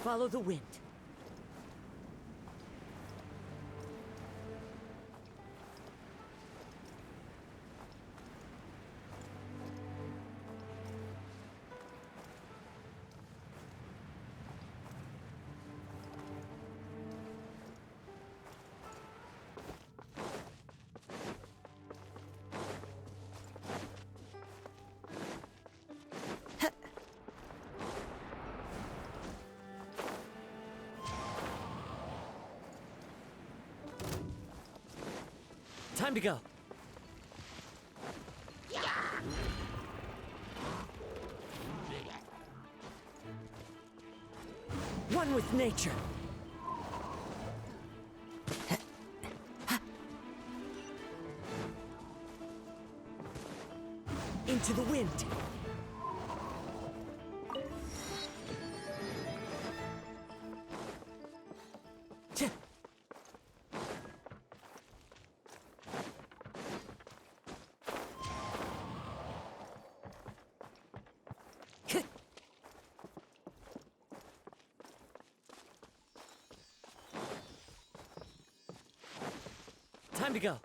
Follow the wind. Time to go. One with nature. Into the wind. Time to go.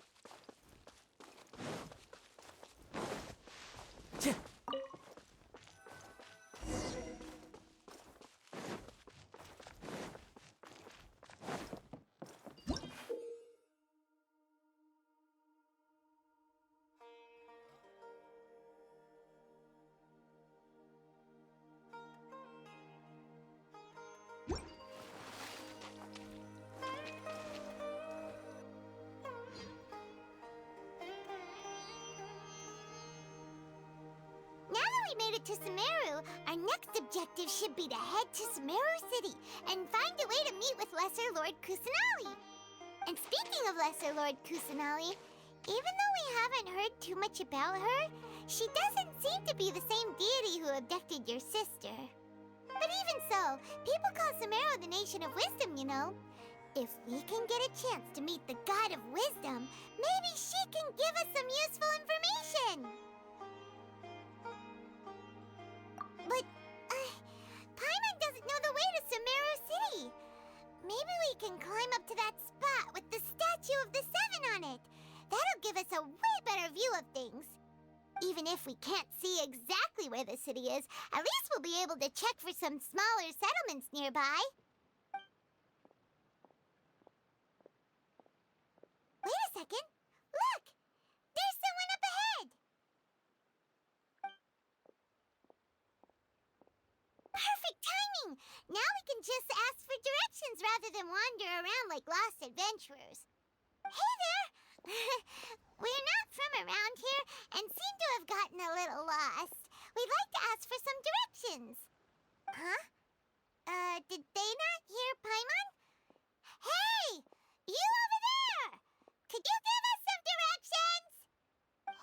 To Sumeru, our next objective should be to head to Sumeru City and find a way to meet with Lesser Lord Kusanali. And speaking of Lesser Lord Kusanali, even though we haven't heard too much about her, she doesn't seem to be the same deity who abducted your sister. But even so, people call Sumeru the Nation of Wisdom, you know. If we can get a chance to meet the God of Wisdom, maybe she can give us some useful information. But, Paimon doesn't know the way to Sumeru City. Maybe we can climb up to that spot with the statue of the Seven on it. That'll give us a way better view of things. Even if we can't see exactly where the city is, at least we'll be able to check for some smaller settlements nearby. Wait a second. Look! There's someone up ahead! Perfect timing! Now we can just ask for directions rather than wander around like lost adventurers. Hey there! We're not from around here and seem to have gotten a little lost. We'd like to ask for some directions. Huh? Did they not hear Paimon? Hey! You over there! Could you give us some directions?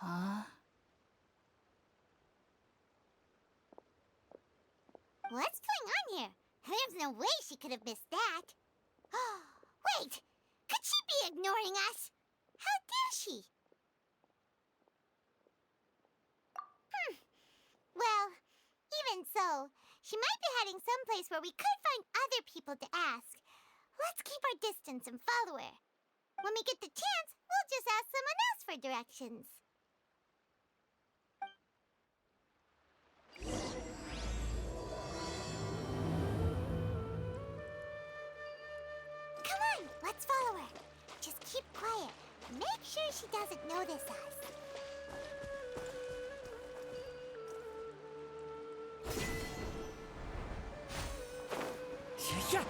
Huh? What's going on here? There's no way she could have missed that. Wait! Could she be ignoring us? How dare she? Well, even so, she might be heading someplace where we could find other people to ask. Let's keep our distance and follow her. When we get the chance, we'll just ask someone else for directions. Come on, let's follow her. Just keep quiet. Make sure she doesn't notice us. Yeah.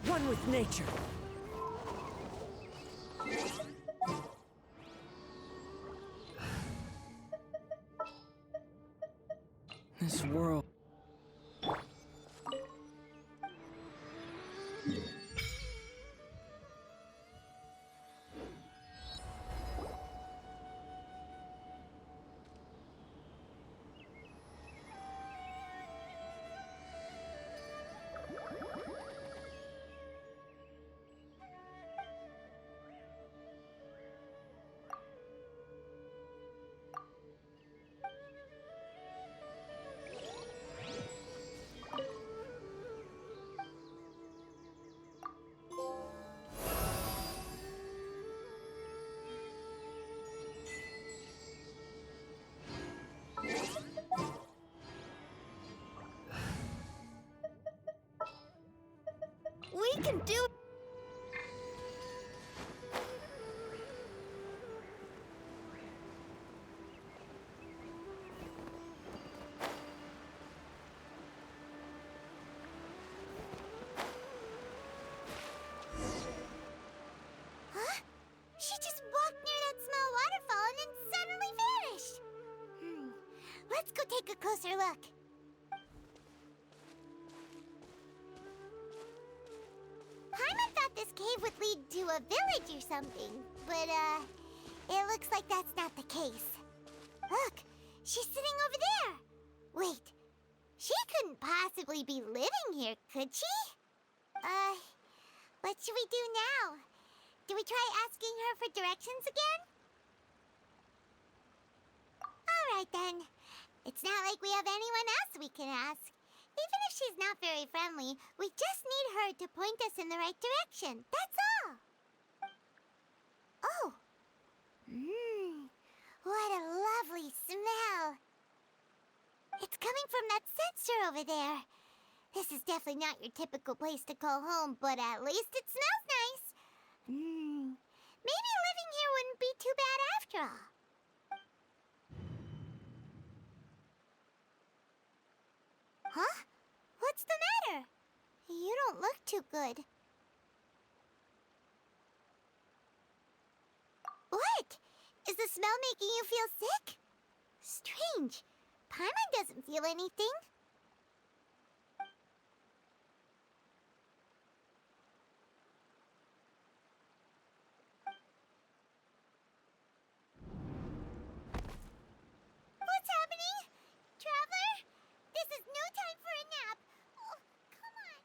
One with nature. This world. He can do... Huh? She just walked near that small waterfall and then suddenly vanished. Let's go take a closer look. Paimon thought this cave would lead to a village or something, but, it looks like that's not the case. Look, she's sitting over there. Wait, she couldn't possibly be living here, could she? What should we do now? Do we try asking her for directions again? Alright then. It's not like we have anyone else we can ask. Even if she's not very friendly, we just need her to point us in the right direction. That's all. Oh. What a lovely smell. It's coming from that sensor over there. This is definitely not your typical place to call home, but at least it smells nice. Maybe living here wouldn't be too bad after all. Huh? What's the matter? You don't look too good. What? Is the smell making you feel sick? Strange. Paimon doesn't feel anything. What's happening? Traveler? This is no time for a nap. Oh, come on.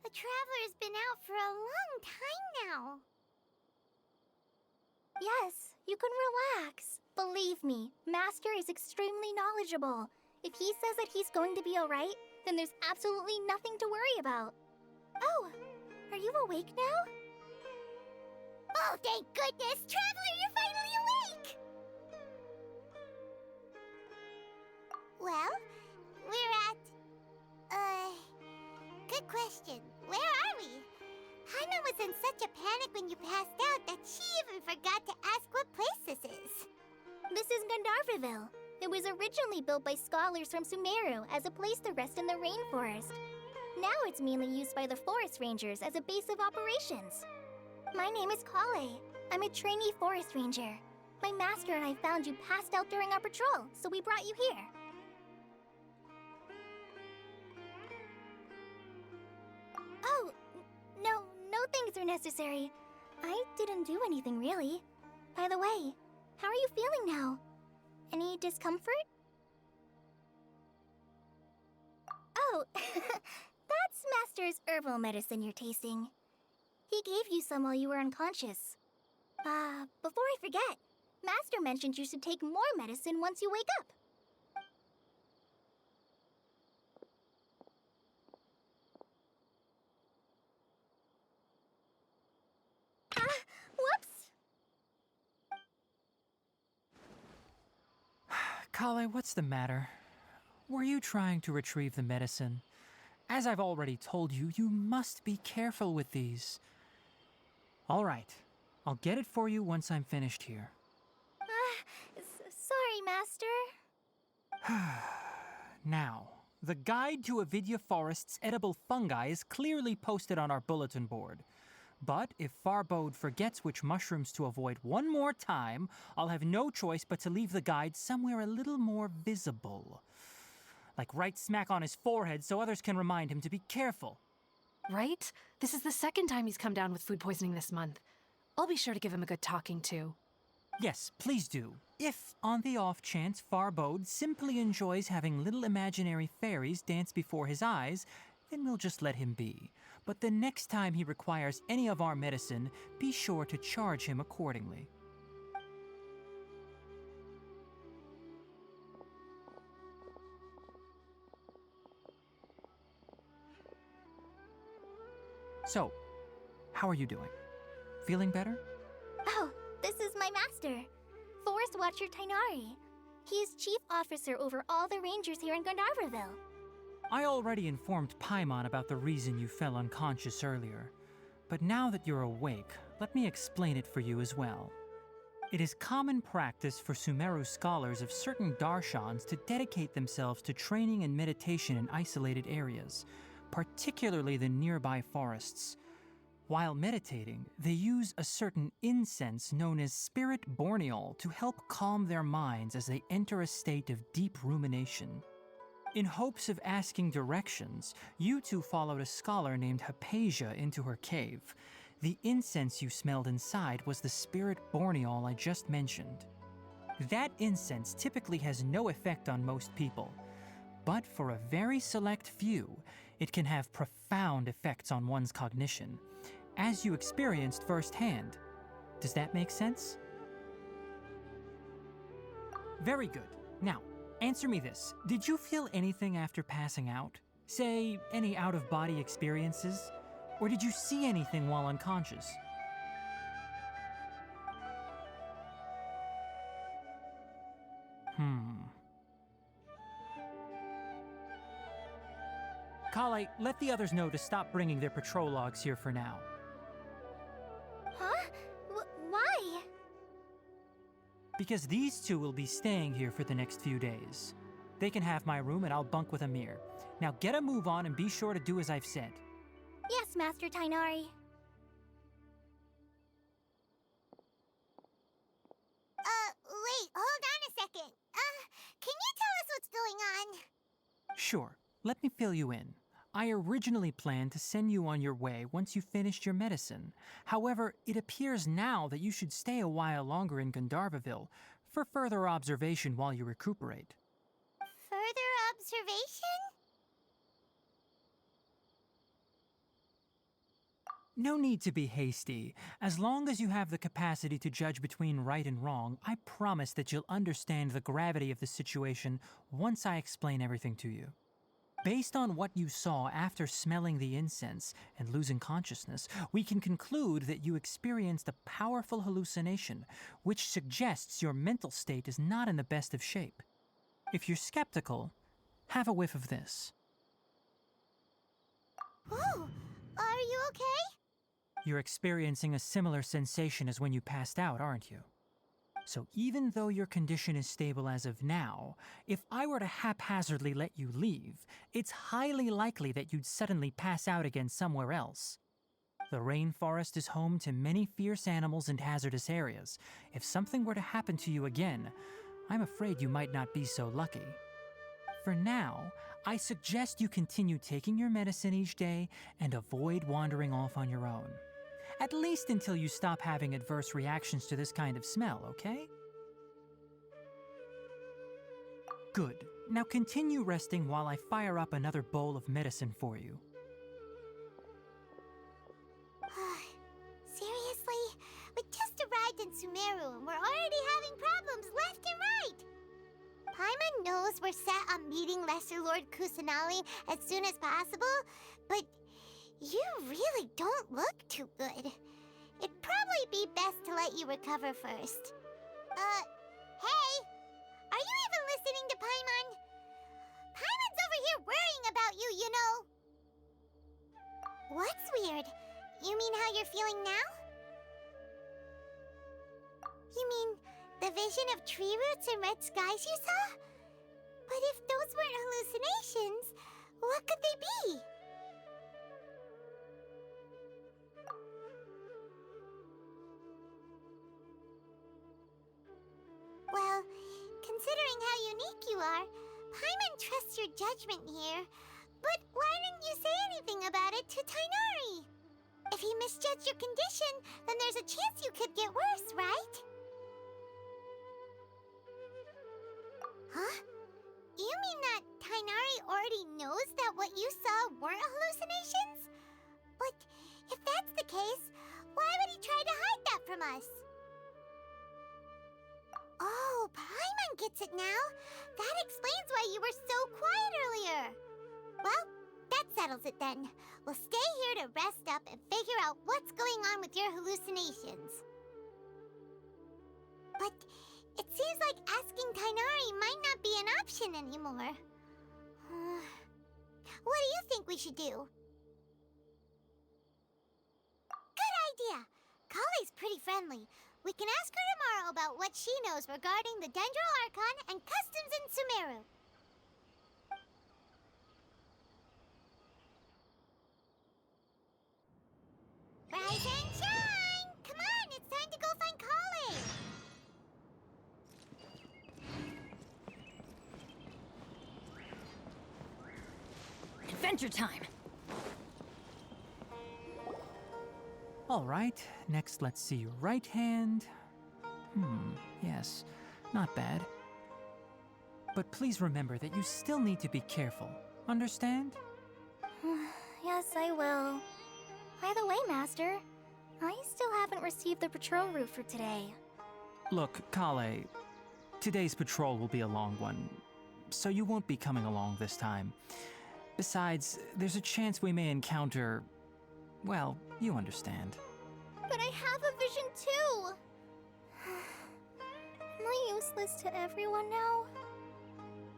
The Traveler's been out for a long time now. Yes, you can relax. Believe me, Master is extremely knowledgeable. If he says that he's going to be alright, then there's absolutely nothing to worry about. Oh, are you awake now? Oh, thank goodness! Traveler, you're finally awake! Well, we're at... good question. Where are we? Paimon was in such a panic when you passed out that she even forgot to ask what place this is. This is Gandharvaville. It was originally built by scholars from Sumeru as a place to rest in the rainforest. Now it's mainly used by the forest rangers as a base of operations. My name is Kale. I'm a trainee forest ranger. My master and I found you passed out during our patrol, so we brought you here. Oh, no thanks are necessary. I didn't do anything really. By the way, how are you feeling now? Any discomfort? Oh, that's Master's herbal medicine you're tasting. He gave you some while you were unconscious. Before I forget, Master mentioned you should take more medicine once you wake up. Whoops! Kale, what's the matter? Were you trying to retrieve the medicine? As I've already told you, you must be careful with these. All right, I'll get it for you once I'm finished here. Sorry, Master. Now, the guide to Avidya Forest's edible fungi is clearly posted on our bulletin board. But if Farbode forgets which mushrooms to avoid one more time, I'll have no choice but to leave the guide somewhere a little more visible. Like right smack on his forehead so others can remind him to be careful. Right? This is the second time he's come down with food poisoning this month. I'll be sure to give him a good talking to. Yes, please do. If, on the off chance, Farbode simply enjoys having little imaginary fairies dance before his eyes, then we'll just let him be. But the next time he requires any of our medicine, be sure to charge him accordingly. So, how are you doing? Feeling better? Oh, this is my master, Forest Watcher Tainari. He is chief officer over all the rangers here in Gandharvaville. I already informed Paimon about the reason you fell unconscious earlier. But now that you're awake, let me explain it for you as well. It is common practice for Sumeru scholars of certain darshans to dedicate themselves to training and meditation in isolated areas, particularly the nearby forests. While meditating, they use a certain incense known as spirit borneol to help calm their minds as they enter a state of deep rumination. In hopes of asking directions, you two followed a scholar named Hypatia into her cave. The incense you smelled inside was the spirit borneol I just mentioned. That incense typically has no effect on most people, but for a very select few, it can have profound effects on one's cognition, as you experienced firsthand. Does that make sense? Very good. Now, answer me this. Did you feel anything after passing out? Say, any out-of-body experiences? Or did you see anything while unconscious? Kale, let the others know to stop bringing their patrol logs here for now. Huh? Why? Because these two will be staying here for the next few days. They can have my room and I'll bunk with Amir. Now get a move on and be sure to do as I've said. Yes, Master Tainari. Wait, hold on a second. Can you tell us what's going on? Sure, let me fill you in. I originally planned to send you on your way once you finished your medicine. However, it appears now that you should stay a while longer in Gandharvaville for further observation while you recuperate. Further observation? No need to be hasty. As long as you have the capacity to judge between right and wrong, I promise that you'll understand the gravity of the situation once I explain everything to you. Based on what you saw after smelling the incense and losing consciousness, we can conclude that you experienced a powerful hallucination, which suggests your mental state is not in the best of shape. If you're skeptical, have a whiff of this. Oh, are you okay? You're experiencing a similar sensation as when you passed out, aren't you? So even though your condition is stable as of now, if I were to haphazardly let you leave, it's highly likely that you'd suddenly pass out again somewhere else. The rainforest is home to many fierce animals and hazardous areas. If something were to happen to you again, I'm afraid you might not be so lucky. For now, I suggest you continue taking your medicine each day and avoid wandering off on your own. At least until you stop having adverse reactions to this kind of smell, okay? Good. Now continue resting while I fire up another bowl of medicine for you. Seriously? We just arrived in Sumeru and we're already having problems left and right. Paimon knows we're set on meeting Lesser Lord Kusanali as soon as possible, but you really don't look too good. It'd probably be best to let you recover first. Hey! Are you even listening Paimon. Paimon's over here worrying about you, you know. What's weird? You mean how you're feeling now? You mean the vision of tree roots and red skies you saw? But if those weren't hallucinations, what could they be? Well, considering how unique you are, Paimon trusts your judgment here. But why didn't you say anything about it to Tighnari? If he misjudged your condition, then there's a chance you could get worse, right? Huh? You mean that Tighnari already knows that what you saw weren't hallucinations? But if that's the case, why would he try to hide that from us? Oh, Paimon gets it now. That explains why you were so quiet earlier. Well, that settles it then. We'll stay here to rest up and figure out what's going on with your hallucinations. But it seems like asking Tighnari might not be an option anymore. What do you think we should do? Good idea! Kale's pretty friendly. We can ask her tomorrow about what she knows regarding the Dendro Archon and customs in Sumeru. Rise and shine! Come on, it's time to go find Kale! Adventure time! All right, next let's see your right hand. Yes, not bad. But please remember that you still need to be careful. Understand? Yes, I will. By the way, Master, I still haven't received the patrol route for today. Look, Kale, today's patrol will be a long one, so you won't be coming along this time. Besides, there's a chance we may encounter... well, you understand. But I have a vision too! Am I useless to everyone now?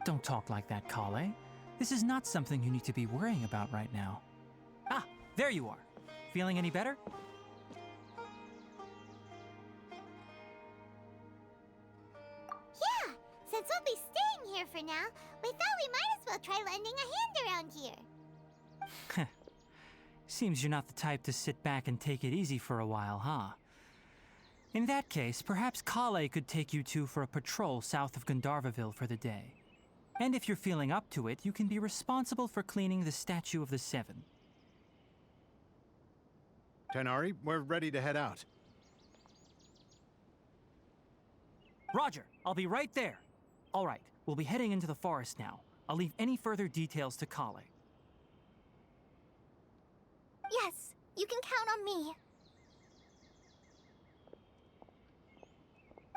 Don't talk like that, Kale. This is not something you need to be worrying about right now. Ah, there you are. Feeling any better? Yeah, since we'll be staying here for now, we thought we might as well try lending a hand around here. Seems you're not the type to sit back and take it easy for a while, huh? In that case, perhaps Kale could take you two for a patrol south of Gandharvaville for the day. And if you're feeling up to it, you can be responsible for cleaning the Statue of the Seven. Tighnari, we're ready to head out. Roger, I'll be right there. All right, we'll be heading into the forest now. I'll leave any further details to Kale. Yes, you can count on me.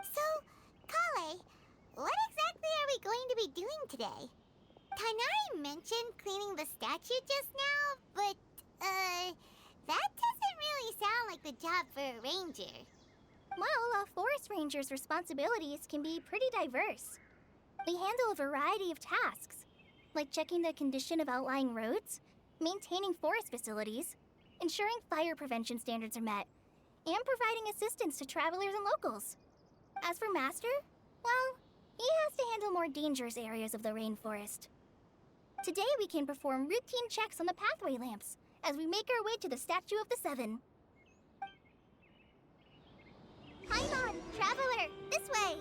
So, Kale, what exactly are we going to be doing today? Tighnari mentioned cleaning the statue just now, but, that doesn't really sound like the job for a ranger. Well, a forest ranger's responsibilities can be pretty diverse. They handle a variety of tasks, like checking the condition of outlying roads, maintaining forest facilities, ensuring fire prevention standards are met, and providing assistance to travelers and locals. As for Master, well, he has to handle more dangerous areas of the rainforest. Today we can perform routine checks on the pathway lamps as we make our way to the Statue of the Seven. Paimon, traveler, this way!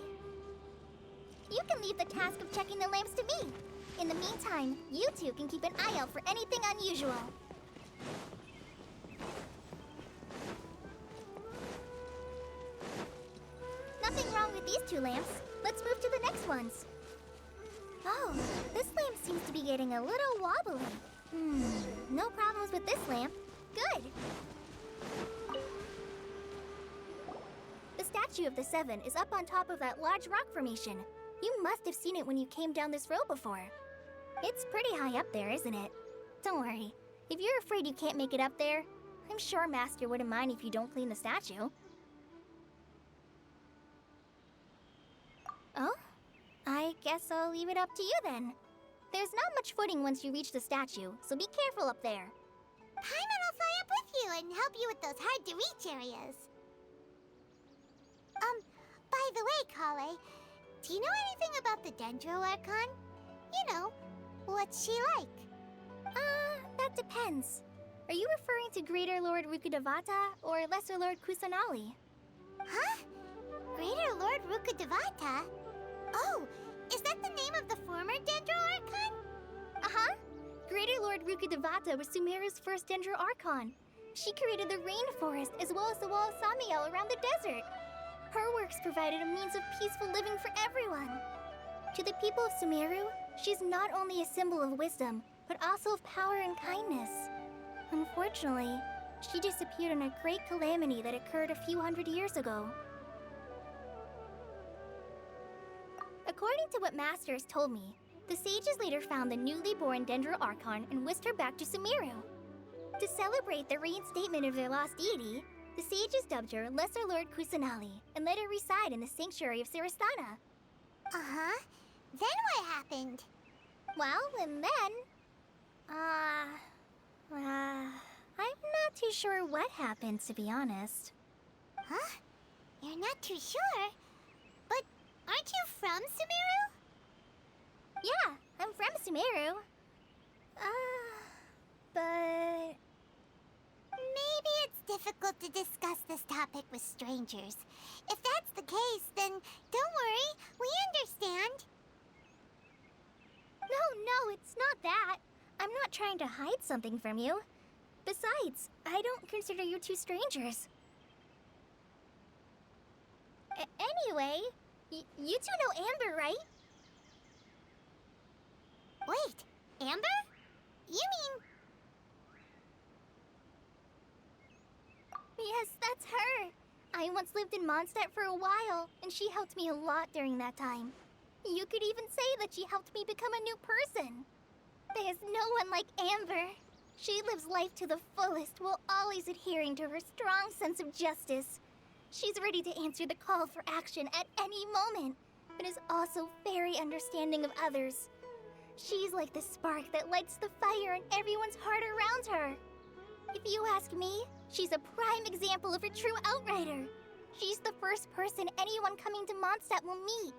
You can leave the task of checking the lamps to me. In the meantime, you two can keep an eye out for anything unusual. Nothing wrong with these two lamps. Let's move to the next ones. Oh, this lamp seems to be getting a little wobbly. No problems with this lamp. Good. The Statue of the Seven is up on top of that large rock formation. You must have seen it when you came down this road before. It's pretty high up there, isn't it? Don't worry. If you're afraid you can't make it up there, I'm sure Master wouldn't mind if you don't clean the statue. Oh? I guess guess I'll leave it up to you then. There's not much footing once you reach the statue, so be careful up there. Paimon will fly up with you and help you with those hard-to-reach areas. By the way, Kale, do you know anything about the Dendro Archon? You know, what's she like? That depends. Are you referring to Greater Lord Rukkhadevata or Lesser Lord Kusanali? Huh? Greater Lord Rukkhadevata? Oh, is that the name of the former Dendro Archon? Uh-huh. Greater Lord Rukkhadevata was Sumeru's first Dendro Archon. She created the rainforest as well as the wall of Samiel around the desert. Her works provided a means of peaceful living for everyone. To the people of Sumeru, she's not only a symbol of wisdom, but also of power and kindness. Unfortunately, she disappeared in a great calamity that occurred a few hundred years ago. According to what Masters told me, the sages later found the newly born Dendro Archon and whisked her back to Sumeru. To celebrate the reinstatement of their lost deity, the sages dubbed her Lesser Lord Kusanali and let her reside in the sanctuary of Sarastana. Uh-huh. Then what happened? Well, and then... I'm not too sure what happened, to be honest. Huh? You're not too sure? But aren't you from Sumeru? Yeah, I'm from Sumeru. But... Maybe it's difficult to discuss this topic with strangers. If that's the case, then don't worry, we understand. No, it's not that. I'm not trying to hide something from you. Besides, I don't consider you two strangers. Anyway, you two know Amber, right? Wait, Amber? You mean... Yes, that's her. I once lived in Mondstadt for a while, and she helped me a lot during that time. You could even say that she helped me become a new person. There's no one like Amber. She lives life to the fullest while always adhering to her strong sense of justice. She's ready to answer the call for action at any moment, but is also very understanding of others. She's like the spark that lights the fire in everyone's heart around her. If you ask me, she's a prime example of a true outrider. She's the first person anyone coming to Mondstadt will meet.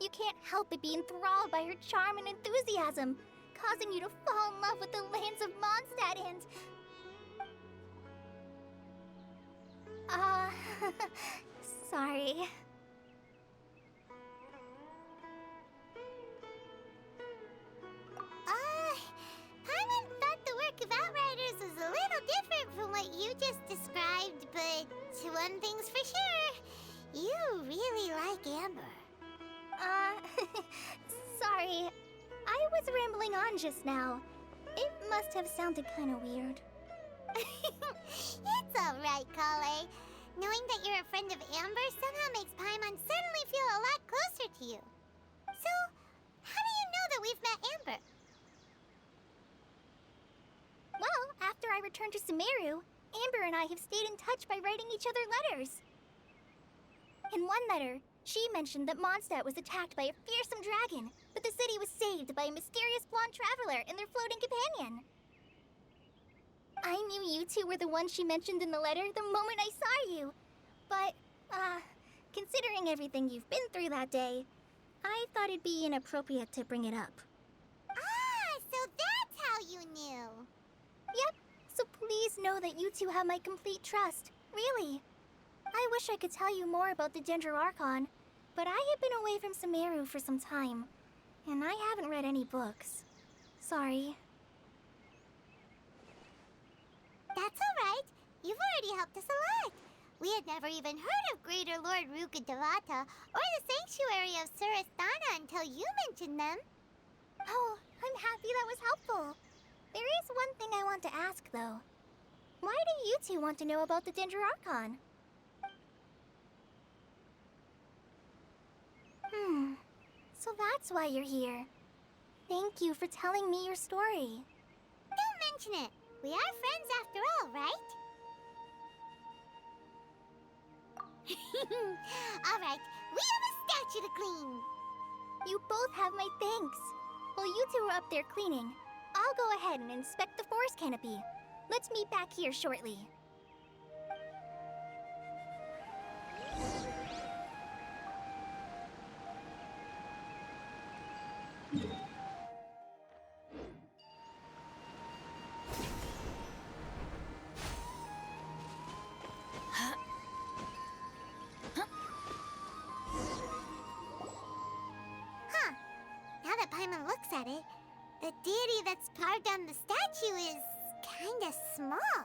You can't help but be enthralled by her charm and enthusiasm, causing you to fall in love with the lands of Mondstadt and... sorry. Paimon thought the work of Outriders was a little different from what you just described, but one thing's for sure, you really like Amber. Sorry. I was rambling on just now. It must have sounded kind of weird. It's alright, Kale. Knowing that you're a friend of Amber somehow makes Paimon suddenly feel a lot closer to you. So, how do you know that we've met Amber? Well, after I returned to Sumeru, Amber and I have stayed in touch by writing each other letters. In one letter, she mentioned that Mondstadt was attacked by a fearsome dragon, but the city was saved by a mysterious blonde traveler and their floating companion. I knew you two were the ones she mentioned in the letter the moment I saw you. But, considering everything you've been through that day, I thought it'd be inappropriate to bring it up. Ah, so that's how you knew. Yep, so please know that you two have my complete trust, really. I wish I could tell you more about the Dendro Archon, but I have been away from Sumeru for some time, and I haven't read any books. Sorry. That's alright. You've already helped us a lot. We had never even heard of Greater Lord Rukkhadevata or the Sanctuary of Sarastana until you mentioned them. Oh, I'm happy that was helpful. There is one thing I want to ask, though. Why do you two want to know about the Dendro Archon? So that's why you're here. Thank you for telling me your story. Don't mention it. We are friends after all, right? Alright, we have a statue to clean. You both have my thanks. While you two are up there cleaning, I'll go ahead and inspect the forest canopy. Let's meet back here shortly. Now that Paimon looks at it, the deity that's carved on the statue is kinda small.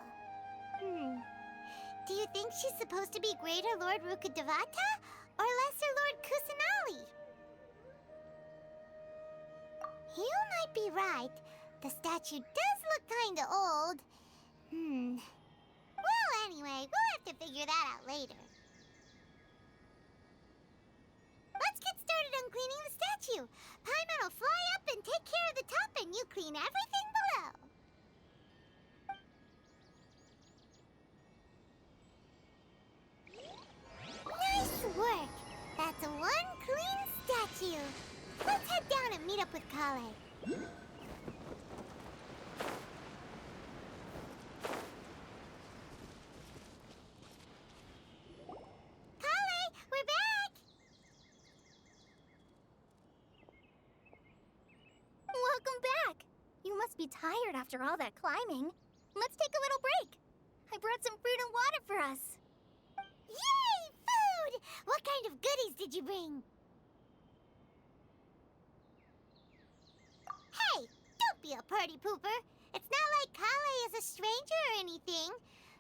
Do you think she's supposed to be Greater Lord Rukkhadevata or Lesser Lord Kusanali? You might be right. The statue does look kinda old. Well, anyway, we'll have to figure that out later. Let's get started on cleaning the statue. Paimon will fly up and take care of the top, and you clean everything below. Nice work! That's one clean statue. Let's head down and meet up with Kale. Kale, we're back! Welcome back! You must be tired after all that climbing. Let's take a little break. I brought some fruit and water for us. Yay! Food! What kind of goodies did you bring? Hey! Don't be a party pooper! It's not like Kale is a stranger or anything.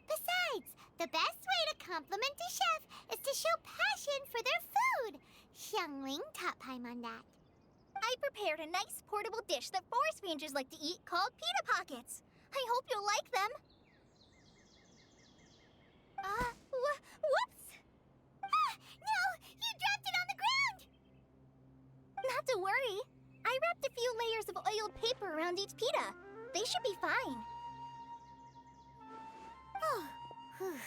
Besides, the best way to compliment a chef is to show passion for their food. Xiangling taught Paimon that. I prepared a nice portable dish that forest rangers like to eat called pita pockets. I hope you'll like them. Whoops! Ah! No! You dropped it on the ground! Not to worry. I wrapped a few layers of oiled paper around each pita. They should be fine. Oh, whew.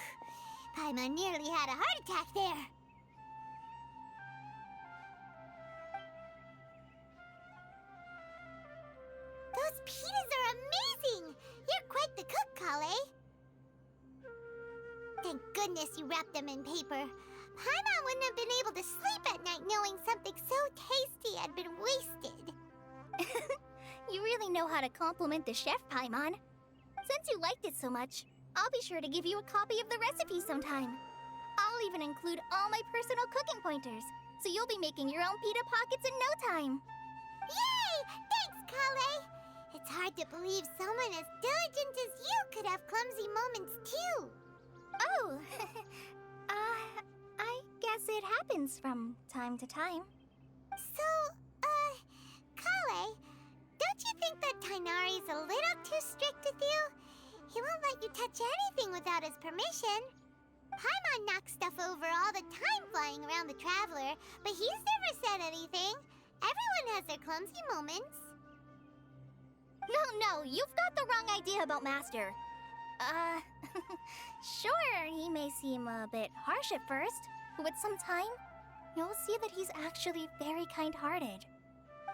Paimon nearly had a heart attack there. Those pitas are amazing! You're quite the cook, Kale. Thank goodness you wrapped them in paper. Paimon wouldn't have been able to sleep at night knowing something so tasty had been wasted. You really know how to compliment the chef, Paimon. Since you liked it so much, I'll be sure to give you a copy of the recipe sometime. I'll even include all my personal cooking pointers, so you'll be making your own pita pockets in no time. Yay! Thanks, Kale! It's hard to believe someone as diligent as you could have clumsy moments, too. Oh, I guess it happens from time to time. So, Kale, don't you think that Tighnari's a little too strict with you? He won't let you touch anything without his permission. Paimon knocks stuff over all the time flying around the Traveler, but he's never said anything. Everyone has their clumsy moments. No, you've got the wrong idea about Master. Sure, he may seem a bit harsh at first, but with some time, you'll see that he's actually very kind-hearted.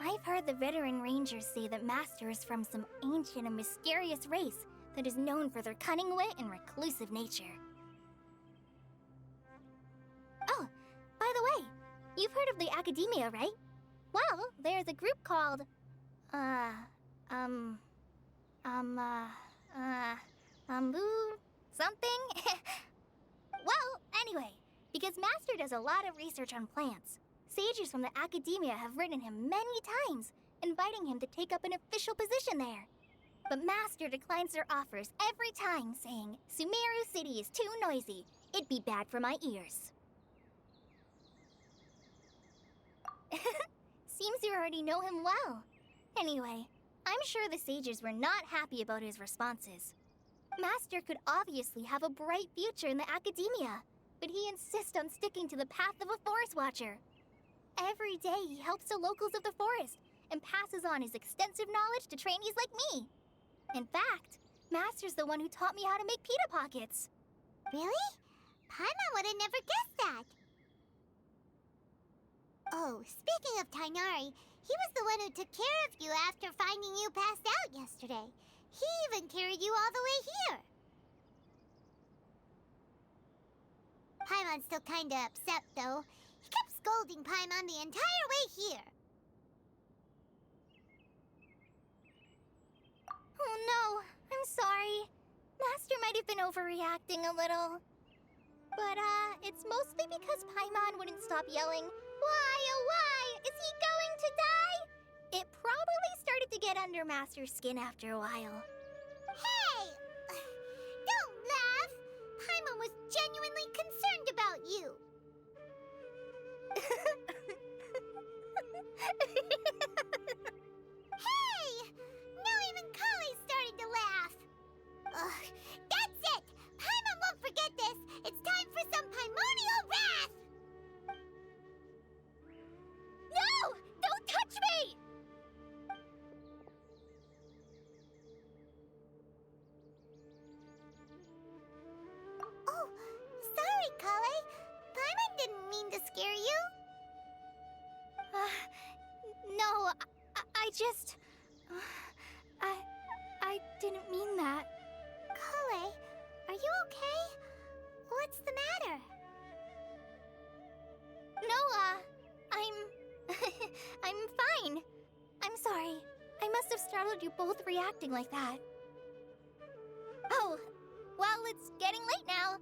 I've heard the veteran rangers say that Master is from some ancient and mysterious race that is known for their cunning wit and reclusive nature. Oh, by the way, you've heard of the Academia, right? Well, there's a group called, something? Well, anyway, because Master does a lot of research on plants, sages from the Academia have written him many times, inviting him to take up an official position there. But Master declines their offers every time, saying, Sumeru City is too noisy. It'd be bad for my ears. Seems you already know him well. Anyway, I'm sure the sages were not happy about his responses. Master could obviously have a bright future in the Academia, but he insists on sticking to the path of a forest watcher. Every day he helps the locals of the forest and passes on his extensive knowledge to trainees like me. In fact, Master's the one who taught me how to make pita pockets. Really? Paimon would have never guessed that. Oh, Oh, speaking of Tainari, he was the one who took care of you after finding you passed out yesterday. He even carried you all the way here. Paimon's still kinda upset, though. He kept scolding Paimon the entire way here. Oh no, I'm sorry. Master might have been overreacting a little. But, it's mostly because Paimon wouldn't stop yelling, "Why, oh why, is he going to die?" It probably started to get under Master's skin after a while. Hey! Don't laugh! Paimon was genuinely concerned about you. Hey! Now even Kale's starting to laugh. Ugh, that's it! Paimon won't forget this! It's time for some Paimonial wrath! No! Don't touch me! Oh, sorry, Kale. Paimon didn't mean to scare you. No, I just... I didn't mean that. Kale, are you okay? What's the matter? No, I'm fine. I'm sorry. I must have startled you both reacting like that. Oh, well, it's getting late now.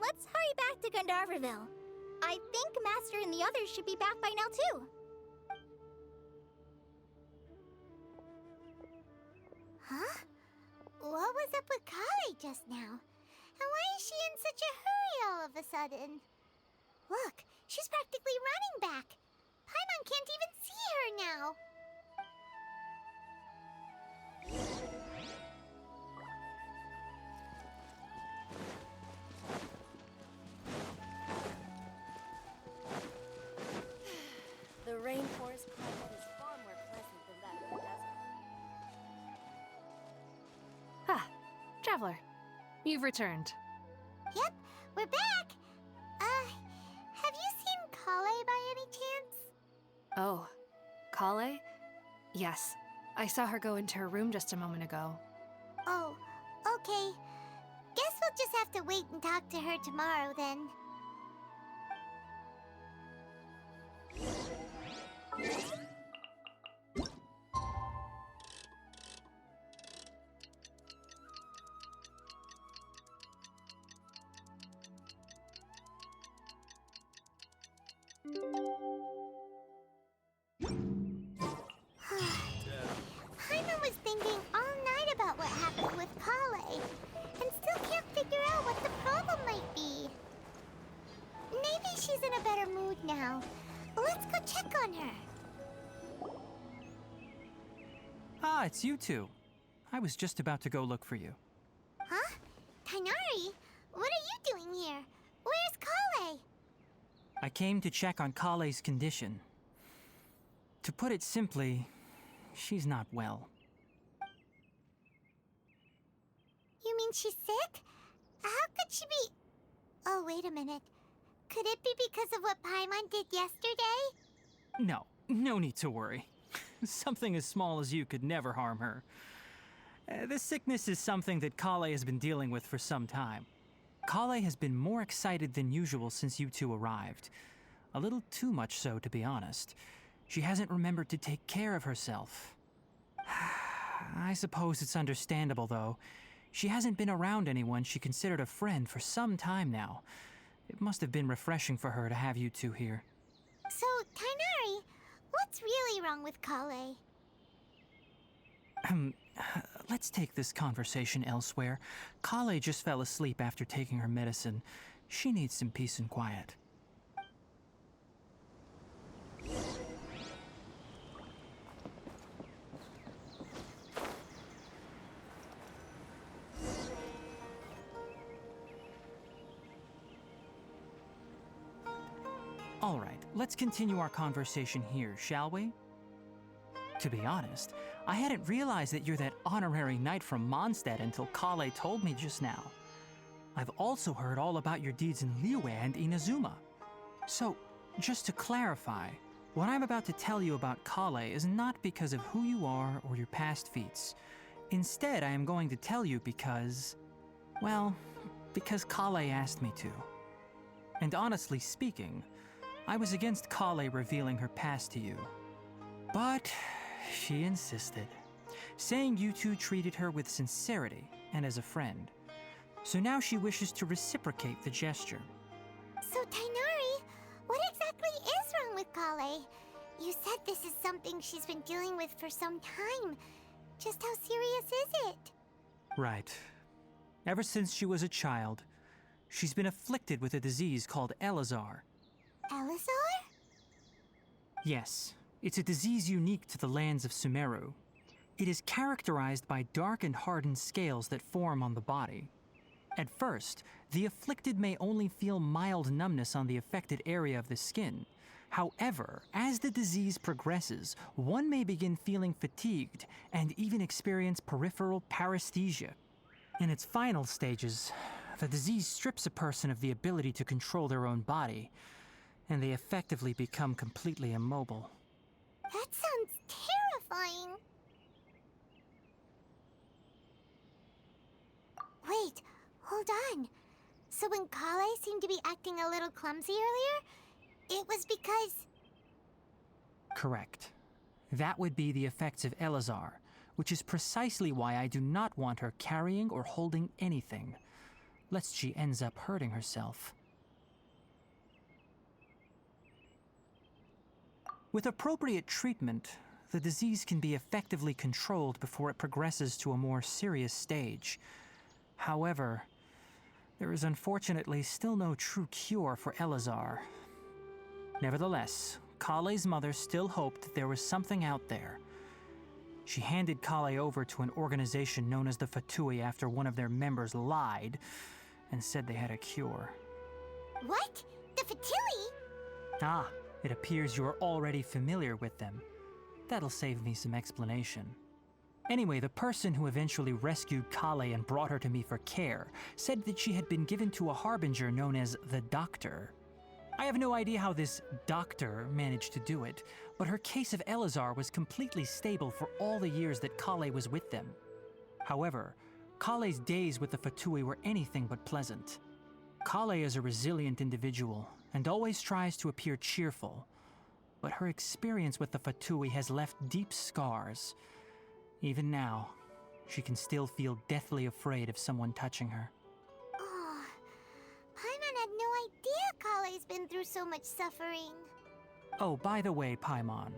Let's hurry back to Gandharville. I think Master and the others should be back by now, too. Huh? What was up with Kale just now? And why is she in such a hurry all of a sudden? Look, she's practically running back. Paimon can't even see her now. The rainforest climate is far more pleasant than that of the desert. Ah, Traveler. You've returned. Yep, we're back. Have you seen Kale by any chance? Oh, Kale? Yes, I saw her go into her room just a moment ago. Oh, okay. Guess we'll just have to wait and talk to her tomorrow then. Paimon was thinking all night about what happened with Kale, and still can't figure out what the problem might be. Maybe she's in a better mood now. Let's go check on her. Ah, it's you two. I was just about to go look for you. Huh? Tainari? What are you doing here? Where's Kale? I came to check on Kale's condition. To put it simply, she's not well. You mean she's sick? How could she be... Oh, wait a minute. Could it be because of what Paimon did yesterday? No need to worry. Something as small as you could never harm her. This sickness is something that Kale has been dealing with for some time. Kale has been more excited than usual since you two arrived. A little too much so, to be honest. She hasn't remembered to take care of herself. I suppose it's understandable, though. She hasn't been around anyone she considered a friend for some time now. It must have been refreshing for her to have you two here. So, Tainari, what's really wrong with Kale? Let's take this conversation elsewhere. Kale just fell asleep after taking her medicine. She needs some peace and quiet. All right, let's continue our conversation here, shall we? To be honest, I hadn't realized that you're that honorary knight from Mondstadt until Kale told me just now. I've also heard all about your deeds in Liyue and Inazuma. So, Just to clarify, what I'm about to tell you about Kale is not because of who you are or your past feats. Instead, I am going to tell you because, well, because Kale asked me to. And honestly speaking, I was against Kale revealing her past to you. But she insisted, saying you two treated her with sincerity and as a friend. So now she wishes to reciprocate the gesture. So, Tighnari, what exactly is wrong with Kale? You said this is something she's been dealing with for some time. Just how serious is it? Right. Ever since she was a child, she's been afflicted with a disease called Elazar. Elazar? Yes, it's a disease unique to the lands of Sumeru. It is characterized by dark and hardened scales that form on the body. At first, the afflicted may only feel mild numbness on the affected area of the skin. However, as the disease progresses, one may begin feeling fatigued and even experience peripheral paresthesia. In its final stages, the disease strips a person of the ability to control their own body, and they effectively become completely immobile. That sounds terrifying. Wait, hold on. So when Kale seemed to be acting a little clumsy earlier, it was because... Correct. That would be the effects of Elazar, which is precisely why I do not want her carrying or holding anything, lest she ends up hurting herself. With appropriate treatment, the disease can be effectively controlled before it progresses to a more serious stage. However, there is unfortunately still no true cure for Elazar. Nevertheless, Kale's mother still hoped there was something out there. She handed Kale over to an organization known as the Fatui after one of their members lied and said they had a cure. What? The Fatui? Ah, it appears you are already familiar with them. That'll save me some explanation. Anyway, the person who eventually rescued Kale and brought her to me for care said that she had been given to a harbinger known as the Doctor. I have no idea how this doctor managed to do it, but her case of Elazar was completely stable for all the years that Kale was with them. However, Kale's days with the Fatui were anything but pleasant. Kale is a resilient individual and always tries to appear cheerful, but her experience with the Fatui has left deep scars. Even now, she can still feel deathly afraid of someone touching her. Oh, Paimon had no idea Kale's been through so much suffering. Oh, by the way, Paimon,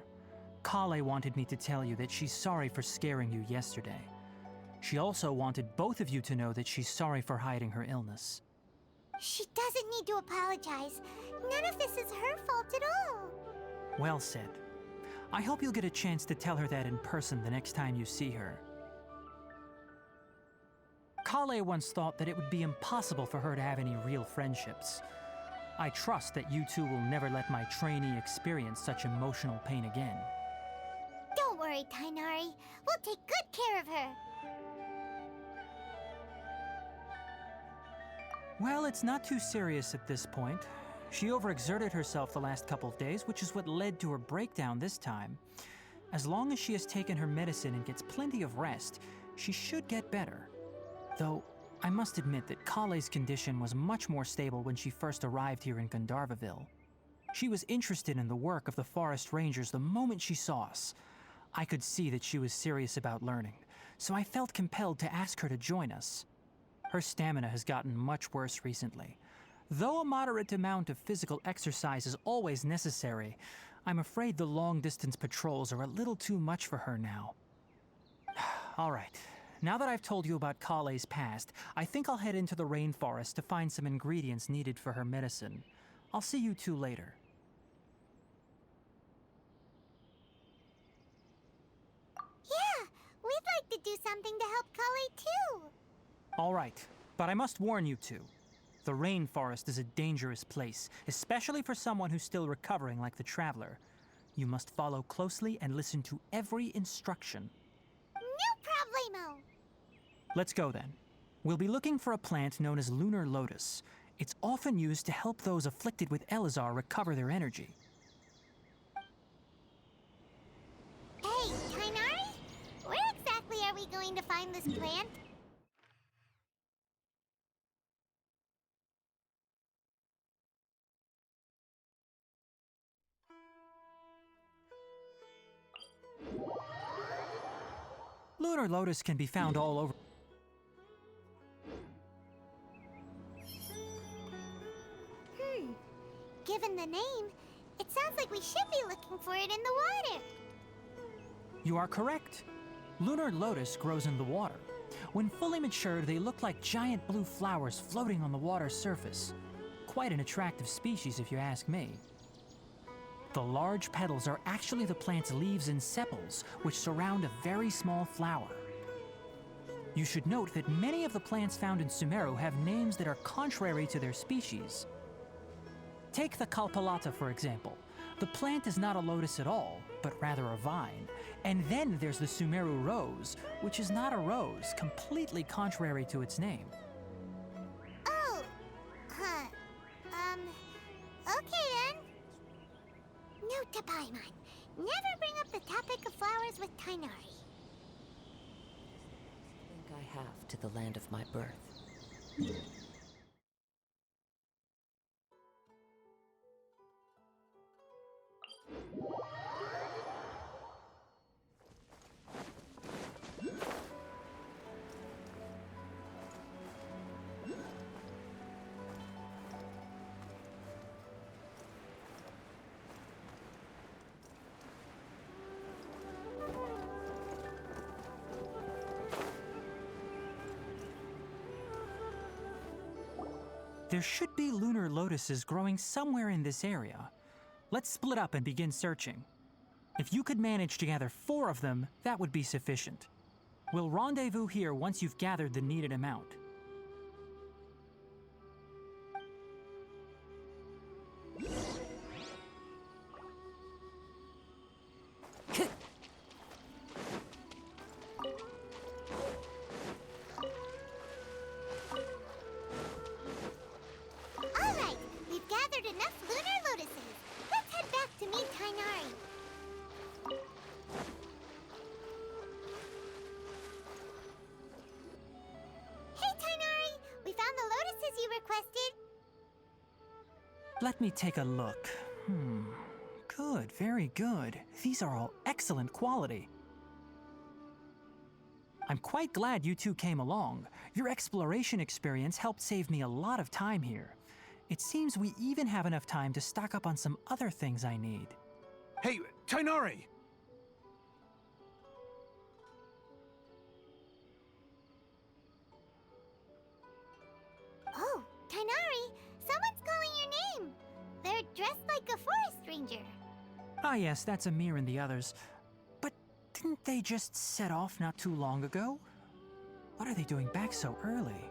Kale wanted me to tell you that she's sorry for scaring you yesterday. She also wanted both of you to know that she's sorry for hiding her illness. She doesn't need to apologize. None of this is her fault at all. Well said. I hope you'll get a chance to tell her that in person the next time you see her. Kale once thought that it would be impossible for her to have any real friendships. I trust that you two will never let my trainee experience such emotional pain again. Don't worry, Tighnari. We'll take good care of her. Well, it's not too serious at this point. She overexerted herself the last couple of days, which is what led to her breakdown this time. As long as she has taken her medicine and gets plenty of rest, she should get better. Though, I must admit that Kale's condition was much more stable when she first arrived here in Gandharvaville. She was interested in the work of the forest rangers the moment she saw us. I could see that she was serious about learning, so I felt compelled to ask her to join us. Her stamina has gotten much worse recently. Though a moderate amount of physical exercise is always necessary, I'm afraid the long-distance patrols are a little too much for her now. All right, now that I've told you about Kale's past, I think I'll head into the rainforest to find some ingredients needed for her medicine. I'll see you two later. Yeah, we'd like to do something to help Kale too. All right, but I must warn you two. The rainforest is a dangerous place, especially for someone who's still recovering like the Traveler. You must follow closely and listen to every instruction. No problemo. Let's go then. We'll be looking for a plant known as lunar lotus. It's often used to help those afflicted with Elazar recover their energy. Hey, Tainari? Where exactly are we going to find this plant? Lunar lotus can be found all over. Given the name, it sounds like we should be looking for it in the water. You are correct. Lunar lotus grows in the water. When fully matured, they look like giant blue flowers floating on the water's surface. Quite an attractive species, if you ask me. The large petals are actually the plant's leaves and sepals, which surround a very small flower. You should note that many of the plants found in Sumeru have names that are contrary to their species. Take the Kalpalata, for example. The plant is not a lotus at all, but rather a vine. And then there's the Sumeru rose, which is not a rose, completely contrary to its name. Oh, okay then. Note to Paimon, never bring up the topic of flowers with Tainari. I think I have to the land of my birth. There should be lunar lotuses growing somewhere in this area. Let's split up and begin searching. If you could manage to gather 4 of them, that would be sufficient. We'll rendezvous here once you've gathered the needed amount. Alright, we've gathered enough lunar lotuses. Let's head back to meet Tainari. Hey Tainari, we found the lotuses you requested. Let me take a look. Good, very good. These are all excellent quality. I'm quite glad you two came along. Your exploration experience helped save me a lot of time here. It seems we even have enough time to stock up on some other things I need. Hey, Tainari! Oh, Tainari, someone's calling your name. They're dressed like a forest ranger. Ah yes, that's Amir and the others. But didn't they just set off not too long ago? What are they doing back so early?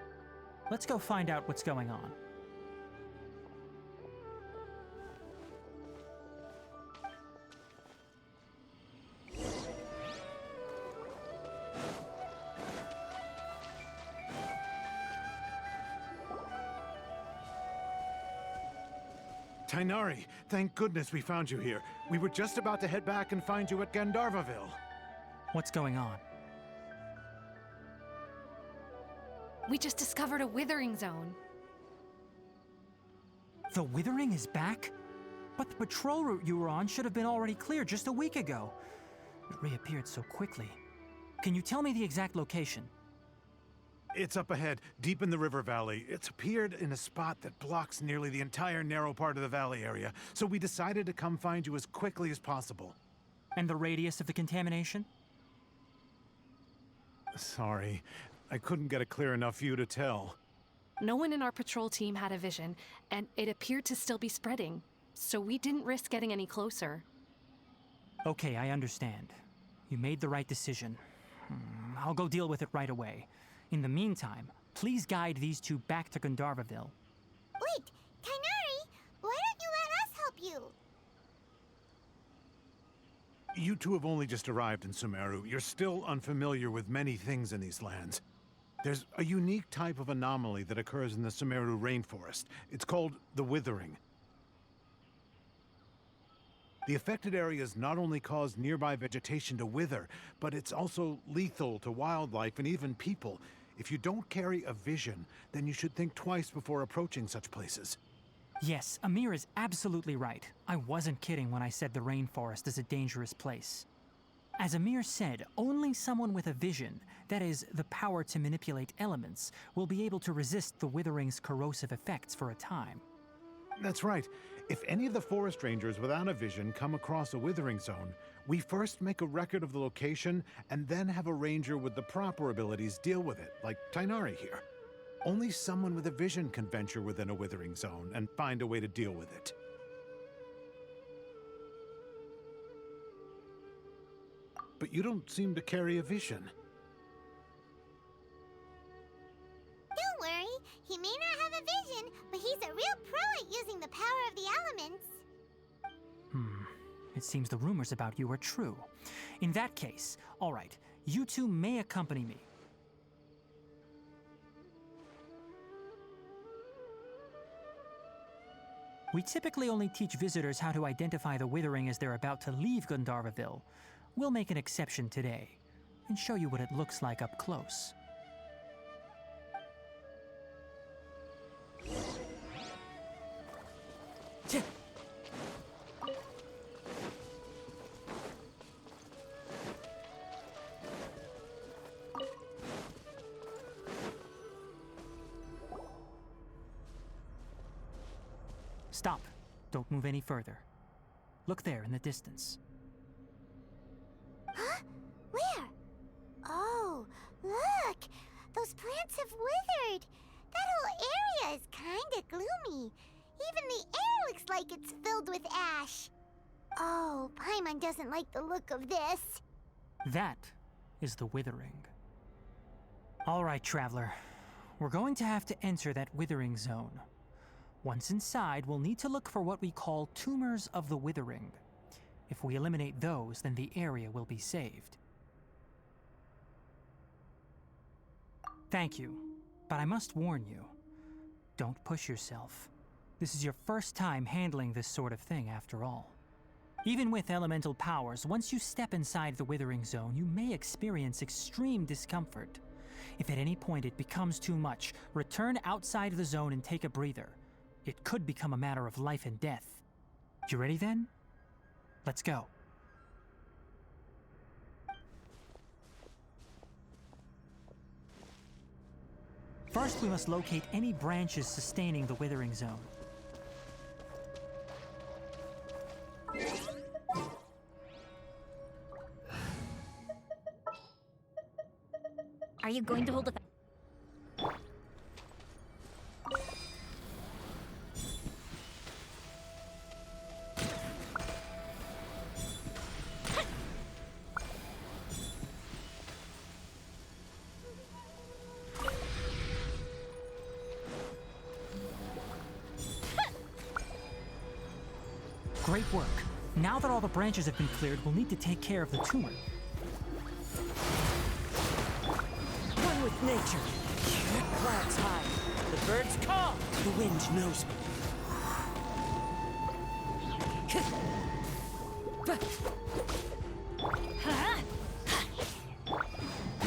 Let's go find out what's going on. Tainari, thank goodness we found you here. We were just about to head back and find you at Gandharvaville. What's going on? We just discovered a withering zone. The Withering is back? But the patrol route you were on should have been already clear just a week ago. It reappeared so quickly. Can you tell me the exact location? It's up ahead, deep in the river valley. It's appeared in a spot that blocks nearly the entire narrow part of the valley area, so we decided to come find you as quickly as possible. And the radius of the contamination? Sorry, I couldn't get a clear enough view to tell. No one in our patrol team had a vision, and it appeared to still be spreading, so we didn't risk getting any closer. Okay, I understand. You made the right decision. I'll go deal with it right away. In the meantime, please guide these two back to Gandharvaville. Wait, Tainari, why don't you let us help you? You two have only just arrived in Sumeru. You're still unfamiliar with many things in these lands. There's a unique type of anomaly that occurs in the Sumeru rainforest. It's called the withering. The affected areas not only cause nearby vegetation to wither, but it's also lethal to wildlife and even people. If you don't carry a vision, then you should think twice before approaching such places. Yes, Amir is absolutely right. I wasn't kidding when I said the rainforest is a dangerous place. As Amir said, only someone with a vision, that is, the power to manipulate elements, will be able to resist the withering's corrosive effects for a time. That's right. If any of the forest rangers without a vision come across a withering zone, we first make a record of the location and then have a ranger with the proper abilities deal with it, like Tainari here. Only someone with a vision can venture within a withering zone and find a way to deal with it. But you don't seem to carry a vision. Don't worry, he may not have a vision, but he's a real pro at using the power of the elements. It seems the rumors about you are true. In that case, all right, you two may accompany me. We typically only teach visitors how to identify the withering as they're about to leave Gandharvaville. We'll make an exception today and show you what it looks like up close. Stop. Don't move any further. Look there in the distance. Huh? Where? Oh, look! Those plants have withered! That whole area is kinda gloomy. Even the air looks like it's filled with ash. Oh, Paimon doesn't like the look of this. That is the withering. All right, traveler. We're going to have to enter that withering zone. Once inside, we'll need to look for what we call tumors of the withering. If we eliminate those, then the area will be saved. Thank you, but I must warn you. Don't push yourself. This is your first time handling this sort of thing, after all. Even with elemental powers, once you step inside the withering zone, you may experience extreme discomfort. If at any point it becomes too much, return outside the zone and take a breather. It could become a matter of life and death. You ready then? Let's go. First, we must locate any branches sustaining the withering zone. Are you going to hold a... Great work. Now that all the branches have been cleared, we'll need to take care of the tumor. One with nature. Clouds high. The birds call. The wind knows me.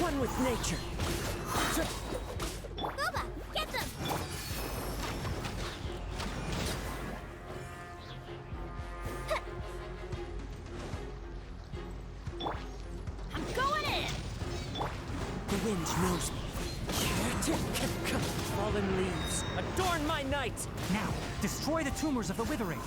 One with nature. Boba, get them! I'm going in! The wind knows me. Fallen leaves, adorn my night! Now, destroy the tumors of the withering.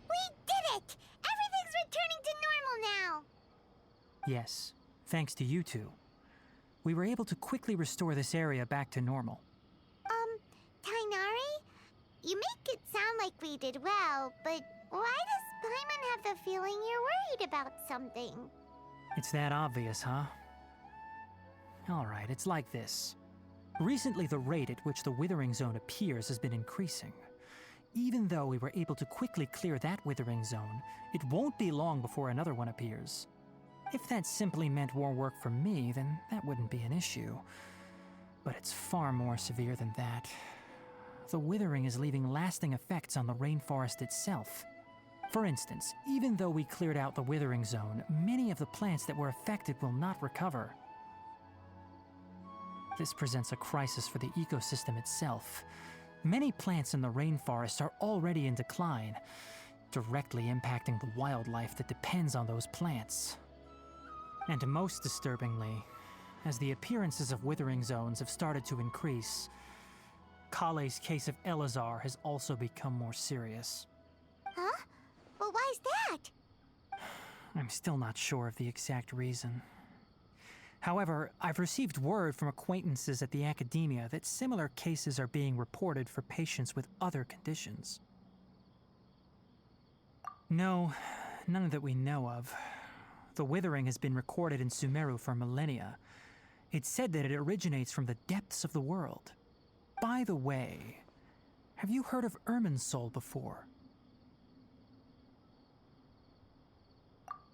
We did it! Everything's returning to normal now! Yes, thanks to you two. We were able to quickly restore this area back to normal. Tainari? You make it sound like we did well, but why does Paimon have the feeling you're worried about something? It's that obvious, huh? Alright, it's like this. Recently, the rate at which the withering zone appears has been increasing. even though we were able to quickly clear that withering zone, it won't be long before another one appears. If that simply meant more work for me, then that wouldn't be an issue. But it's far more severe than that. The withering is leaving lasting effects on the rainforest itself. For instance, even though we cleared out the withering zone, many of the plants that were affected will not recover. This presents a crisis for the ecosystem itself. Many plants in the rainforest are already in decline, directly impacting the wildlife that depends on those plants. And most disturbingly, as the appearances of withering zones have started to increase, Kale's case of Elazar has also become more serious. Huh? Well, why is that? I'm still not sure of the exact reason. However, I've received word from acquaintances at the academia that similar cases are being reported for patients with other conditions. No, none that we know of. The withering has been recorded in Sumeru for millennia. It's said that it originates from the depths of the world. By the way, have you heard of Irminsul before?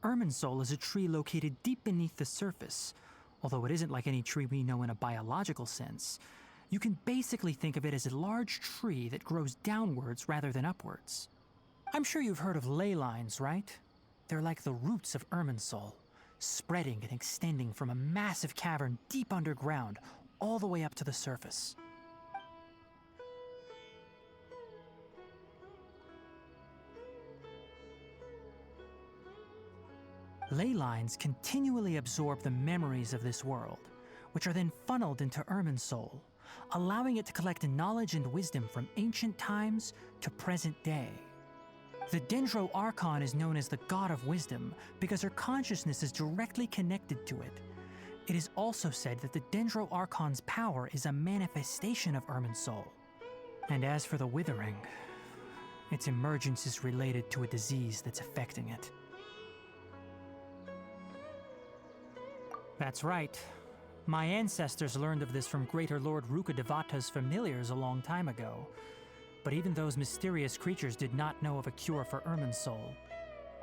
Irminsul is a tree located deep beneath the surface. Although it isn't like any tree we know in a biological sense, you can basically think of it as a large tree that grows downwards rather than upwards. I'm sure you've heard of ley lines, right? They're like the roots of Irminsul, spreading and extending from a massive cavern deep underground all the way up to the surface. Ley lines continually absorb the memories of this world, which are then funneled into Irminsul, allowing it to collect knowledge and wisdom from ancient times to present day. The Dendro Archon is known as the God of Wisdom because her consciousness is directly connected to it. It is also said that the Dendro Archon's power is a manifestation of Irminsul. And as for the withering, its emergence is related to a disease that's affecting it. That's right. My ancestors learned of this from Greater Lord Rukkhadevata's familiars a long time ago. But even those mysterious creatures did not know of a cure for Irminsul.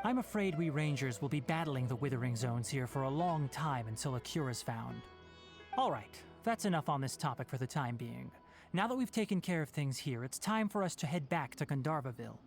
I'm afraid we rangers will be battling the withering zones here for a long time until a cure is found. Alright, that's enough on this topic for the time being. Now that we've taken care of things here, it's time for us to head back to Gandharvaville.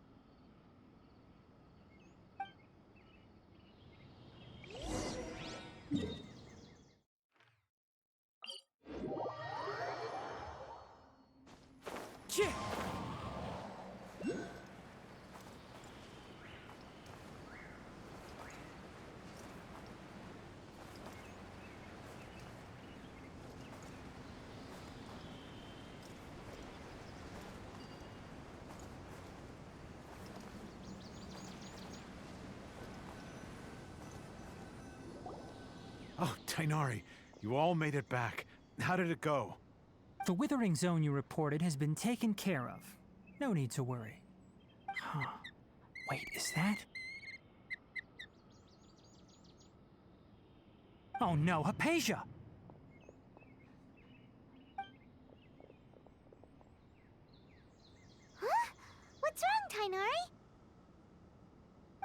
Oh, Tighnari, you all made it back. How did it go? The withering zone you reported has been taken care of. No need to worry. Huh. Wait, is that? Oh no, Hypatia! Huh? What's wrong, Tighnari?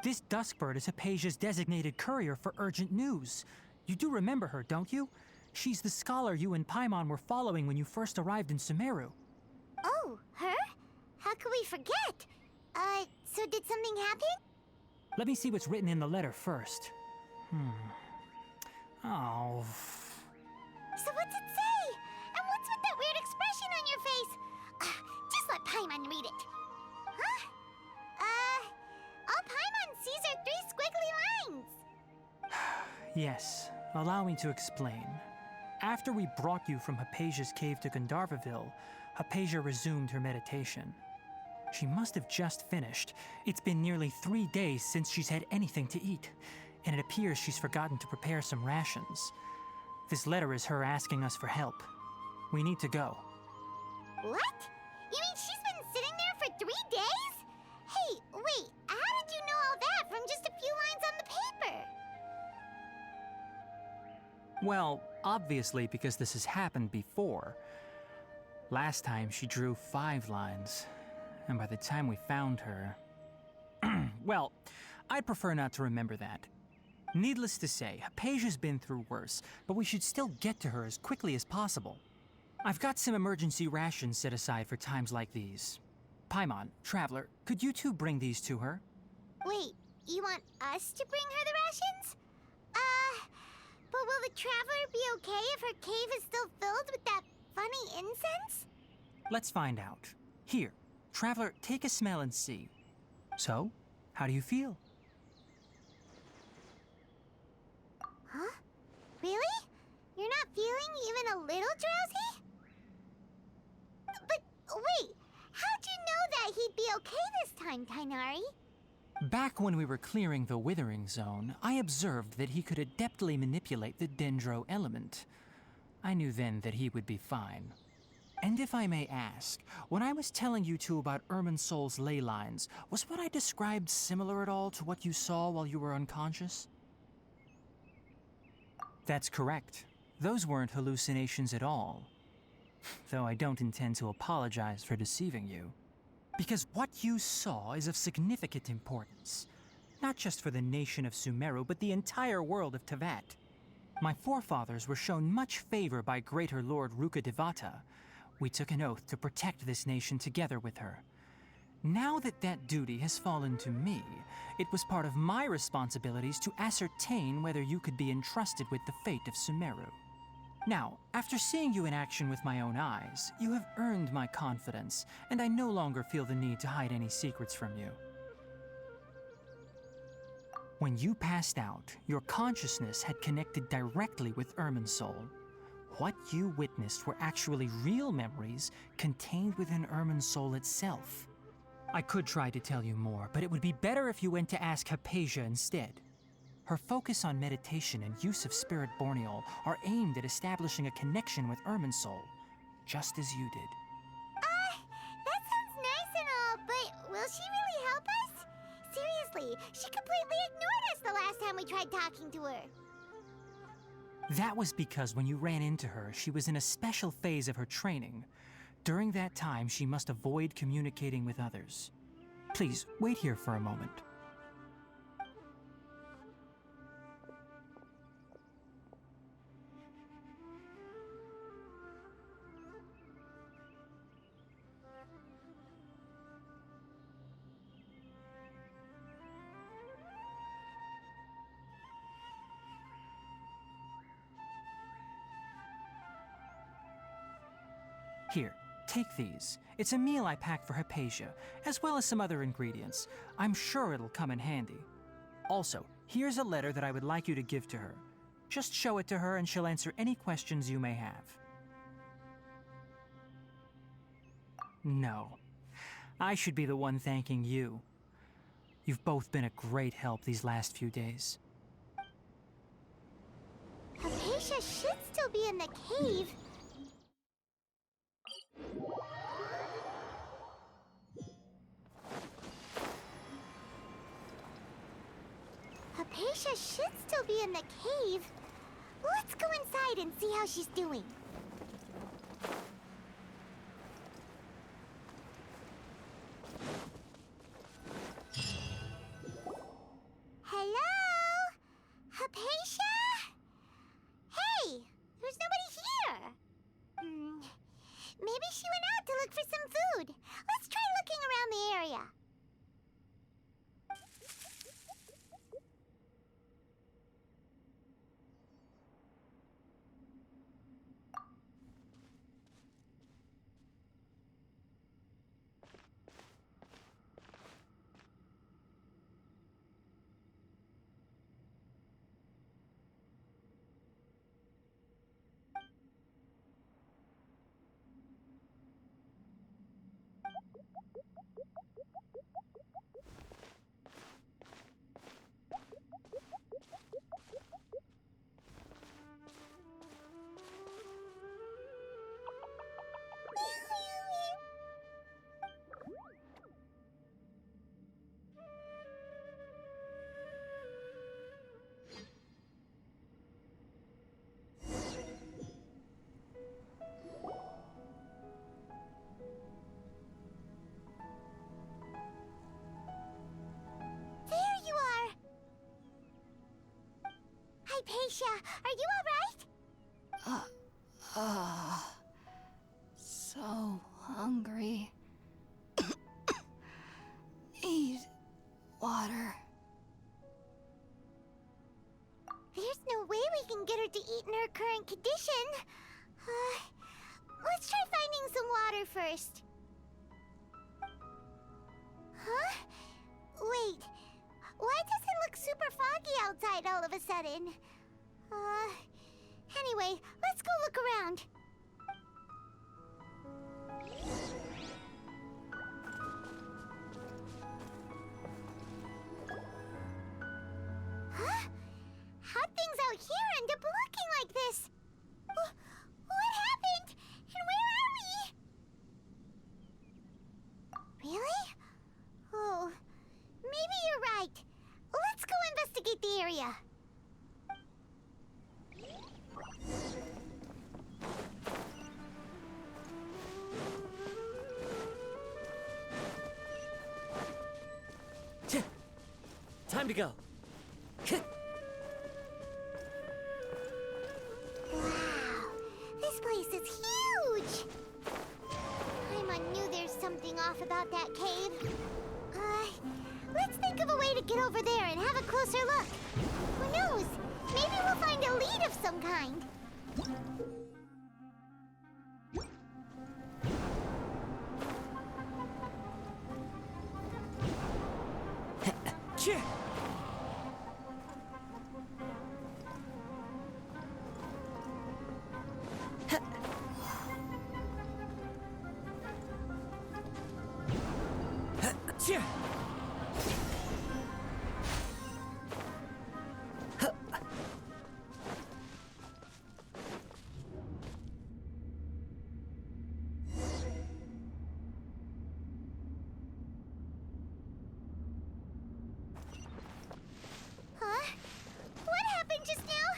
This Duskbird is Hypatia's designated courier for urgent news. You do remember her, don't you? She's the scholar you and Paimon were following when you first arrived in Sumeru. Oh, her? How could we forget? So did something happen? Let me see what's written in the letter first. Oh. So what's it say? And what's with that weird expression on your face? Just let Paimon read it. Huh? All Paimon sees are 3 squiggly lines. Yes, allow me to explain. After we brought you from Hypatia's cave to Gandharvaville, Hypatia resumed her meditation. She must have just finished. It's been nearly 3 days since she's had anything to eat, and it appears she's forgotten to prepare some rations. This letter is her asking us for help. We need to go. What? You mean she's been sitting there for 3 days? Hey, wait, how did you know all that from just a few lines on the paper? Well, obviously because this has happened before. Last time she drew 5 lines. And by the time we found her... well, I'd prefer not to remember that. Needless to say, Hypatia's been through worse, but we should still get to her as quickly as possible. I've got some emergency rations set aside for times like these. Paimon, Traveler, could you two bring these to her? Wait, you want us to bring her the rations? But will the Traveler be okay if her cave is still filled with that funny incense? Let's find out. Here, Traveler, take a smell and see. So, how do you feel? Huh? Really? You're not feeling even a little drowsy? But wait, how'd you know that he'd be okay this time, Tighnari? Back when we were clearing the Withering Zone, I observed that he could adeptly manipulate the Dendro element. I knew then that he would be fine. And if I may ask, when I was telling you two about Irminsul's ley lines, was what I described similar at all to what you saw while you were unconscious? That's correct. Those weren't hallucinations at all. Though I don't intend to apologize for deceiving you. Because what you saw is of significant importance. Not just for the nation of Sumeru, but the entire world of Teyvat. My forefathers were shown much favor by Greater Lord Rukkhadevata. We took an oath to protect this nation together with her. Now that that duty has fallen to me, it was part of my responsibilities to ascertain whether you could be entrusted with the fate of Sumeru. Now, after seeing you in action with my own eyes, you have earned my confidence, and I no longer feel the need to hide any secrets from you. When you passed out, your consciousness had connected directly with Irminsul. What you witnessed were actually real memories contained within Irminsul itself. I could try to tell you more, but it would be better if you went to ask Hypatia instead. Her focus on meditation and use of Spirit Borneol are aimed at establishing a connection with Irminsul, just as you did. That sounds nice and all, but will she really help us? Seriously, she completely ignored us the last time we tried talking to her. That was because when you ran into her, she was in a special phase of her training. During that time, she must avoid communicating with others. Please, wait here for a moment. Here, take these. It's a meal I packed for Hypatia, as well as some other ingredients. I'm sure it'll come in handy. Also, here's a letter that I would like you to give to her. Just show it to her and she'll answer any questions you may have. No. I should be the one thanking you. You've both been a great help these last few days. Hypatia should still be in the cave. Hypatia should still be in the cave. Let's go inside and see how she's doing. Hello? Hypatia? Hey, there's nobody here. Maybe she went out to look for some food. Let's try looking around the area. Alicia. Are you alright? So hungry. Need water. There's no way we can get her to eat in her current condition. Let's try finding some water first. Huh? Wait. Why does it look super foggy outside all of a sudden? Anyway, let's go look around. Huh? How'd things out here end up looking like this? What happened? And where are we? Really? Oh, maybe you're right. Let's go investigate the area. Time to go. Wow, this place is huge! Paimon knew there's something off about that cave. Let's think of a way to get over there and have a closer look. Who knows? Maybe we'll find a lead of some kind. Cheer! Cheer! Huh? What happened just now?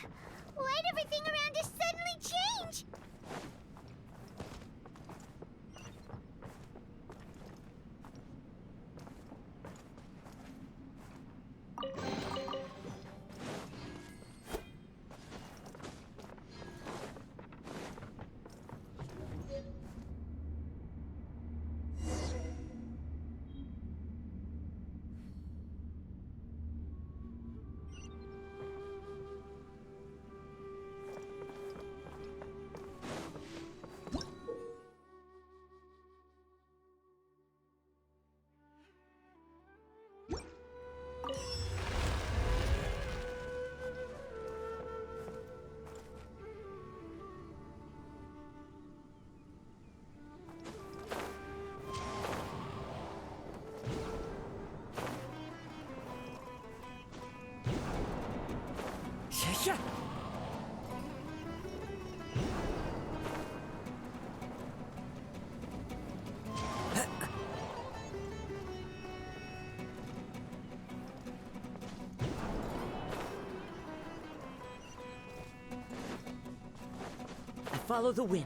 Why'd everything around us suddenly change? Yeah. I follow the wind.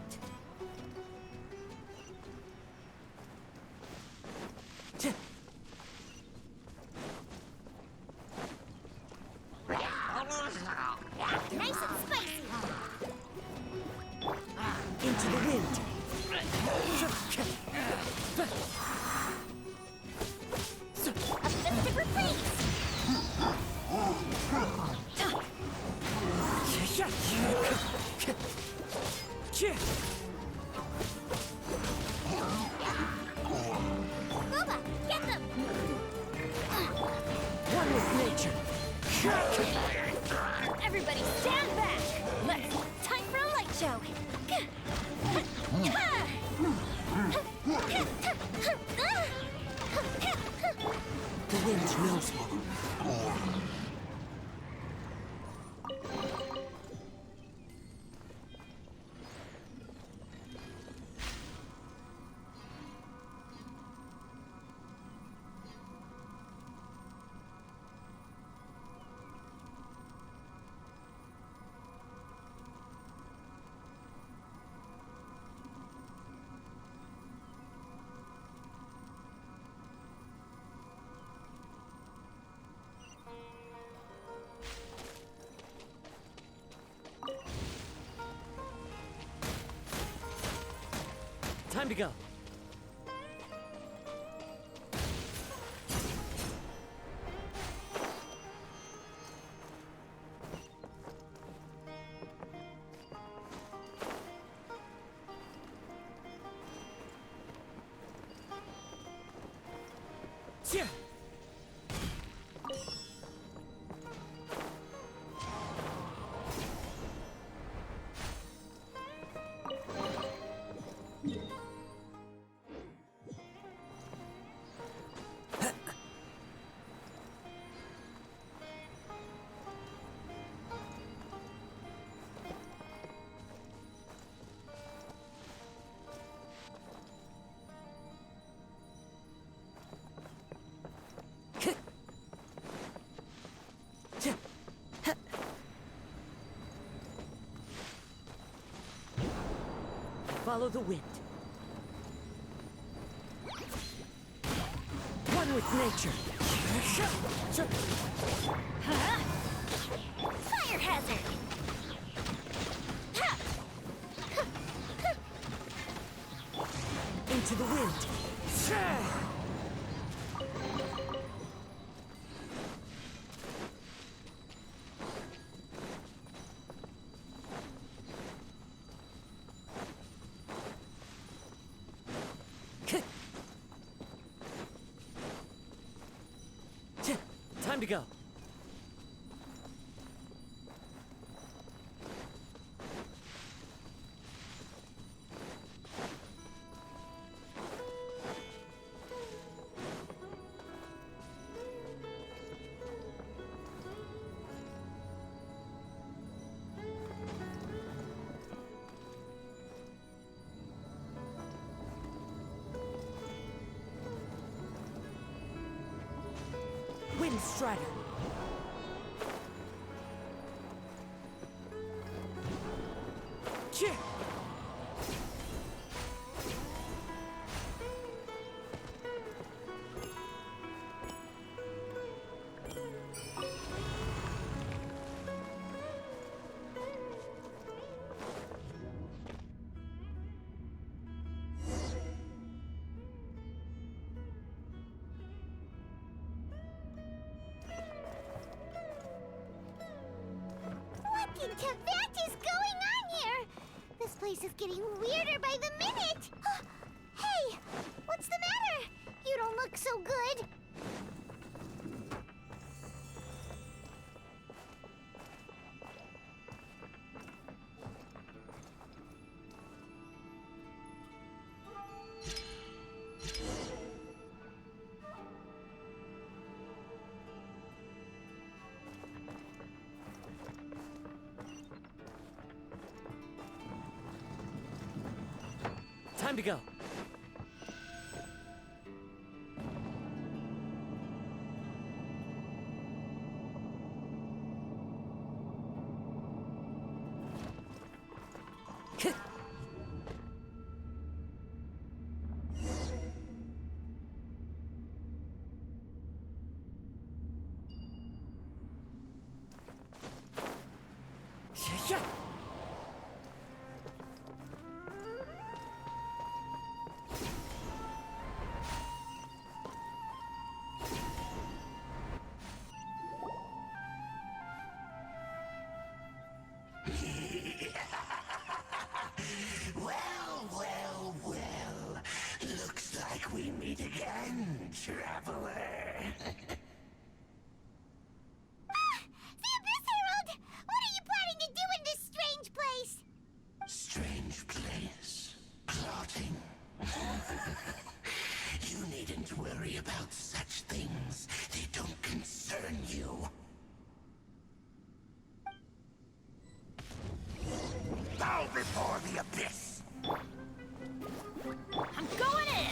Nice and spicy. Into the wind. Optimistic replace. Boba, get them. One with nature. Everybody stand back! Time for a light show! The wind knows me. Time to go. Yeah. Follow the wind. One with nature. Fire hazard! Into the wind. Time to go. Wind Strider. Cheer. What in Teyvat is going on here? This place is getting weirder by the minute. Hey, what's the matter? You don't look so good. Time to go. Looks like we meet again, traveler. The Abyss Herald! What are you planning to do in this strange place? Strange place. Plotting. You needn't worry about such things. They don't concern you. Bow before the Abyss! I'm going in!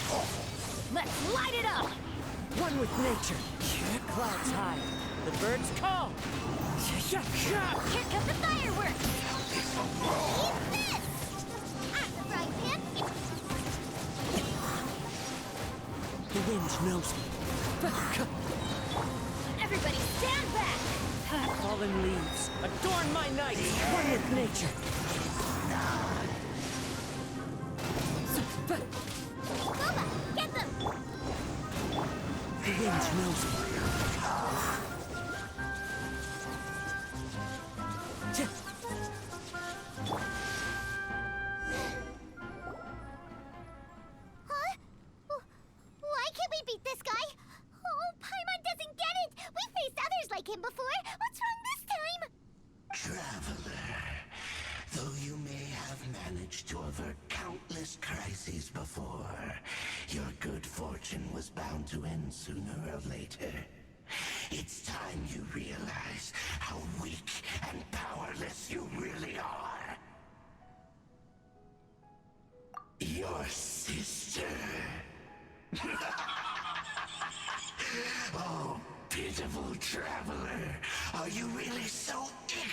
Let's light it up! One with nature. Clouds high. The birds call. Here come the fireworks! Eat this! I'm the frying pan. The wind knows me. Everybody stand back! Fallen leaves. Adorn my night. One with nature. smells it. Huh? Why can't we beat this guy? Oh, Paimon doesn't get it! We faced others like him before! What's wrong this time? Traveler, though you may have managed to avert countless crises before, your good fortune was bound to end sooner or later. It's time you realize how weak and powerless you really are. Your sister. Oh, pitiful traveler. Are you really so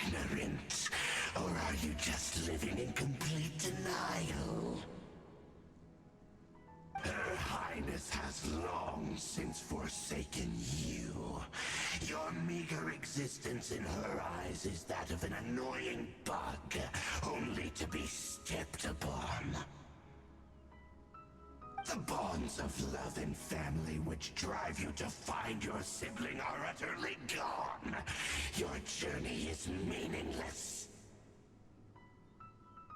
ignorant? Or are you just living in complete denial? Her Highness has long since forsaken you. Your meager existence in her eyes is that of an annoying bug, only to be stepped upon. The bonds of love and family which drive you to find your sibling are utterly gone. Your journey is meaningless.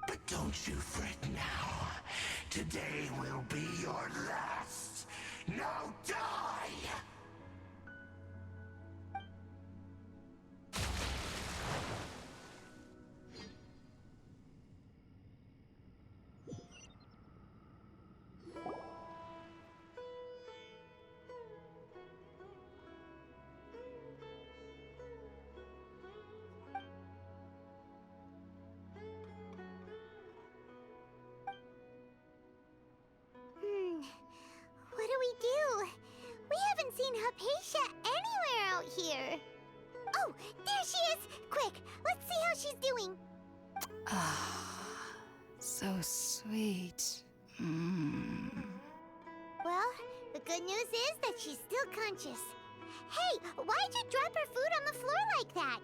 But don't you fret now. Today will be your last. Now die! What do we do? We haven't seen Hypatia anywhere out here. Oh, there she is! Quick, let's see how she's doing. So sweet. Well, the good news is that she's still conscious. Hey, why'd you drop her food on the floor like that?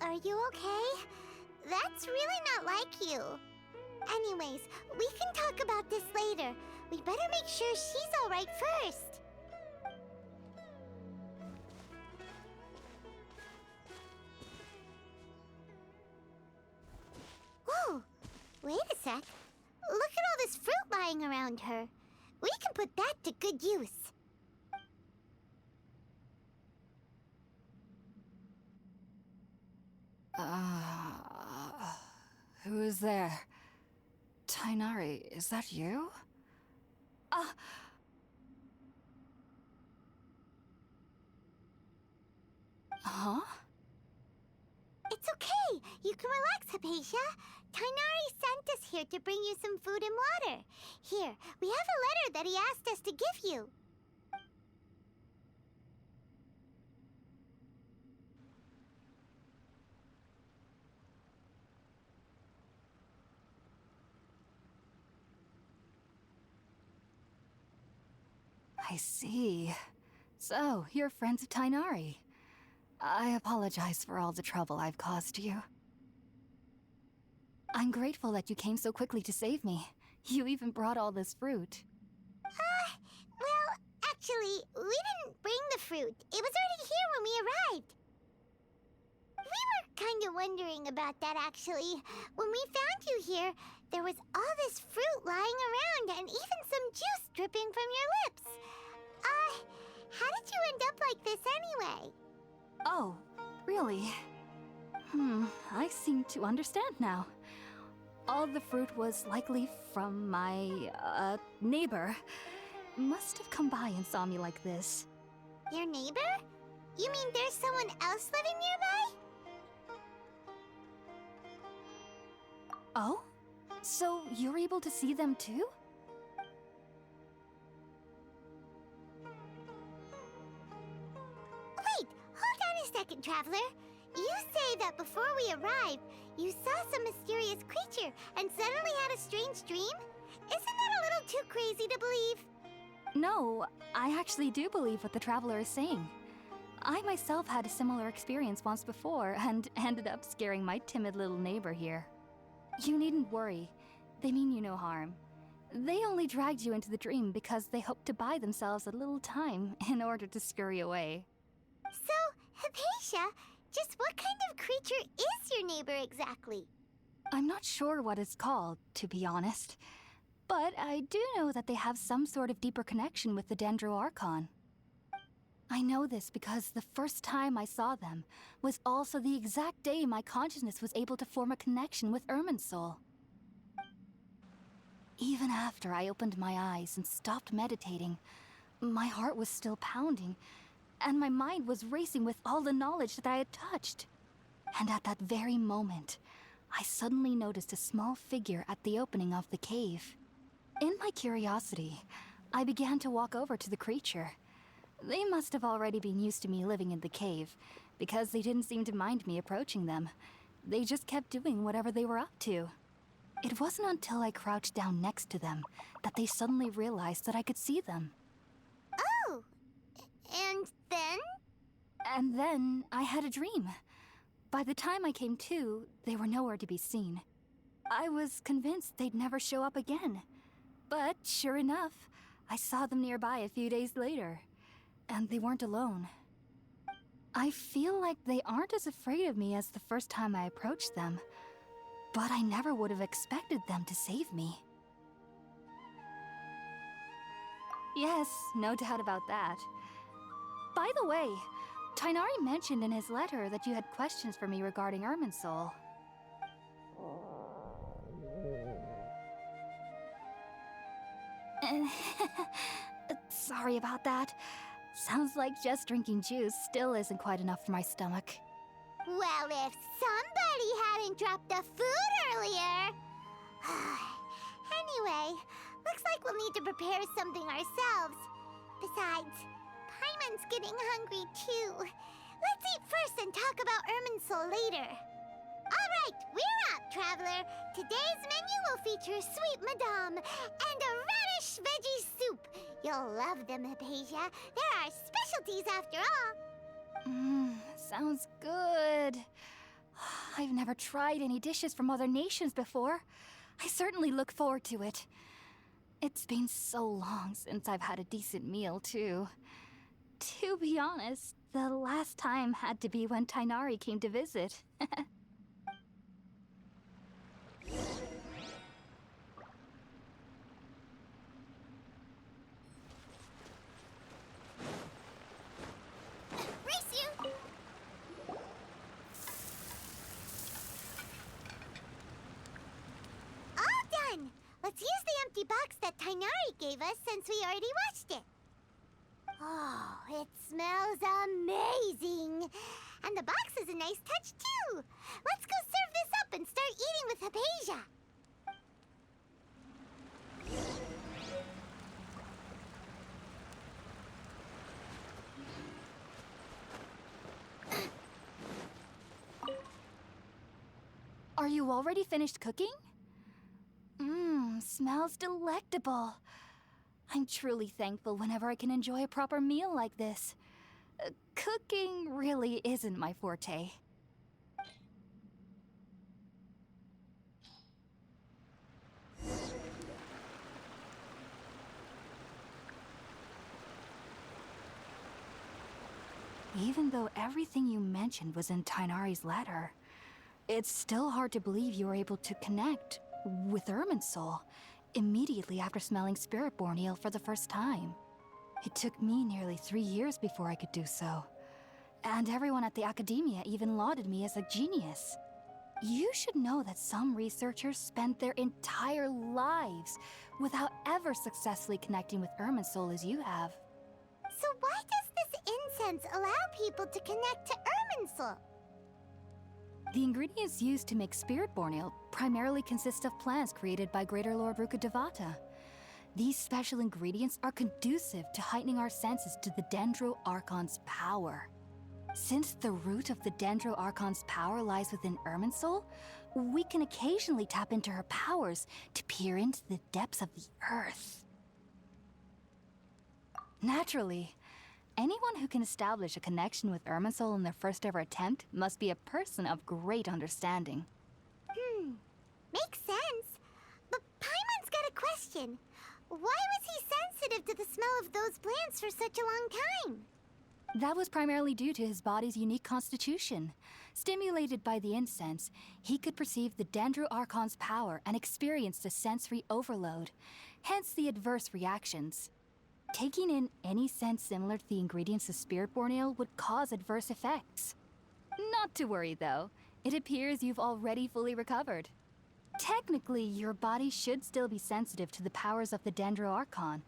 Are you okay? That's really not like you. Anyways, we can talk about this later. We better make sure she's all right first. Whoa, wait a sec. Look at all this fruit lying around her. We can put that to good use. Who is there? Tighnari, is that you? Huh? It's okay. You can relax, Hypatia. Tighnari sent us here to bring you some food and water. Here, we have a letter that he asked us to give you. I see. So, you're friends of Tighnari. I apologize for all the trouble I've caused you. I'm grateful that you came so quickly to save me. You even brought all this fruit. Well, actually, we didn't bring the fruit. It was already here when we arrived. We were kind of wondering about that, actually. When we found you here, there was all this fruit lying around and even some juice dripping from your lips. How did you end up like this anyway? Oh, really? I seem to understand now. All the fruit was likely from my, neighbor. Must have come by and saw me like this. Your neighbor? You mean there's someone else living nearby? Oh? So you're able to see them too? Wait, hold on a second, Traveler. You say that before we arrived, you saw some mysterious creature and suddenly had a strange dream? Isn't that a little too crazy to believe? No, I actually do believe what the Traveler is saying. I myself had a similar experience once before and ended up scaring my timid little neighbor here. You needn't worry. They mean you no harm. They only dragged you into the dream because they hoped to buy themselves a little time in order to scurry away. So, Hypatia, just what kind of creature is your neighbor exactly? I'm not sure what it's called, to be honest. But I do know that they have some sort of deeper connection with the Dendro Archon. I know this because the first time I saw them was also the exact day my consciousness was able to form a connection with Irminsul. Even after I opened my eyes and stopped meditating, my heart was still pounding, and my mind was racing with all the knowledge that I had touched. And at that very moment, I suddenly noticed a small figure at the opening of the cave. In my curiosity, I began to walk over to the creature. They must have already been used to me living in the cave, because they didn't seem to mind me approaching them. They just kept doing whatever they were up to. It wasn't until I crouched down next to them that they suddenly realized that I could see them. Oh! And then? And then I had a dream. By the time I came to, they were nowhere to be seen. I was convinced they'd never show up again. But sure enough, I saw them nearby a few days later. And they weren't alone. I feel like they aren't as afraid of me as the first time I approached them. But I never would have expected them to save me. Yes, no doubt about that. By the way, Tighnari mentioned in his letter that you had questions for me regarding Irminsul. Sorry about that. Sounds like just drinking juice still isn't quite enough for my stomach. Well, if somebody hadn't dropped the food earlier... Anyway, looks like we'll need to prepare something ourselves. Besides, Paimon's getting hungry too. Let's eat first and talk about Irminsul later. All right, we're up, traveler. Today's menu will feature sweet madame and a radish veggie soup. You'll love them, Hypatia. They're our specialties after all. Sounds good. I've never tried any dishes from other nations before. I certainly look forward to it. It's been so long since I've had a decent meal, too. To be honest, the last time had to be when Tighnari came to visit. Let's use the empty box that Tighnari gave us since we already watched it. Oh, it smells amazing. And the box is a nice touch, too. Let's go serve this up and start eating with Hypatia. Are you already finished cooking? Smells delectable. I'm truly thankful whenever I can enjoy a proper meal like this. Cooking really isn't my forte. Even though everything you mentioned was in Tighnari's letter, it's still hard to believe you were able to connect with Irminsul immediately after smelling Spiritborn eel for the first time. It took me nearly 3 years before I could do so. And everyone at the academia even lauded me as a genius. You should know that some researchers spent their entire lives without ever successfully connecting with Irminsul as you have. So why does this incense allow people to connect to Irminsul? The ingredients used to make Spiritborn eel primarily consist of plants created by Greater Lord Rukkhadevata. These special ingredients are conducive to heightening our senses to the Dendro Archon's power. Since the root of the Dendro Archon's power lies within Irminsul, we can occasionally tap into her powers to peer into the depths of the earth. Naturally, anyone who can establish a connection with Irminsul in their first ever attempt must be a person of great understanding. Makes sense. But Paimon's got a question. question. Why was he sensitive to the smell of those plants for such a long time? That was primarily due to his body's unique constitution. Stimulated by the incense, he could perceive the Dendro-Archon's power and experienced a sensory overload, hence the adverse reactions. Taking in any scent similar to the ingredients of Spiritborn Ale would cause adverse effects. Not to worry though, it appears you've already fully recovered. Technically, your body should still be sensitive to the powers of the Dendro-Archon,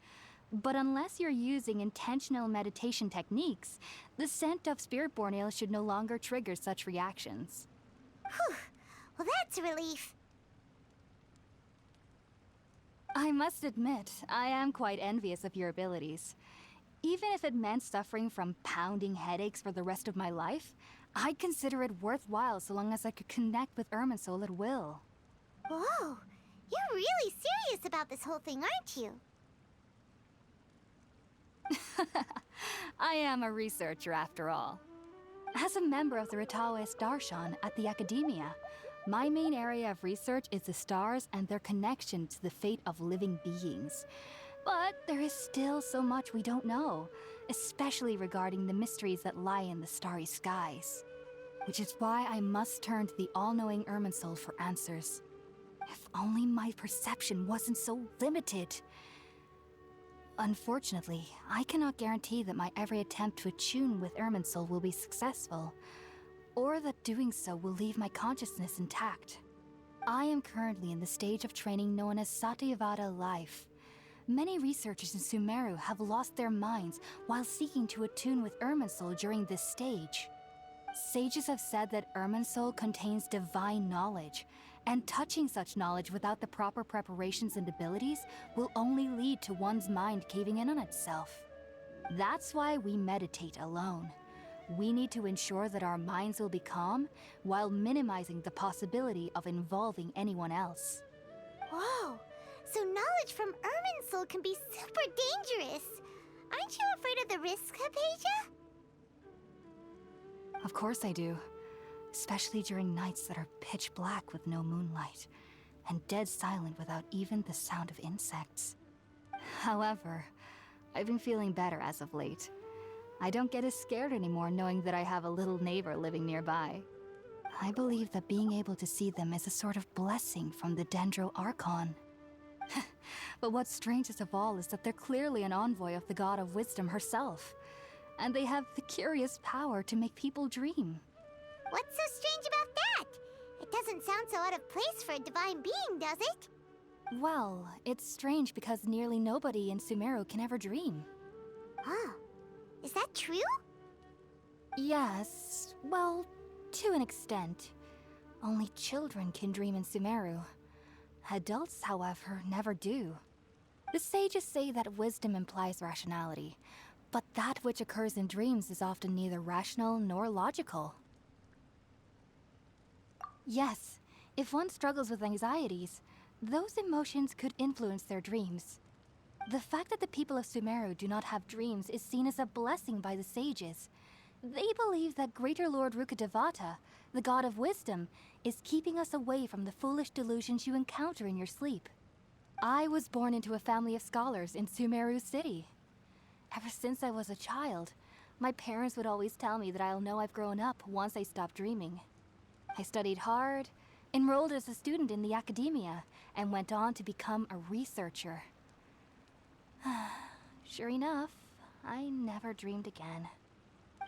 but unless you're using intentional meditation techniques, the scent of Spiritborn Ale should no longer trigger such reactions. Whew. Well, that's a relief. I must admit, I am quite envious of your abilities. Even if it meant suffering from pounding headaches for the rest of my life, I'd consider it worthwhile so long as I could connect with Irminsul at will. Whoa, you're really serious about this whole thing, aren't you? I am a researcher after all. As a member of the Ritaoist Darshan at the Academia, my main area of research is the stars and their connection to the fate of living beings. But there is still so much we don't know, especially regarding the mysteries that lie in the starry skies. Which is why I must turn to the all-knowing Irminsul for answers. If only my perception wasn't so limited. Unfortunately, I cannot guarantee that my every attempt to attune with Irminsul will be successful, or that doing so will leave my consciousness intact. I am currently in the stage of training known as Satyavada life. Many researchers in Sumeru have lost their minds while seeking to attune with Irminsul during this stage. Sages have said that Irminsul contains divine knowledge, and touching such knowledge without the proper preparations and abilities will only lead to one's mind caving in on itself. That's why we meditate alone. We need to ensure that our minds will be calm while minimizing the possibility of involving anyone else. Whoa, so knowledge from Irminsul can be super dangerous. Aren't you afraid of the risks, Hypatia? Of course I do. Especially during nights that are pitch black with no moonlight, and dead silent without even the sound of insects. However, I've been feeling better as of late. I don't get as scared anymore knowing that I have a little neighbor living nearby. I believe that being able to see them is a sort of blessing from the Dendro-Archon. But what's strangest of all is that they're clearly an envoy of the God of Wisdom herself, and they have the curious power to make people dream. What's so strange about that? It doesn't sound so out of place for a divine being, does it? Well, it's strange because nearly nobody in Sumeru can ever dream. Oh, is that true? Yes, well, to an extent. Only children can dream in Sumeru. Adults, however, never do. The sages say that wisdom implies rationality, but that which occurs in dreams is often neither rational nor logical. Yes, if one struggles with anxieties, those emotions could influence their dreams. The fact that the people of Sumeru do not have dreams is seen as a blessing by the sages. They believe that Greater Lord Rukkhadevata, the god of wisdom, is keeping us away from the foolish delusions you encounter in your sleep. I was born into a family of scholars in Sumeru City. Ever since I was a child, my parents would always tell me that I'll know I've grown up once I stop dreaming. I studied hard, enrolled as a student in the academia, and went on to become a researcher. Sure enough, I never dreamed again.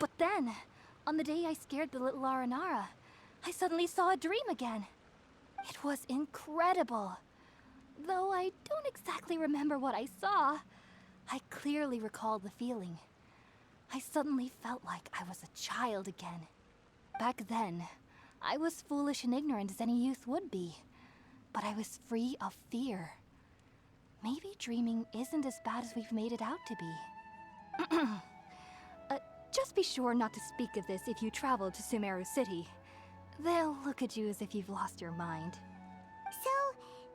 But then, on the day I scared the little Aranara, I suddenly saw a dream again. It was incredible. Though I don't exactly remember what I saw, I clearly recall the feeling. I suddenly felt like I was a child again. Back then, I was foolish and ignorant as any youth would be, but I was free of fear. Maybe dreaming isn't as bad as we've made it out to be. Just be sure not to speak of this if you travel to Sumeru City. They'll look at you as if you've lost your mind. So,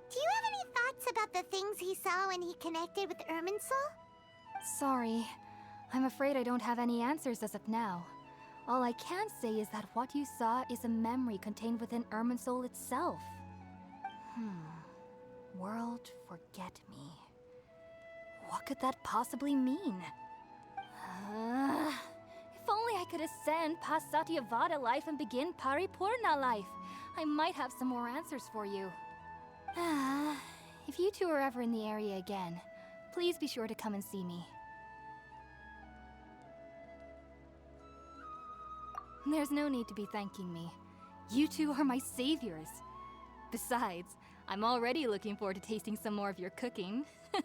do you have any thoughts about the things he saw when he connected with Irminsul? Sorry, I'm afraid I don't have any answers as of now. All I can say is that what you saw is a memory contained within Irminsul itself. World forget me. What could that possibly mean? If only I could ascend past Satyavada life and begin Paripurna life. I might have some more answers for you. If you two are ever in the area again, please be sure to come and see me. There's no need to be thanking me. You two are my saviors. Besides, I'm already looking forward to tasting some more of your cooking. Now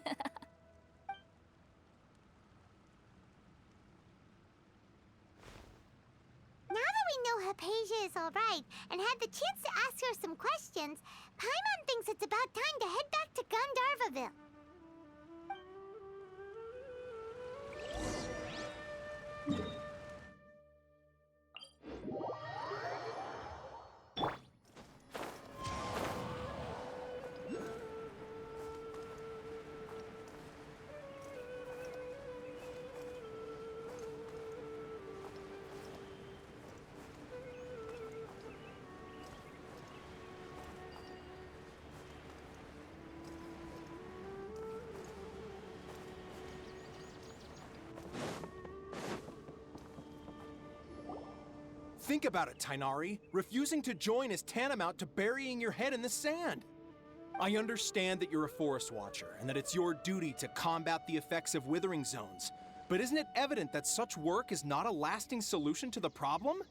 that we know Hypatia is alright and had the chance to ask her some questions, Paimon thinks it's about time to head back to Gandharvaville. Think about it, Tighnari. Refusing to join is tantamount to burying your head in the sand. I understand that you're a forest watcher and that it's your duty to combat the effects of withering zones. But isn't it evident that such work is not a lasting solution to the problem?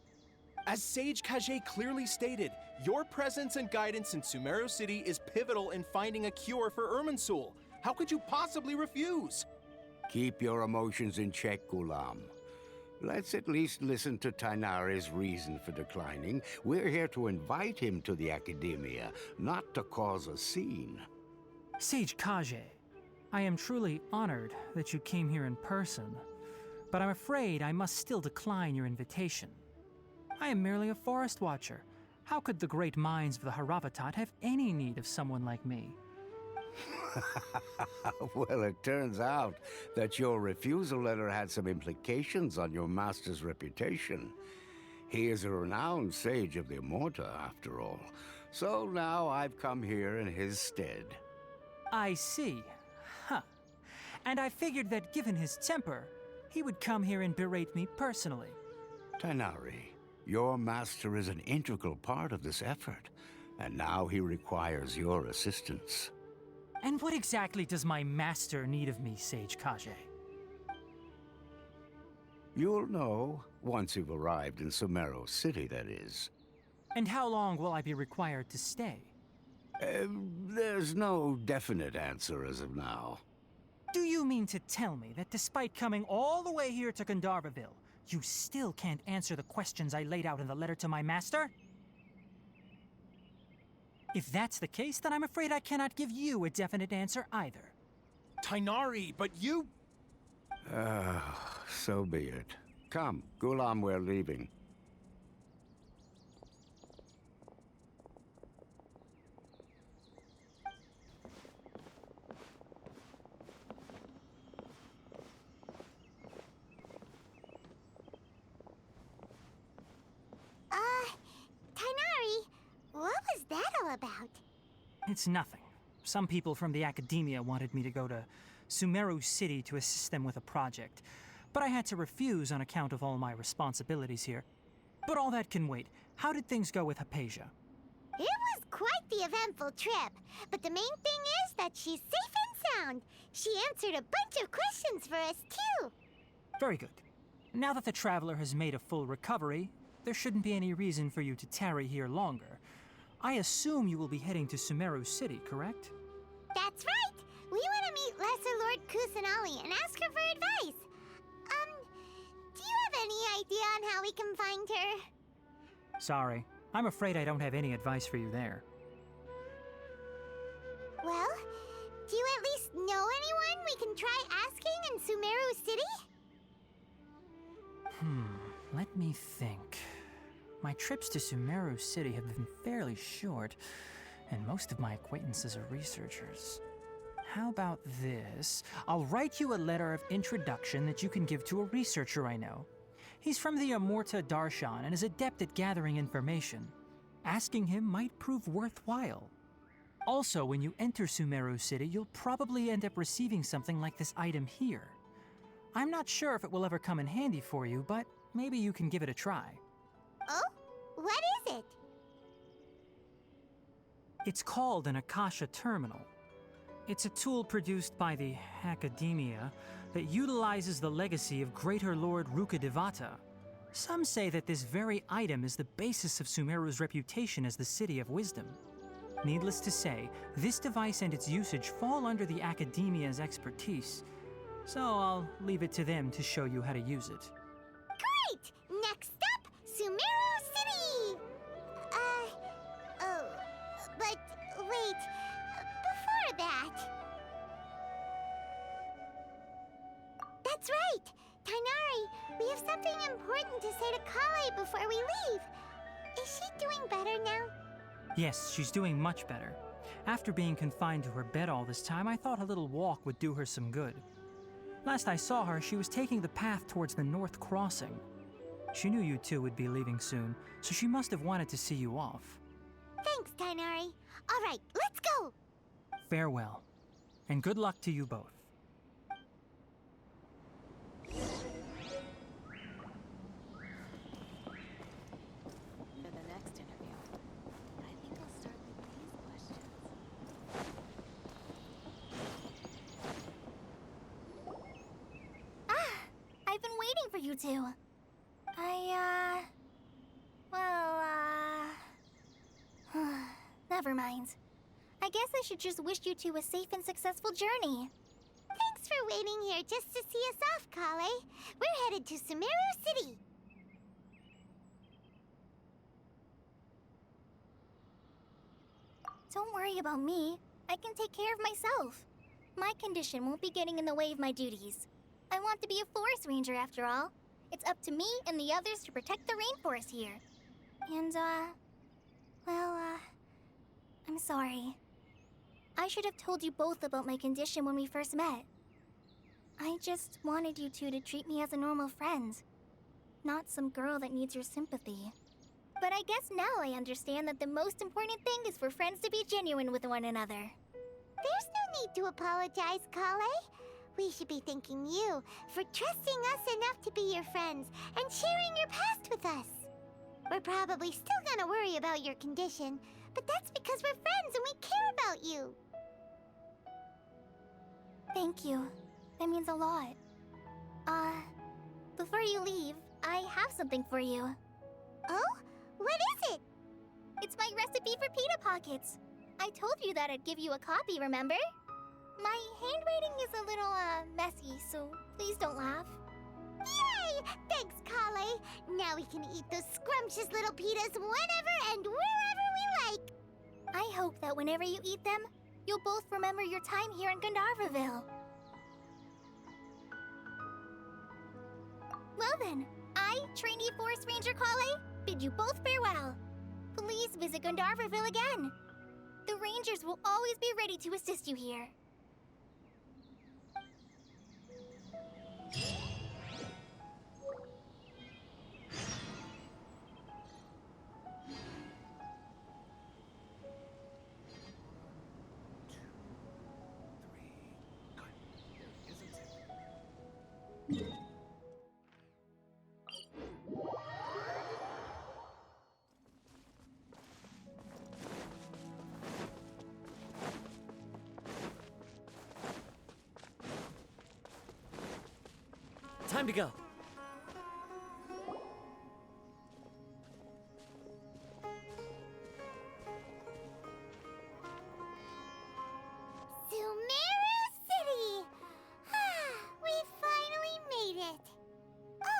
As Sage Kage clearly stated, your presence and guidance in Sumeru City is pivotal in finding a cure for Irminsul. How could you possibly refuse? Keep your emotions in check, Ghulam. Let's at least listen to Tighnari's reason for declining. We're here to invite him to the Academia, not to cause a scene. Sage Kage, I am truly honored that you came here in person, but I'm afraid I must still decline your invitation. I am merely a forest watcher. How could the great minds of the Haravatat have any need of someone like me? Well, it turns out that your refusal letter had some implications on your master's reputation. He is a renowned sage of the Immorta, after all. So now I've come here in his stead. I see. Huh. And I figured that given his temper, he would come here and berate me personally. Tighnari, your master is an integral part of this effort, and now he requires your assistance. And what exactly does my master need of me, Sage Kage? You'll know once you've arrived in Sumeru City, that is. And how long will I be required to stay? There's no definite answer as of now. Do you mean to tell me that despite coming all the way here to Gandharvaville, you still can't answer the questions I laid out in the letter to my master? If that's the case, then I'm afraid I cannot give you a definite answer either. Tighnari, but you... So be it. Come, Ghulam, we're leaving. Tighnari, what was that all about? It's nothing. Some people from the Academia wanted me to go to Sumeru City to assist them with a project, but I had to refuse on account of all my responsibilities here. But all that can wait. How did things go with Hypatia? It was quite the eventful trip, but the main thing is that she's safe and sound. She answered a bunch of questions for us, too. Very good. Now that the traveler has made a full recovery, there shouldn't be any reason for you to tarry here longer. I assume you will be heading to Sumeru City, correct? That's right! We want to meet Lesser Lord Kusanali and ask her for advice. Do you have any idea on how we can find her? Sorry. I'm afraid I don't have any advice for you there. Well, do you at least know anyone we can try asking in Sumeru City? Let me think. My trips to Sumeru City have been fairly short, and most of my acquaintances are researchers. How about this? I'll write you a letter of introduction that you can give to a researcher I know. He's from the Immorta Darshan and is adept at gathering information. Asking him might prove worthwhile. Also, when you enter Sumeru City, you'll probably end up receiving something like this item here. I'm not sure if it will ever come in handy for you, but maybe you can give it a try. Oh? What is it? It's called an Akasha Terminal. It's a tool produced by the Academia that utilizes the legacy of Greater Lord Rukkhadevata. Some say that this very item is the basis of Sumeru's reputation as the City of Wisdom. Needless to say, this device and its usage fall under the Academia's expertise, so I'll leave it to them to show you how to use it. Great! Next up, Sumeru City! But wait, before that... That's right! Tainari, we have something important to say to Kale before we leave. Is she doing better now? Yes, she's doing much better. After being confined to her bed all this time, I thought a little walk would do her some good. Last I saw her, she was taking the path towards the North Crossing. She knew you two would be leaving soon, so she must have wanted to see you off. Thanks, Tainari. All right, let's go! Farewell, and good luck to you both. For the next interview, I think I'll start with these questions. I've been waiting for you two. Never mind. I guess I should just wish you two a safe and successful journey. Thanks for waiting here just to see us off, Kale. We're headed to Sumeru City. Don't worry about me. I can take care of myself. My condition won't be getting in the way of my duties. I want to be a forest ranger after all. It's up to me and the others to protect the rainforest here. And, I'm sorry. I should have told you both about my condition when we first met. I just wanted you two to treat me as a normal friend, not some girl that needs your sympathy. But I guess now I understand that the most important thing is for friends to be genuine with one another. There's no need to apologize, Kale. We should be thanking you for trusting us enough to be your friends and sharing your past with us. We're probably still gonna worry about your condition, but that's because we're friends and we care about you. Thank you. That means a lot. Before you leave, I have something for you. Oh? What is it? It's my recipe for pita pockets. I told you that I'd give you a copy, remember? My handwriting is a little, messy, so please don't laugh. Yay! Thanks, Kale. Now we can eat those scrumptious little pitas whenever and wherever we like. I hope that whenever you eat them, you'll both remember your time here in Gandharvaville. Well then, I, trainee Forest Ranger Kale, bid you both farewell. Please visit Gandharvaville again. The Rangers will always be ready to assist you here. Time to go. Sumeru City! We finally made it.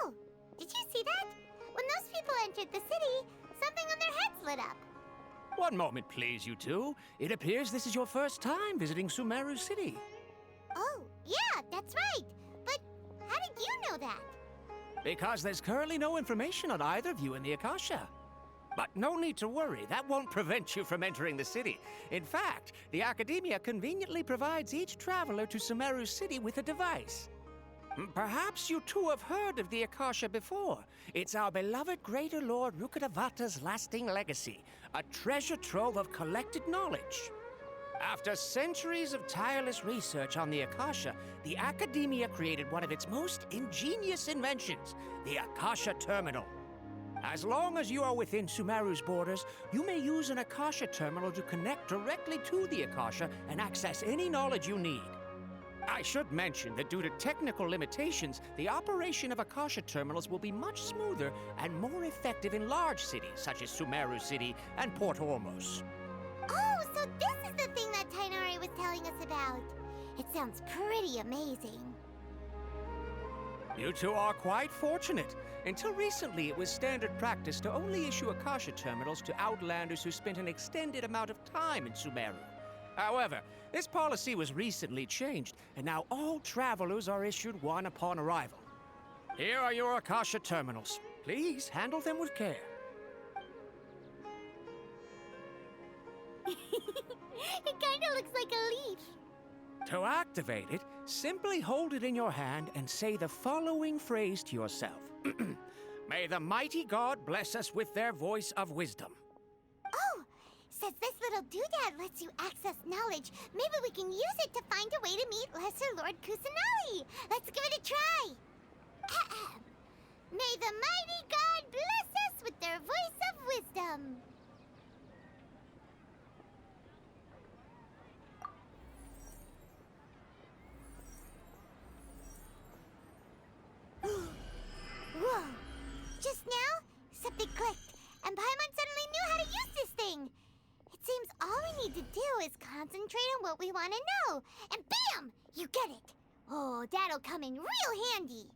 Oh, did you see that? When those people entered the city, something on their heads lit up. One moment, please, you two. It appears this is your first time visiting Sumeru City. Oh, yeah, that's right. But how did you know that? Because there's currently no information on either of you in the Akasha. But no need to worry, that won't prevent you from entering the city. In fact, the Academia conveniently provides each traveler to Sumeru City with a device. Perhaps you two have heard of the Akasha before. It's our beloved Greater Lord Rukkhadevata's lasting legacy, a treasure trove of collected knowledge. After centuries of tireless research on the Akasha, the Academia created one of its most ingenious inventions, the Akasha Terminal. As long as you are within Sumeru's borders, you may use an Akasha Terminal to connect directly to the Akasha and access any knowledge you need. I should mention that due to technical limitations, the operation of Akasha Terminals will be much smoother and more effective in large cities such as Sumeru City and Port Ormos. Oh, so this is the thing that Tighnari was telling us about. It sounds pretty amazing. You two are quite fortunate. Until recently, it was standard practice to only issue Akasha Terminals to outlanders who spent an extended amount of time in Sumeru. However, this policy was recently changed, and now all travelers are issued one upon arrival. Here are your Akasha Terminals. Please handle them with care. It kinda looks like a leaf. To activate it, simply hold it in your hand and say the following phrase to yourself. May the mighty God bless us with their voice of wisdom. Oh, since this little doodad lets you access knowledge, maybe we can use it to find a way to meet Lesser Lord Kusanali. Let's give it a try. Ahem. May the mighty God bless us with their voice of wisdom. Whoa! Just now, something clicked, and Paimon suddenly knew how to use this thing. It seems all we need to do is concentrate on what we want to know, and bam! You get it. Oh, that'll come in real handy.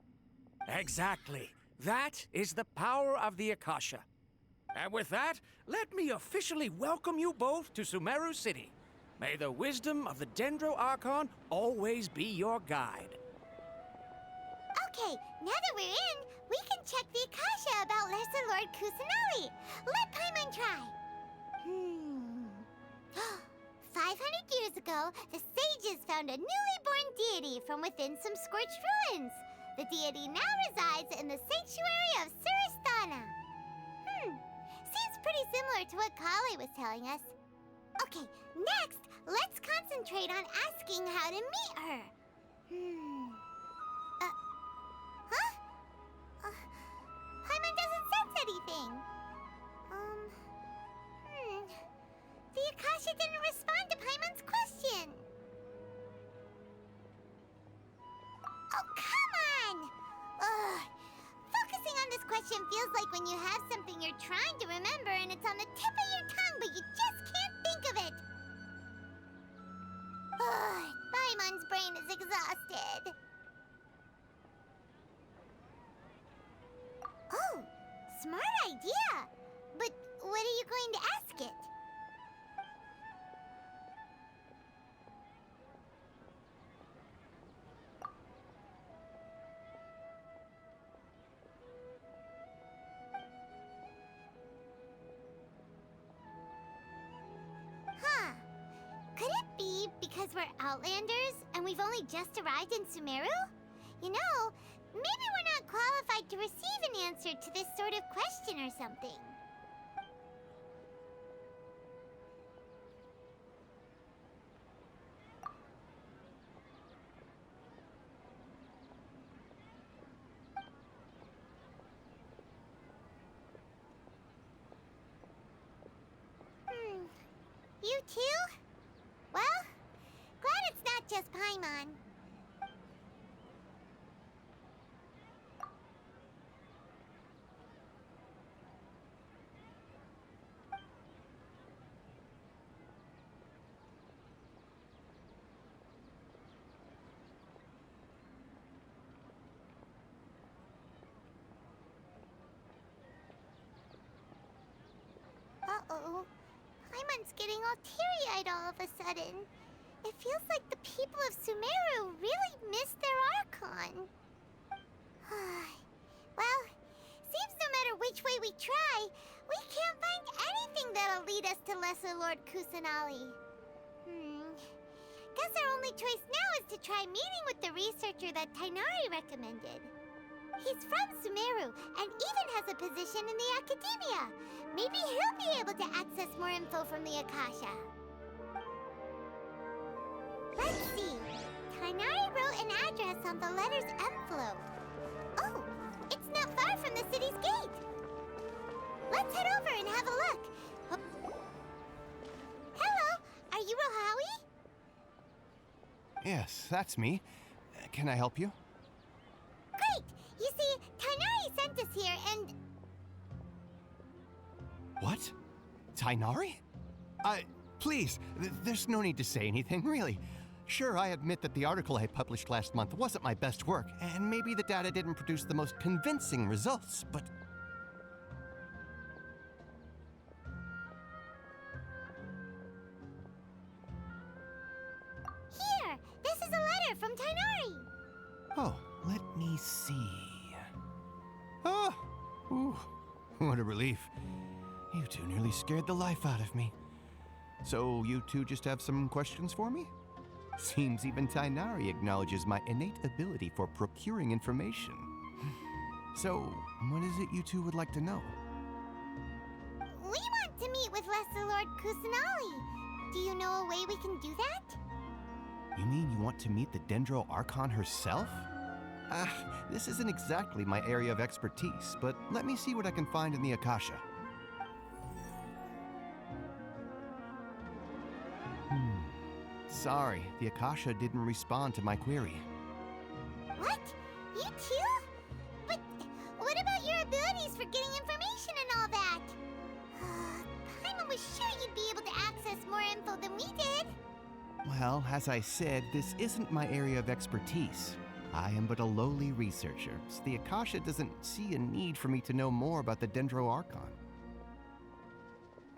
Exactly. That is the power of the Akasha. And with that, let me officially welcome you both to Sumeru City. May the wisdom of the Dendro Archon always be your guide. Okay, now that we're in, we can check the Akasha about Lesser Lord Kusanali. Let Paimon try. 500 years ago, the sages found a newly born deity from within some scorched ruins. The deity now resides in the sanctuary of Surasthana. Seems pretty similar to what Kali was telling us. Okay, next, let's concentrate on asking how to meet her. Paimon doesn't sense anything. The Akasha didn't respond to Paimon's question. Oh, come on! Ugh. Focusing on this question feels like when you have something you're trying to remember and it's on the tip of your tongue, but you just can't think of it. Ugh. Paimon's brain is exhausted. Oh, smart idea! But what are you going to ask it? Huh. Could it be because we're Outlanders and we've only just arrived in Sumeru? You know, maybe we're not qualified to receive an answer to this sort of question or something. You too? Well, glad it's not just Paimon. Uh-oh. Paimon's getting all teary-eyed all of a sudden. It feels like the people of Sumeru really missed their Archon. Well, seems no matter which way we try, we can't find anything that'll lead us to Lesser Lord Kusanali. Guess our only choice now is to try meeting with the researcher that Tighnari recommended. He's from Sumeru and even has a position in the Academia. Maybe he'll be able to access more info from the Akasha. Tighnari wrote an address on the letter's envelope. Oh, it's not far from the city's gate. Let's head over and have a look. Hello, are you Rohawi? Yes, that's me. Can I help you? Great! You see, Tighnari sent us here and... What? Tighnari? Please, there's no need to say anything, really. Sure, I admit that the article I published last month wasn't my best work, and maybe the data didn't produce the most convincing results, but... Here! This is a letter from Tighnari! Oh, let me see. Oh! Ooh, what a relief. You two nearly scared the life out of me. So you two just have some questions for me? Seems even Tighnari acknowledges my innate ability for procuring information. So, what is it you two would like to know? We want to meet with Lesser Lord Kusanali. Do you know a way we can do that? You mean you want to meet the Dendro Archon herself? This isn't exactly my area of expertise, but let me see what I can find in the Akasha. Sorry, the Akasha didn't respond to my query. What? You too? But what about your abilities for getting information and all that? Paimon was sure you'd be able to access more info than we did. Well, as I said, this isn't my area of expertise. I am but a lowly researcher, so the Akasha doesn't see a need for me to know more about the Dendro Archon.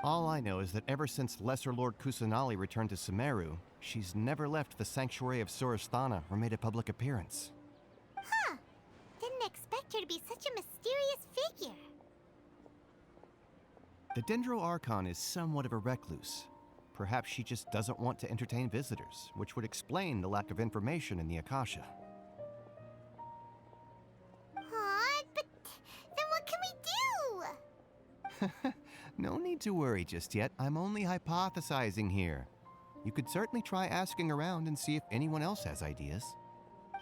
All I know is that ever since Lesser Lord Kusanali returned to Sumeru, she's never left the Sanctuary of Sorasthana or made a public appearance. Huh. Didn't expect her to be such a mysterious figure. The Dendro Archon is somewhat of a recluse. Perhaps she just doesn't want to entertain visitors, which would explain the lack of information in the Akasha. Aw, but then what can we do? No need to worry just yet. I'm only hypothesizing here. You could certainly try asking around and see if anyone else has ideas.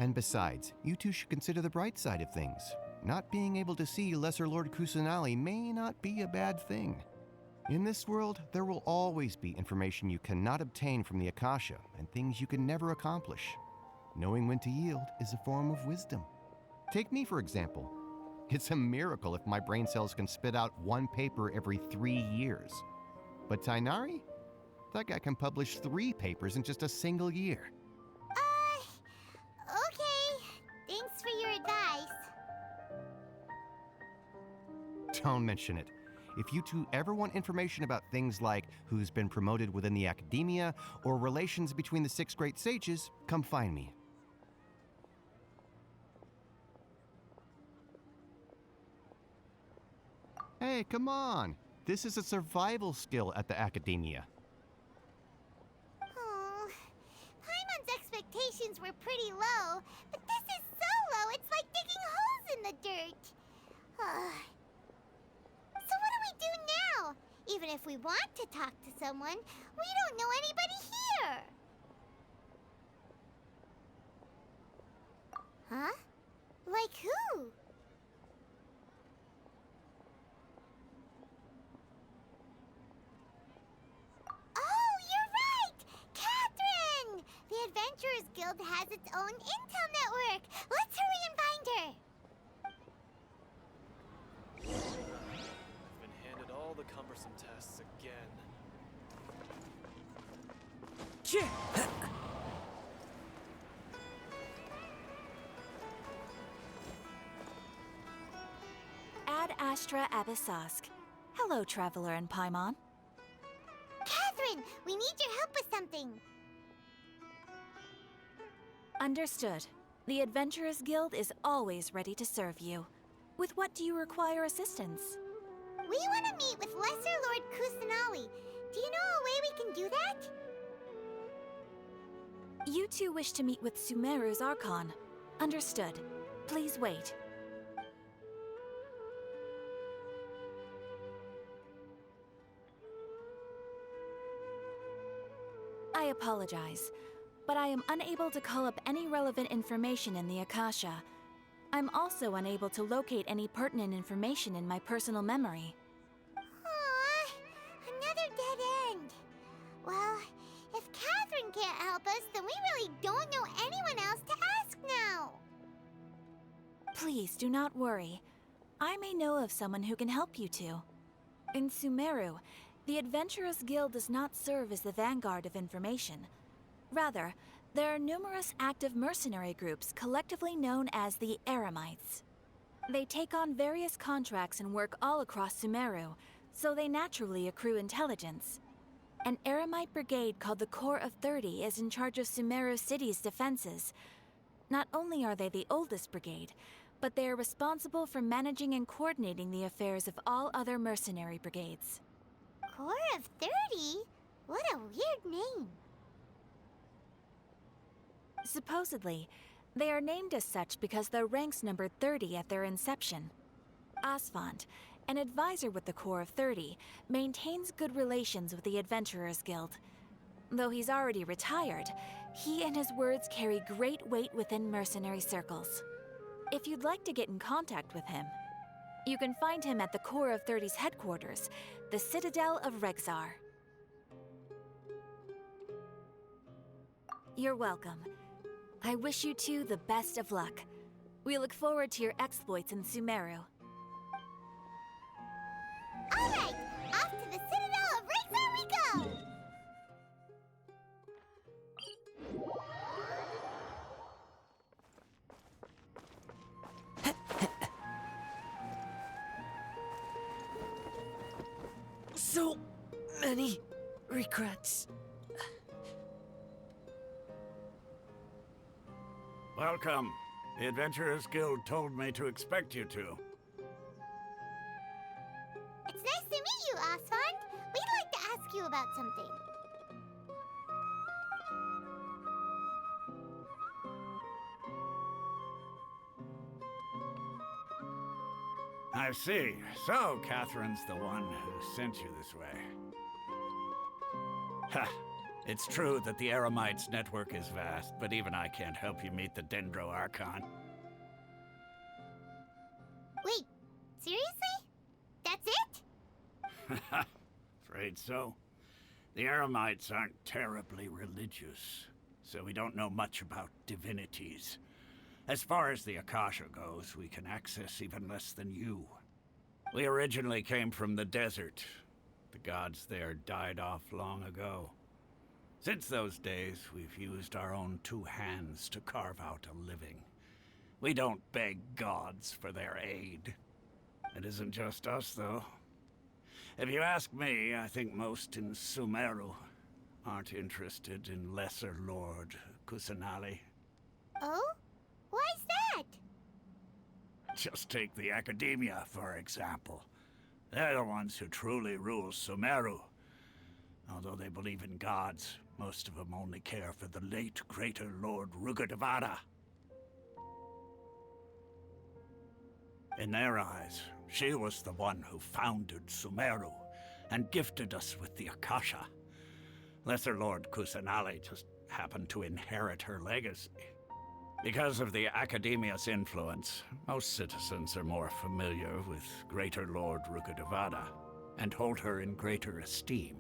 And besides, you two should consider the bright side of things. Not being able to see Lesser Lord Kusanali may not be a bad thing. In this world, there will always be information you cannot obtain from the Akasha and things you can never accomplish. Knowing when to yield is a form of wisdom. Take me, for example. It's a miracle if my brain cells can spit out one paper every 3 years. But Tighnari? That guy can publish 3 papers in just a single year. Okay. Thanks for your advice. Don't mention it. If you two ever want information about things like who's been promoted within the academia or relations between the 6 great sages, come find me. Hey, come on. This is a survival skill at the academia. Oh, Paimon's expectations were pretty low, but this is so low it's like digging holes in the dirt. So what do we do now? Even if we want to talk to someone, we don't know anybody here. Huh? Like who? Oh, you're right! Catherine! The Adventurers Guild has its own intel network. Let's hurry and find her. I've been handed all the cumbersome tasks again. Ad Astra Abyssask. Hello, Traveler and Paimon. Catherine, we need your help with something. Understood. The Adventurers Guild is always ready to serve you. With what do you require assistance? We want to meet with Lesser Lord Kusanali. Do you know a way we can do that? You two wish to meet with Sumeru's Archon. Understood. Please wait. I apologize, but I am unable to call up any relevant information in the Akasha. I'm also unable to locate any pertinent information in my personal memory. Aww, another dead end. Well, if Catherine can't help us, then we really don't know anyone else to ask now. Please do not worry. I may know of someone who can help you two. In Sumeru, the Adventurers Guild does not serve as the vanguard of information. Rather, there are numerous active mercenary groups collectively known as the Eremites. They take on various contracts and work all across Sumeru, so they naturally accrue intelligence. An Eremite brigade called the Corps of 30 is in charge of Sumeru City's defenses. Not only are they the oldest brigade, but they are responsible for managing and coordinating the affairs of all other mercenary brigades. Corps of 30? What a weird name. Supposedly, they are named as such because their ranks numbered 30 at their inception. Asphalt, an advisor with the Corps of 30, maintains good relations with the Adventurers Guild. Though he's already retired, he and his words carry great weight within mercenary circles. If you'd like to get in contact with him, you can find him at the Corps of 30's headquarters, the Citadel of Rexar. You're welcome. I wish you two the best of luck. We look forward to your exploits in Sumeru. All right, off to the Citadel of Rexar we go! So many regrets. Welcome. The Adventurers Guild told me to expect you two. It's nice to meet you, Asphalt. We'd like to ask you about something. I see. So, Catherine's the one who sent you this way. Ha! It's true that the Eremites' network is vast, but even I can't help you meet the Dendro Archon. Wait, seriously? That's it? Afraid so. The Eremites aren't terribly religious, so we don't know much about divinities. As far as the Akasha goes, we can access even less than you. We originally came from the desert. The gods there died off long ago. Since those days, we've used our own two hands to carve out a living. We don't beg gods for their aid. It isn't just us, though. If you ask me, I think most in Sumeru aren't interested in Lesser Lord Kusanali. Oh? Why's that? Just take the Academia, for example. They're the ones who truly rule Sumeru. Although they believe in gods, most of them only care for the late Greater Lord Rugudevada. In their eyes, she was the one who founded Sumeru and gifted us with the Akasha. Lesser Lord Kusanali just happened to inherit her legacy. Because of the Academia's influence, most citizens are more familiar with Greater Lord Rugudevada and hold her in greater esteem.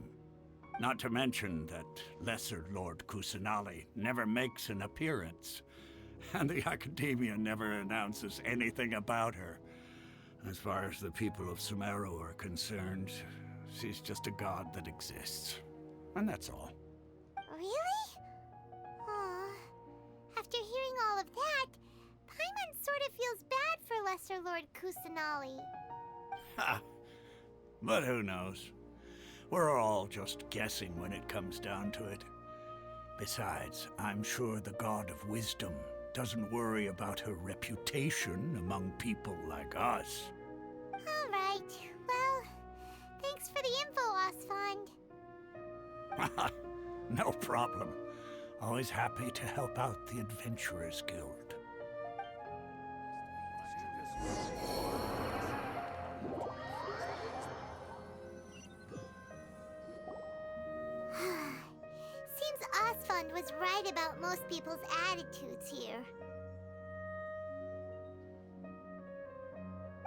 Not to mention that Lesser Lord Kusanali never makes an appearance, and the Academia never announces anything about her. As far as the people of Sumeru are concerned, she's just a god that exists. And that's all. Really? Aw. After hearing all of that, Paimon sort of feels bad for Lesser Lord Kusanali. Ha! But who knows? We're all just guessing when it comes down to it. Besides, I'm sure the God of Wisdom doesn't worry about her reputation among people like us. All right. Well, thanks for the info, Osfond. No problem. Always happy to help out the Adventurers Guild. Seems Archon was right about most people's attitudes here.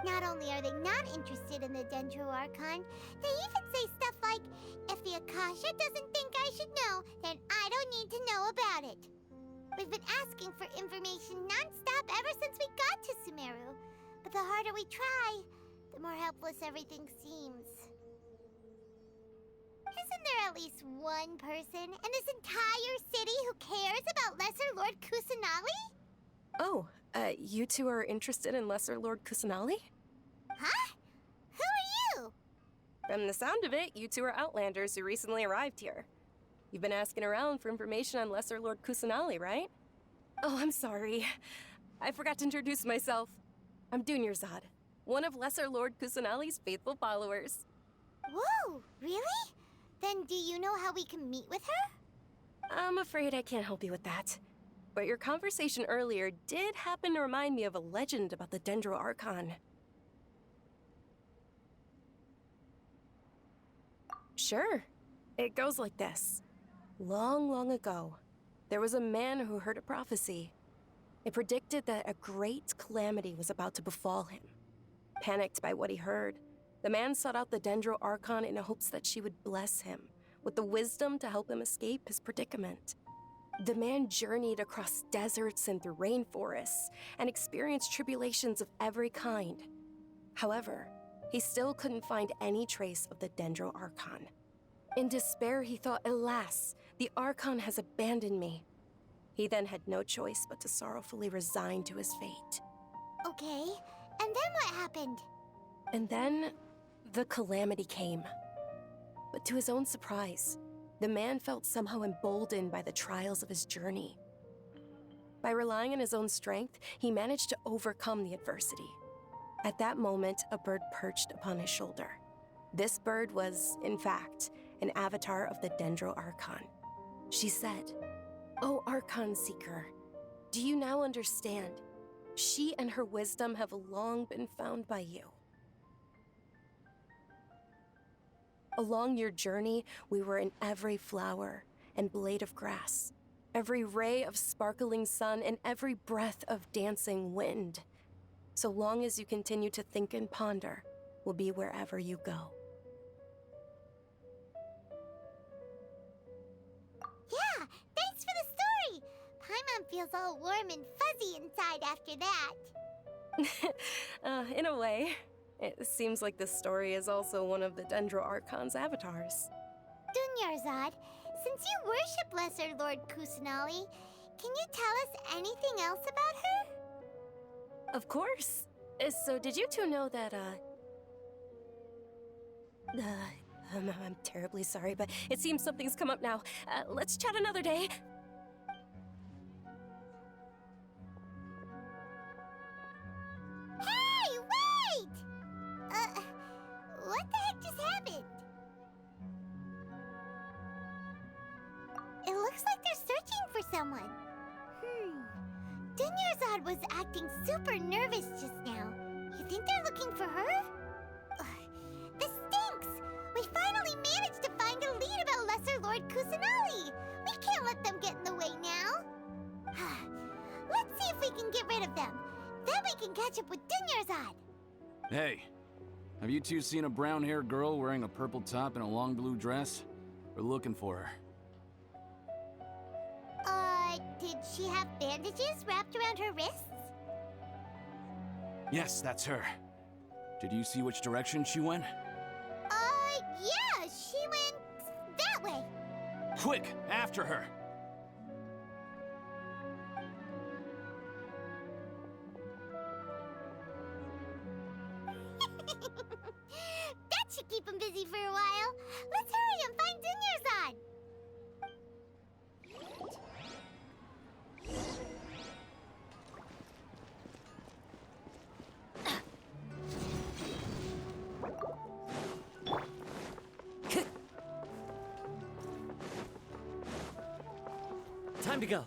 Not only are they not interested in the Dendro Archon, they even say stuff like, if the Akasha doesn't think I should know, then I don't need to know about it. We've been asking for information non-stop ever since we got to Sumeru. But the harder we try, the more helpless everything seems. Isn't there at least one person in this entire city who cares about Lesser Lord Kusanali? Oh, you two are interested in Lesser Lord Kusanali? Huh? Who are you? From the sound of it, you two are Outlanders who recently arrived here. You've been asking around for information on Lesser Lord Kusanali, right? Oh, I'm sorry. I forgot to introduce myself. I'm Dunyarzad, one of Lesser Lord Kusanali's faithful followers. Whoa, really? Then do you know how we can meet with her? I'm afraid I can't help you with that. But your conversation earlier did happen to remind me of a legend about the Dendro Archon. Sure. It goes like this. Long, long ago, there was a man who heard a prophecy. It predicted that a great calamity was about to befall him. Panicked by what he heard, the man sought out the Dendro Archon in hopes that she would bless him with the wisdom to help him escape his predicament. The man journeyed across deserts and through rainforests and experienced tribulations of every kind. However, he still couldn't find any trace of the Dendro Archon. In despair, he thought, alas, the Archon has abandoned me. He then had no choice but to sorrowfully resign to his fate. Okay, and then what happened? And then, the calamity came. But to his own surprise, the man felt somehow emboldened by the trials of his journey. By relying on his own strength, he managed to overcome the adversity. At that moment, a bird perched upon his shoulder. This bird was, in fact, an avatar of the Dendro Archon. She said, "O Archon Seeker, do you now understand? She and her wisdom have long been found by you. Along your journey, we were in every flower and blade of grass, every ray of sparkling sun, and every breath of dancing wind. So long as you continue to think and ponder, we'll be wherever you go." Yeah, thanks for the story! Paimon feels all warm and fuzzy inside after that. In a way. It seems like this story is also one of the Dendro Archon's avatars. Dunyarzad, since you worship Lesser Lord Kusanali, can you tell us anything else about her? Of course. So did you two know that, I'm terribly sorry, but it seems something's come up now. Let's chat another day. Hey, wait! What the heck just happened? It looks like they're searching for someone. Dunyarzad was acting super nervous just now. You think they're looking for her? This stinks! We finally managed to find a lead about Lesser Lord Kusanali! We can't let them get in the way now. Let's see if we can get rid of them. Then we can catch up with Dunyarzad. Hey, have you two seen a brown-haired girl wearing a purple top and a long blue dress? We're looking for her. Did she have bandages wrapped around her wrists? Yes, that's her. Did you see which direction she went? Yeah, she went that way. Quick, after her! That should keep him busy for a while. Let's hurry and find Dunyarzad. Time to go.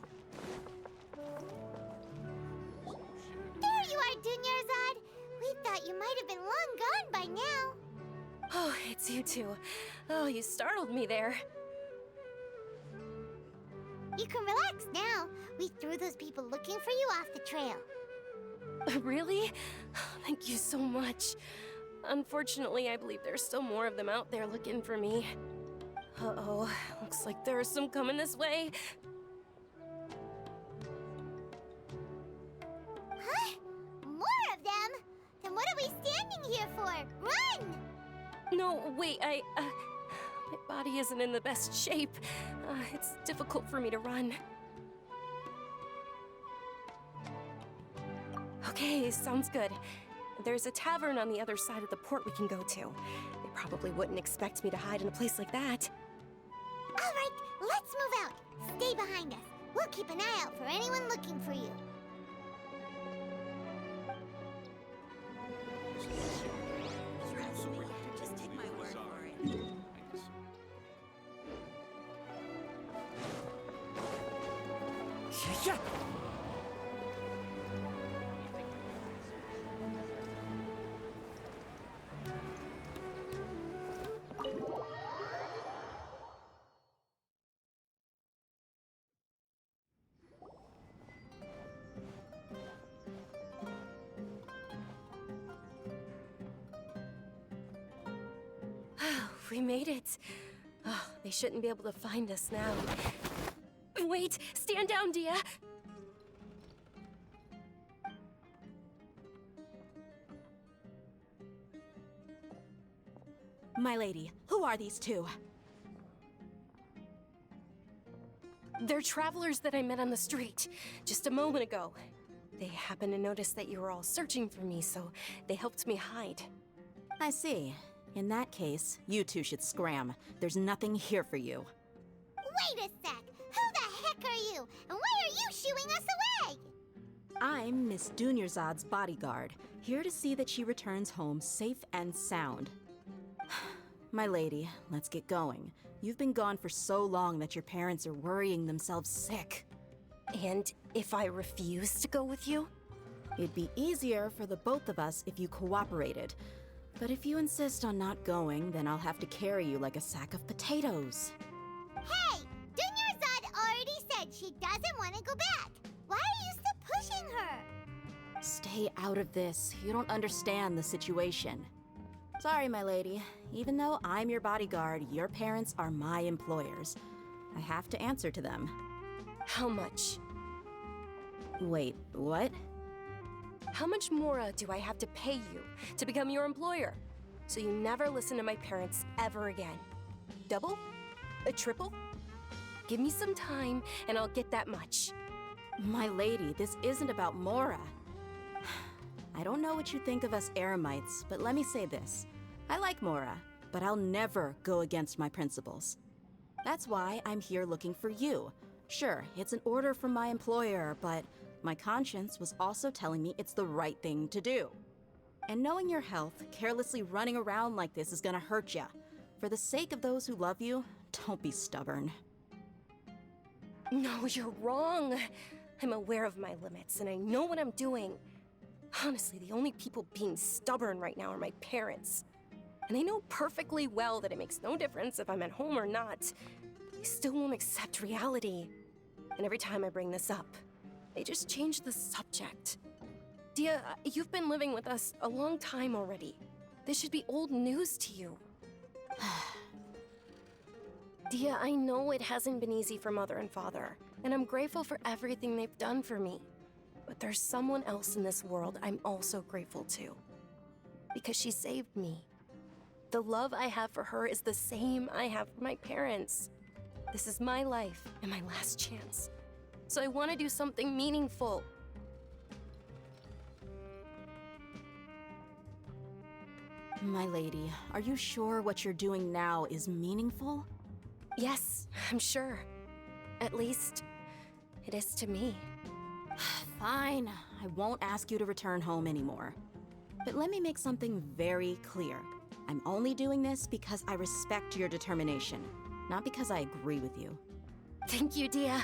There you are, Dunyarzad. We thought you might have been long gone by now. Oh, it's you two. Oh, you startled me there. You can relax now. We threw those people looking for you off the trail. Really? Thank you so much. Unfortunately, I believe there's still more of them out there looking for me. Uh-oh, looks like there are some coming this way. Huh? More of them? Then what are we standing here for? Run! No, wait, my body isn't in the best shape. It's difficult for me to run. Okay, sounds good. There's a tavern on the other side of the port we can go to. They probably wouldn't expect me to hide in a place like that. All right, let's move out. Stay behind us. We'll keep an eye out for anyone looking for you. Just take my word for it. Yeah. We made it. Oh, they shouldn't be able to find us now. Wait, stand down, Dia. My lady, who are these two? They're travelers that I met on the street just a moment ago. They happened to notice that you were all searching for me, so they helped me hide. I see. In that case, you two should scram. There's nothing here for you. Wait a sec! Who the heck are you? And why are you shooing us away? I'm Miss Dunyarzad's bodyguard, here to see that she returns home safe and sound. My lady, let's get going. You've been gone for so long that your parents are worrying themselves sick. And if I refuse to go with you? It'd be easier for the both of us if you cooperated. But if you insist on not going, then I'll have to carry you like a sack of potatoes. Hey! Dunyarzad already said she doesn't want to go back. Why are you still pushing her? Stay out of this. You don't understand the situation. Sorry, my lady. Even though I'm your bodyguard, your parents are my employers. I have to answer to them. How much? Wait, what? How much more do I have to pay you to become your employer? So you never listen to my parents ever again. Double? A triple? Give me some time and I'll get that much. My lady, this isn't about Mora. I don't know what you think of us Eremites, but let me say this. I like Mora, but I'll never go against my principles. That's why I'm here looking for you. Sure, it's an order from my employer, but my conscience was also telling me it's the right thing to do. And knowing your health, carelessly running around like this is gonna hurt ya. For the sake of those who love you, don't be stubborn. No, you're wrong. I'm aware of my limits and I know what I'm doing. Honestly, the only people being stubborn right now are my parents. And I know perfectly well that it makes no difference if I'm at home or not. They still won't accept reality. And every time I bring this up, they just change the subject. Dia, you've been living with us a long time already. This should be old news to you. Dia, I know it hasn't been easy for Mother and Father, and I'm grateful for everything they've done for me. But there's someone else in this world I'm also grateful to. Because she saved me. The love I have for her is the same I have for my parents. This is my life and my last chance. So I want to do something meaningful. My lady, are you sure what you're doing now is meaningful? Yes, I'm sure. At least, it is to me. Fine, I won't ask you to return home anymore. But let me make something very clear. I'm only doing this because I respect your determination, not because I agree with you. Thank you, Dia.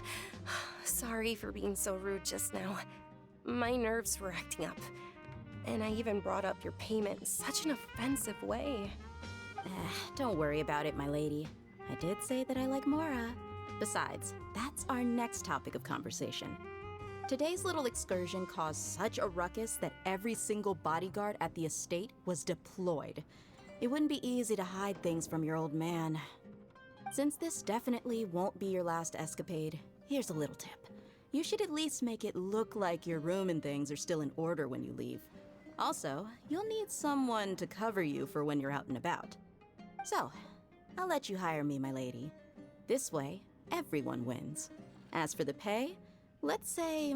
Sorry for being so rude just now. My nerves were acting up. And I even brought up your payment in such an offensive way. Don't worry about it, my lady. I did say that I like Mora. Besides, that's our next topic of conversation. Today's little excursion caused such a ruckus that every single bodyguard at the estate was deployed. It wouldn't be easy to hide things from your old man. Since this definitely won't be your last escapade, here's a little tip. You should at least make it look like your room and things are still in order when you leave. Also, you'll need someone to cover you for when you're out and about. So, I'll let you hire me, my lady. This way, everyone wins. As for the pay, let's say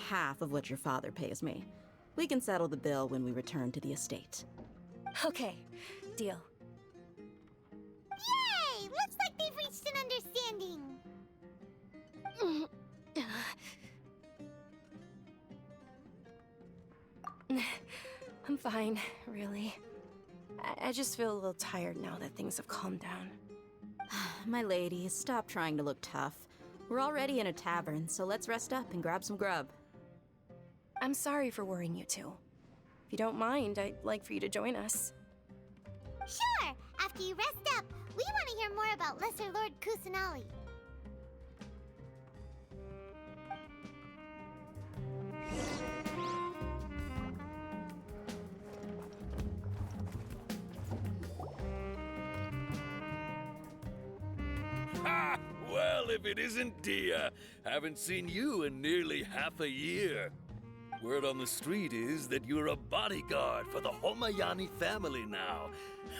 half of what your father pays me. We can settle the bill when we return to the estate. Okay, deal. Yay! Looks like they've reached an understanding. I'm fine, really. I just feel a little tired now that things have calmed down. My lady, stop trying to look tough. We're already in a tavern, so let's rest up and grab some grub. I'm sorry for worrying you two. If you don't mind, I'd like for you to join us. Sure! After you rest up, we want to hear more about Lesser Lord Kusanali. Ha! Well, if it isn't Dia. Haven't seen you in nearly half a year. Word on the street is that you're a bodyguard for the Homayani family now.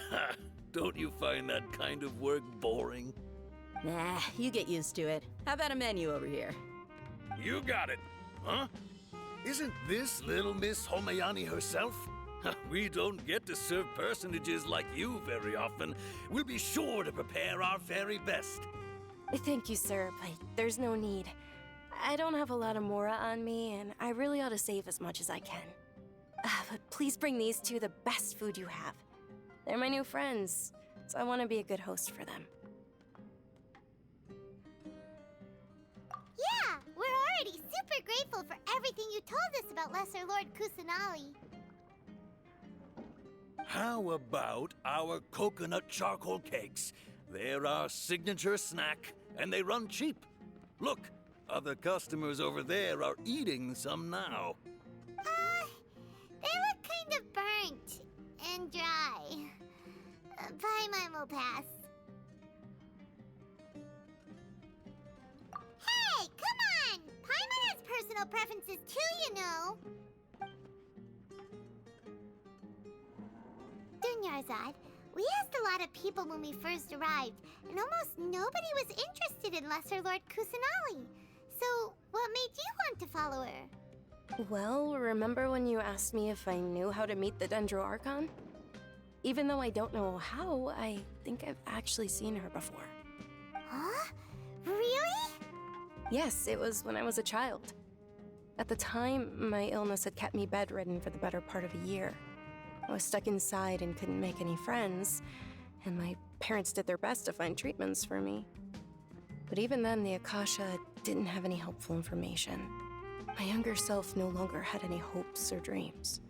Ha! Don't you find that kind of work boring? Nah, you get used to it. How about a menu over here? You got it, huh? Isn't this little Miss Homayani herself? We don't get to serve personages like you very often. We'll be sure to prepare our very best. Thank you, sir, but there's no need. I don't have a lot of Mora on me, and I really ought to save as much as I can. But please bring these two the best food you have. They're my new friends, so I want to be a good host for them. Yeah, we're already super grateful for everything you told us about Lesser Lord Kusanali. How about our coconut charcoal cakes? They're our signature snack, and they run cheap. Look, other customers over there are eating some now. They look kind of burnt and dry. Paimon will pass. Hey, come on! Paimon has personal preferences too, you know. Dunyarzad, we asked a lot of people when we first arrived, and almost nobody was interested in Lesser Lord Kusanali. So, what made you want to follow her? Well, remember when you asked me if I knew how to meet the Dendro Archon? Even though I don't know how, I think I've actually seen her before. Huh? Really? Yes, it was when I was a child. At the time, my illness had kept me bedridden for the better part of a year. I was stuck inside and couldn't make any friends, and my parents did their best to find treatments for me. But even then, the Akasha didn't have any helpful information. My younger self no longer had any hopes or dreams.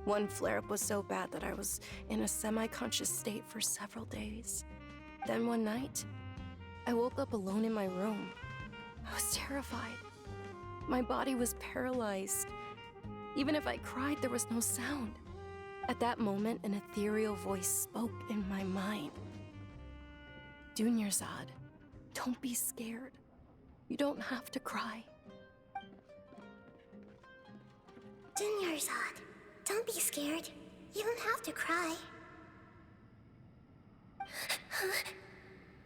One flare-up was so bad that I was in a semi-conscious state for several days. Then one night, I woke up alone in my room. I was terrified. My body was paralyzed. Even if I cried, there was no sound. At that moment, an ethereal voice spoke in my mind. Dunyarzad, don't be scared. You don't have to cry. Dunyarzad, don't be scared. You don't have to cry.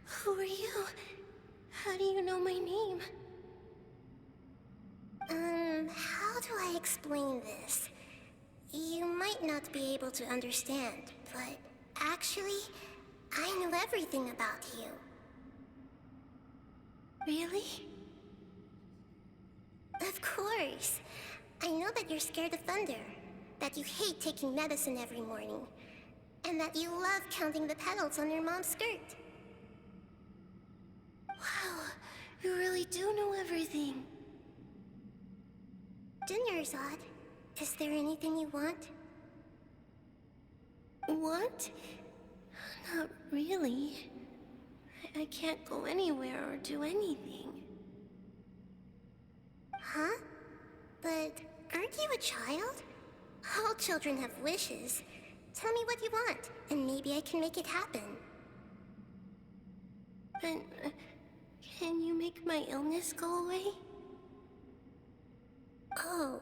Who are you? How do you know my name? How do I explain this? You might not be able to understand, but actually, I know everything about you. Really? Of course. I know that you're scared of thunder, that you hate taking medicine every morning, and that you love counting the petals on your mom's skirt. Wow, you really do know everything. Dunyarzad, is there anything you want? Want? Not really. I can't go anywhere or do anything. Huh? But aren't you a child? All children have wishes. Tell me what you want, and maybe I can make it happen. But can you make my illness go away? Oh.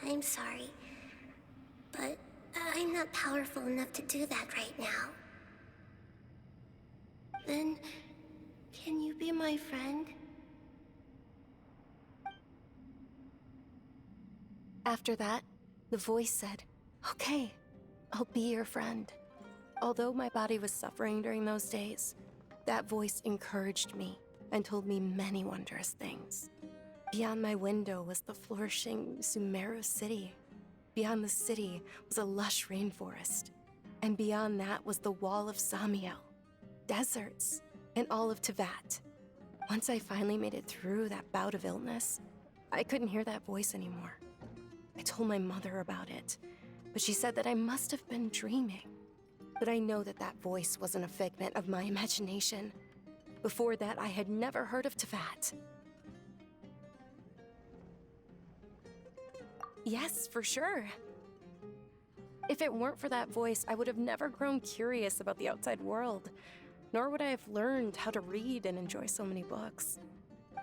I'm sorry. But I'm not powerful enough to do that right now. Then, can you be my friend? After that, the voice said, "Okay, I'll be your friend." Although my body was suffering during those days, that voice encouraged me and told me many wondrous things. Beyond my window was the flourishing Sumeru city. Beyond the city was a lush rainforest. And beyond that was the wall of Samiel, deserts, and all of Teyvat. Once I finally made it through that bout of illness, I couldn't hear that voice anymore. I told my mother about it, but she said that I must have been dreaming. But I know that that voice wasn't a figment of my imagination. Before that, I had never heard of Teyvat. Yes, for sure. If it weren't for that voice, I would have never grown curious about the outside world, nor would I have learned how to read and enjoy so many books.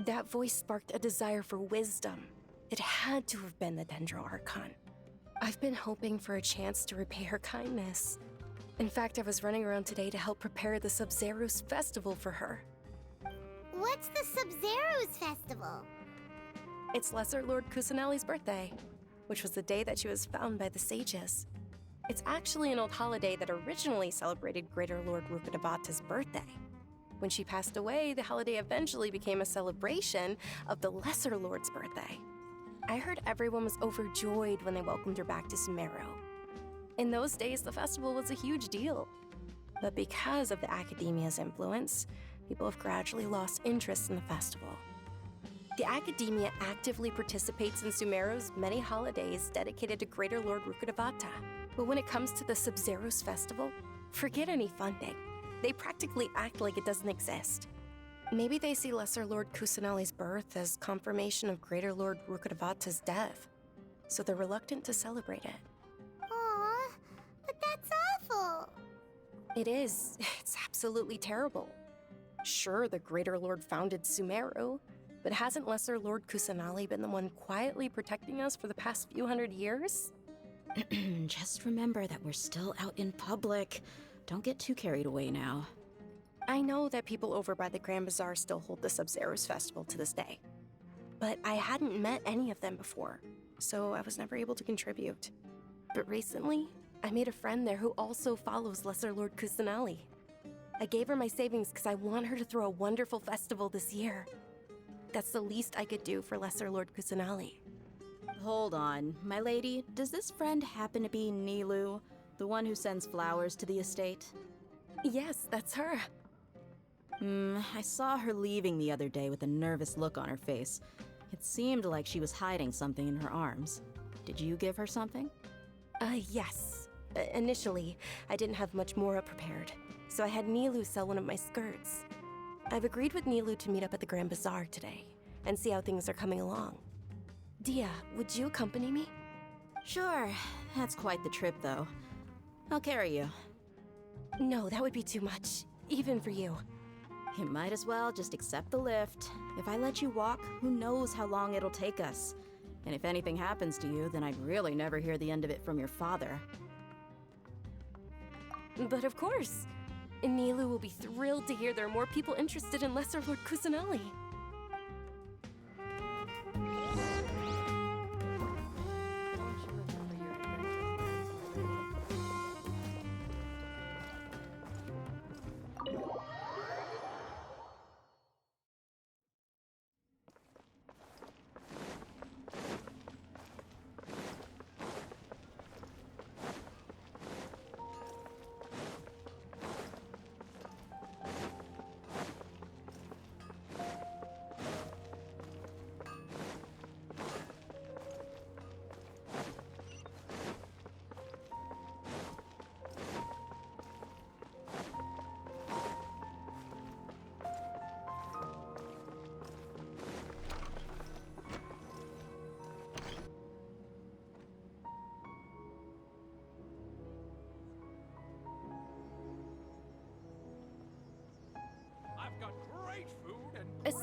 That voice sparked a desire for wisdom. It had to have been the Dendro Archon. I've been hoping for a chance to repay her kindness. In fact, I was running around today to help prepare the Sub-Zero's festival for her. What's the Sub-Zero's festival? It's Lesser Lord Kusanali's birthday, which was the day that she was found by the sages. It's actually an old holiday that originally celebrated Greater Lord Rukkhadevata's birthday. When she passed away, the holiday eventually became a celebration of the Lesser Lord's birthday. I heard everyone was overjoyed when they welcomed her back to Sumeru. In those days, the festival was a huge deal. But because of the Academia's influence, people have gradually lost interest in the festival. The Academia actively participates in Sumeru's many holidays dedicated to Greater Lord Rukkhadevata. But when it comes to the Sub-Zero's festival, forget any funding. They practically act like it doesn't exist. Maybe they see Lesser Lord Kusanali's birth as confirmation of Greater Lord Rukkhadevata's death, so they're reluctant to celebrate it. Aw, but that's awful. It is. It's absolutely terrible. Sure, the Greater Lord founded Sumeru, but hasn't Lesser Lord Kusanali been the one quietly protecting us for the past few hundred years? Just remember that we're still out in public. Don't get too carried away now. I know that people over by the Grand Bazaar still hold the Sub-Zero's festival to this day. But I hadn't met any of them before, so I was never able to contribute. But recently, I made a friend there who also follows Lesser Lord Kusanali. I gave her my savings because I want her to throw a wonderful festival this year. That's the least I could do for Lesser Lord Kusanali. Hold on, my lady. Does this friend happen to be Nilou, the one who sends flowers to the estate? Yes, that's her. I saw her leaving the other day with a nervous look on her face. It seemed like she was hiding something in her arms. Did you give her something? Yes. Initially, I didn't have much more prepared, so I had Nilou sell one of my skirts. I've agreed with Nilou to meet up at the Grand Bazaar today, and see how things are coming along. Dia, would you accompany me? Sure. That's quite the trip, though. I'll carry you. No, that would be too much, even for you. You might as well just accept the lift. If I let you walk, who knows how long it'll take us. And if anything happens to you, then I'd really never hear the end of it from your father. But of course. Nilou will be thrilled to hear there are more people interested in Lesser Lord Kusanali.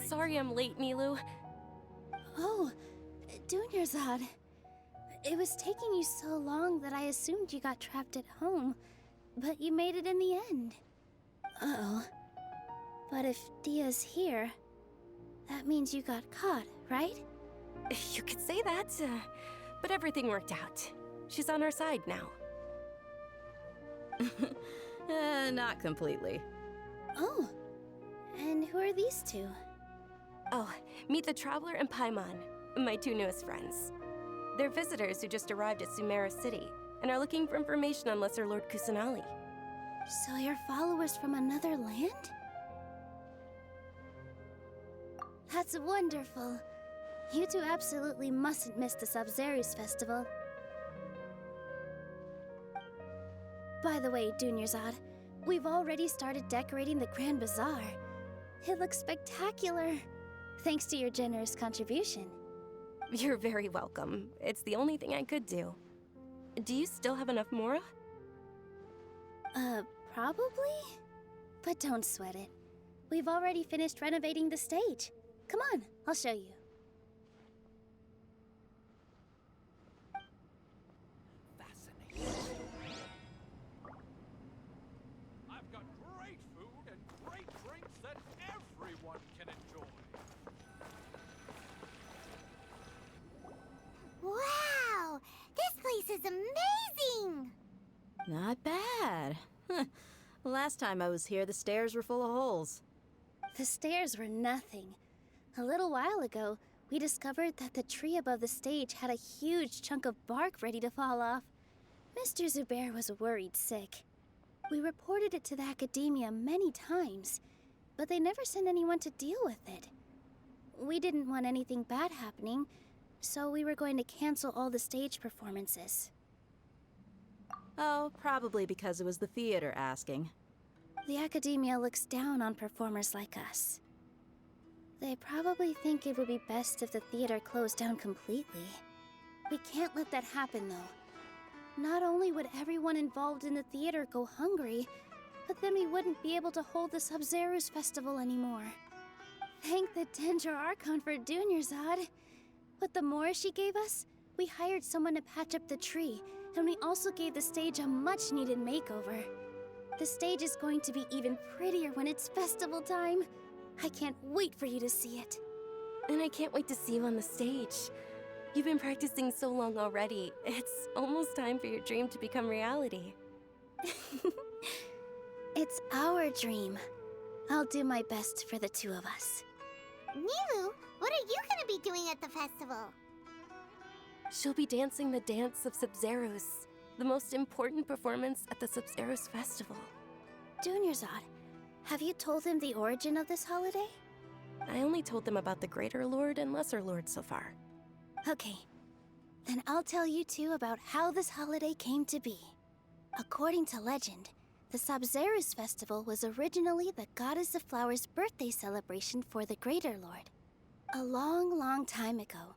Sorry I'm late, Nilu. Oh, Dunyarzad. It was taking you so long that I assumed you got trapped at home, but you made it in the end. Uh-oh. But if Dia's here, that means you got caught, right? You could say that, but everything worked out. She's on our side now. Not completely. Oh, and who are these two? Oh, meet the Traveler and Paimon, my two newest friends. They're visitors who just arrived at Sumeru City and are looking for information on Lesser Lord Kusanali. So you're followers from another land? That's wonderful. You two absolutely mustn't miss the Sabzeruz festival. By the way, Dunyarzad, we've already started decorating the Grand Bazaar. It looks spectacular, thanks to your generous contribution. You're very welcome. It's the only thing I could do. Do you still have enough Mora? Probably? But don't sweat it. We've already finished renovating the stage. Come on, I'll show you. I've got great food and great drinks that everyone can enjoy. Wow! This place is amazing! Not bad. Last time I was here, the stairs were full of holes. The stairs were nothing. A little while ago, we discovered that the tree above the stage had a huge chunk of bark ready to fall off. Mr. Zubair was worried sick. We reported it to the academia many times, but they never sent anyone to deal with it. We didn't want anything bad happening, so we were going to cancel all the stage performances. Oh, probably because it was the theater asking. The academia looks down on performers like us. They probably think it would be best if the theater closed down completely. We can't let that happen, though. Not only would everyone involved in the theater go hungry, but then we wouldn't be able to hold the Sabzeruz festival anymore. Thank the Dendra Archon for Dunyarzad. With the Mora she gave us, we hired someone to patch up the tree, and we also gave the stage a much-needed makeover. The stage is going to be even prettier when it's festival time. I can't wait for you to see it. And I can't wait to see you on the stage. You've been practicing so long already. It's almost time for your dream to become reality. It's our dream. I'll do my best for the two of us. Nilu, what are you gonna be doing at the festival? She'll be dancing the dance of Sabzeruz, the most important performance at the Sabzeruz festival. Dunyarzad, have you told them the origin of this holiday? I only told them about the Greater Lord and Lesser Lord so far. Okay, then I'll tell you two about how this holiday came to be. According to legend, the Sabzeruz festival was originally the Goddess of Flowers' birthday celebration for the Greater Lord. A long, long time ago,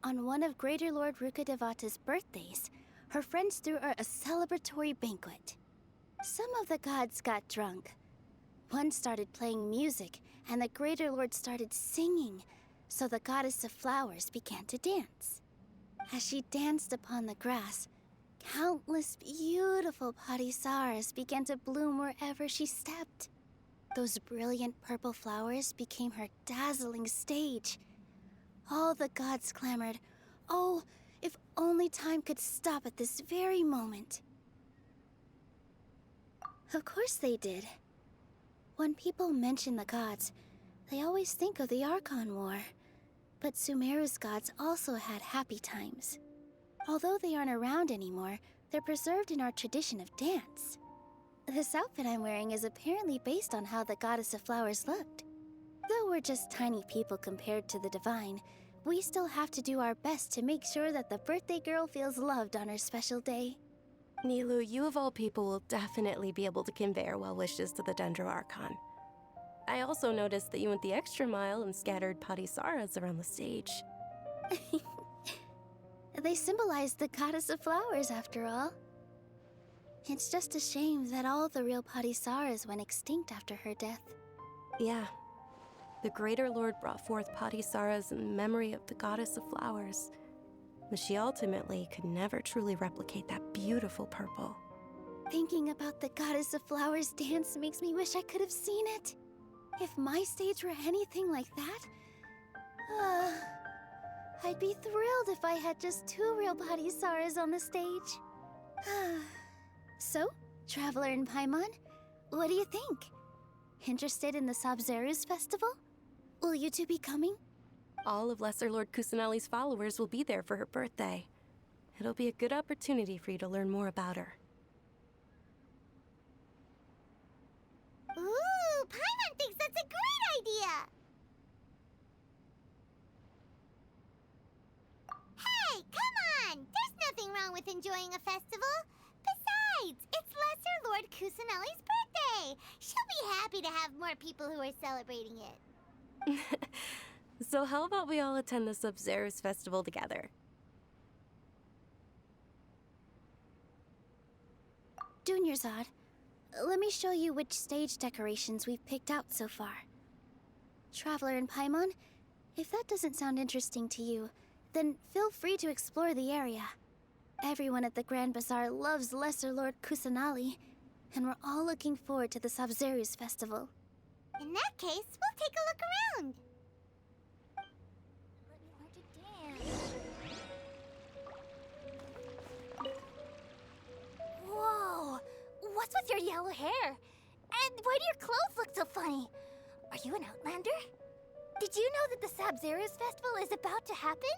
on one of Greater Lord Rukkhadevata's birthdays, her friends threw her a celebratory banquet. Some of the gods got drunk. One started playing music, and the Greater Lord started singing, so the Goddess of Flowers began to dance. As she danced upon the grass, countless beautiful parisaras began to bloom wherever she stepped. Those brilliant purple flowers became her dazzling stage. All the gods clamored, "Oh, if only time could stop at this very moment." Of course they did. When people mention the gods, they always think of the Archon War. But Sumeru's gods also had happy times. Although they aren't around anymore, they're preserved in our tradition of dance. This outfit I'm wearing is apparently based on how the Goddess of Flowers looked. Though we're just tiny people compared to the divine, we still have to do our best to make sure that the birthday girl feels loved on her special day. Nilu, you of all people will definitely be able to convey our well wishes to the Dendro Archon. I also noticed that you went the extra mile and scattered parisaras around the stage. They symbolize the Goddess of Flowers, after all. It's just a shame that all the real parisaras went extinct after her death. Yeah. The Greater Lord brought forth Patisaras in memory of the goddess of flowers, but she ultimately could never truly replicate that beautiful purple. Thinking about the goddess of flowers dance makes me wish I could have seen it. If my stage were anything like that, I'd be thrilled if I had just 2 real Patisaras on the stage. So, Traveler and Paimon, what do you think? Interested in the Sabzeruz festival? Will you two be coming? All of Lesser Lord Kusanali's followers will be there for her birthday. It'll be a good opportunity for you to learn more about her. Ooh, Paimon thinks that's a great idea! Hey, come on! There's nothing wrong with enjoying a festival. Besides, it's Lesser Lord Kusanali's birthday. She'll be happy to have more people who are celebrating it. So how about we all attend the Sabzeruz festival together? Dunyarzad, let me show you which stage decorations we've picked out so far. Traveler and Paimon, if that doesn't sound interesting to you, then feel free to explore the area. Everyone at the Grand Bazaar loves Lesser Lord Kusanali, and we're all looking forward to the Sabzeruz festival. In that case, we'll take a look around. Whoa! What's with your yellow hair? And why do your clothes look so funny? Are you an outlander? Did you know that the Sabzeruz festival is about to happen?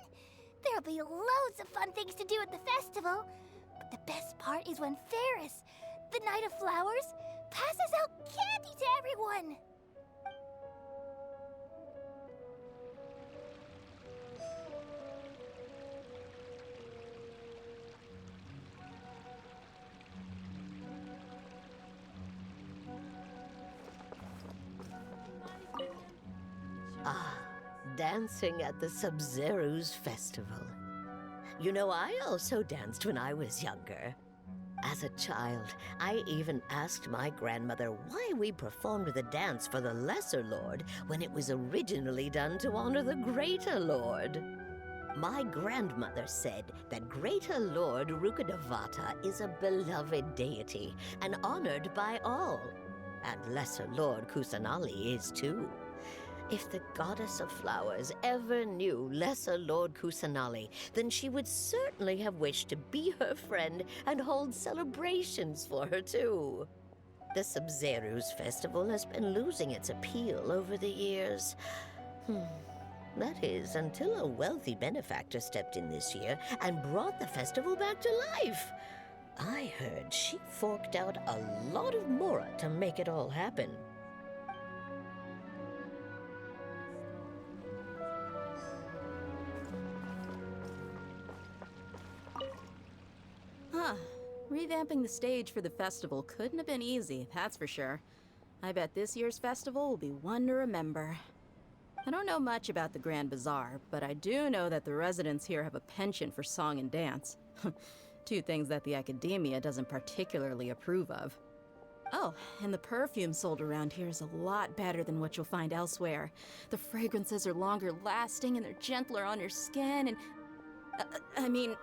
There'll be loads of fun things to do at the festival. But the best part is when Ferris, the Knight of Flowers, passes out candy to everyone. Dancing at the Sabzeruz festival. You know, I also danced when I was younger. As a child, I even asked my grandmother why we performed the dance for the Lesser Lord when it was originally done to honor the Greater Lord. My grandmother said that Greater Lord Rukkhadevata is a beloved deity and honored by all. And Lesser Lord Kusanali is too. If the Goddess of Flowers ever knew Lesser Lord Kusanali, then she would certainly have wished to be her friend and hold celebrations for her too. The Sabzeruz festival has been losing its appeal over the years. That is, until a wealthy benefactor stepped in this year and brought the festival back to life. I heard she forked out a lot of mora to make it all happen. Revamping the stage for the festival couldn't have been easy, that's for sure. I bet this year's festival will be one to remember. I don't know much about the Grand Bazaar, but I do know that the residents here have a penchant for song and dance. 2 things that the academia doesn't particularly approve of. Oh, and the perfume sold around here is a lot better than what you'll find elsewhere. The fragrances are longer lasting and they're gentler on your skin and... I mean,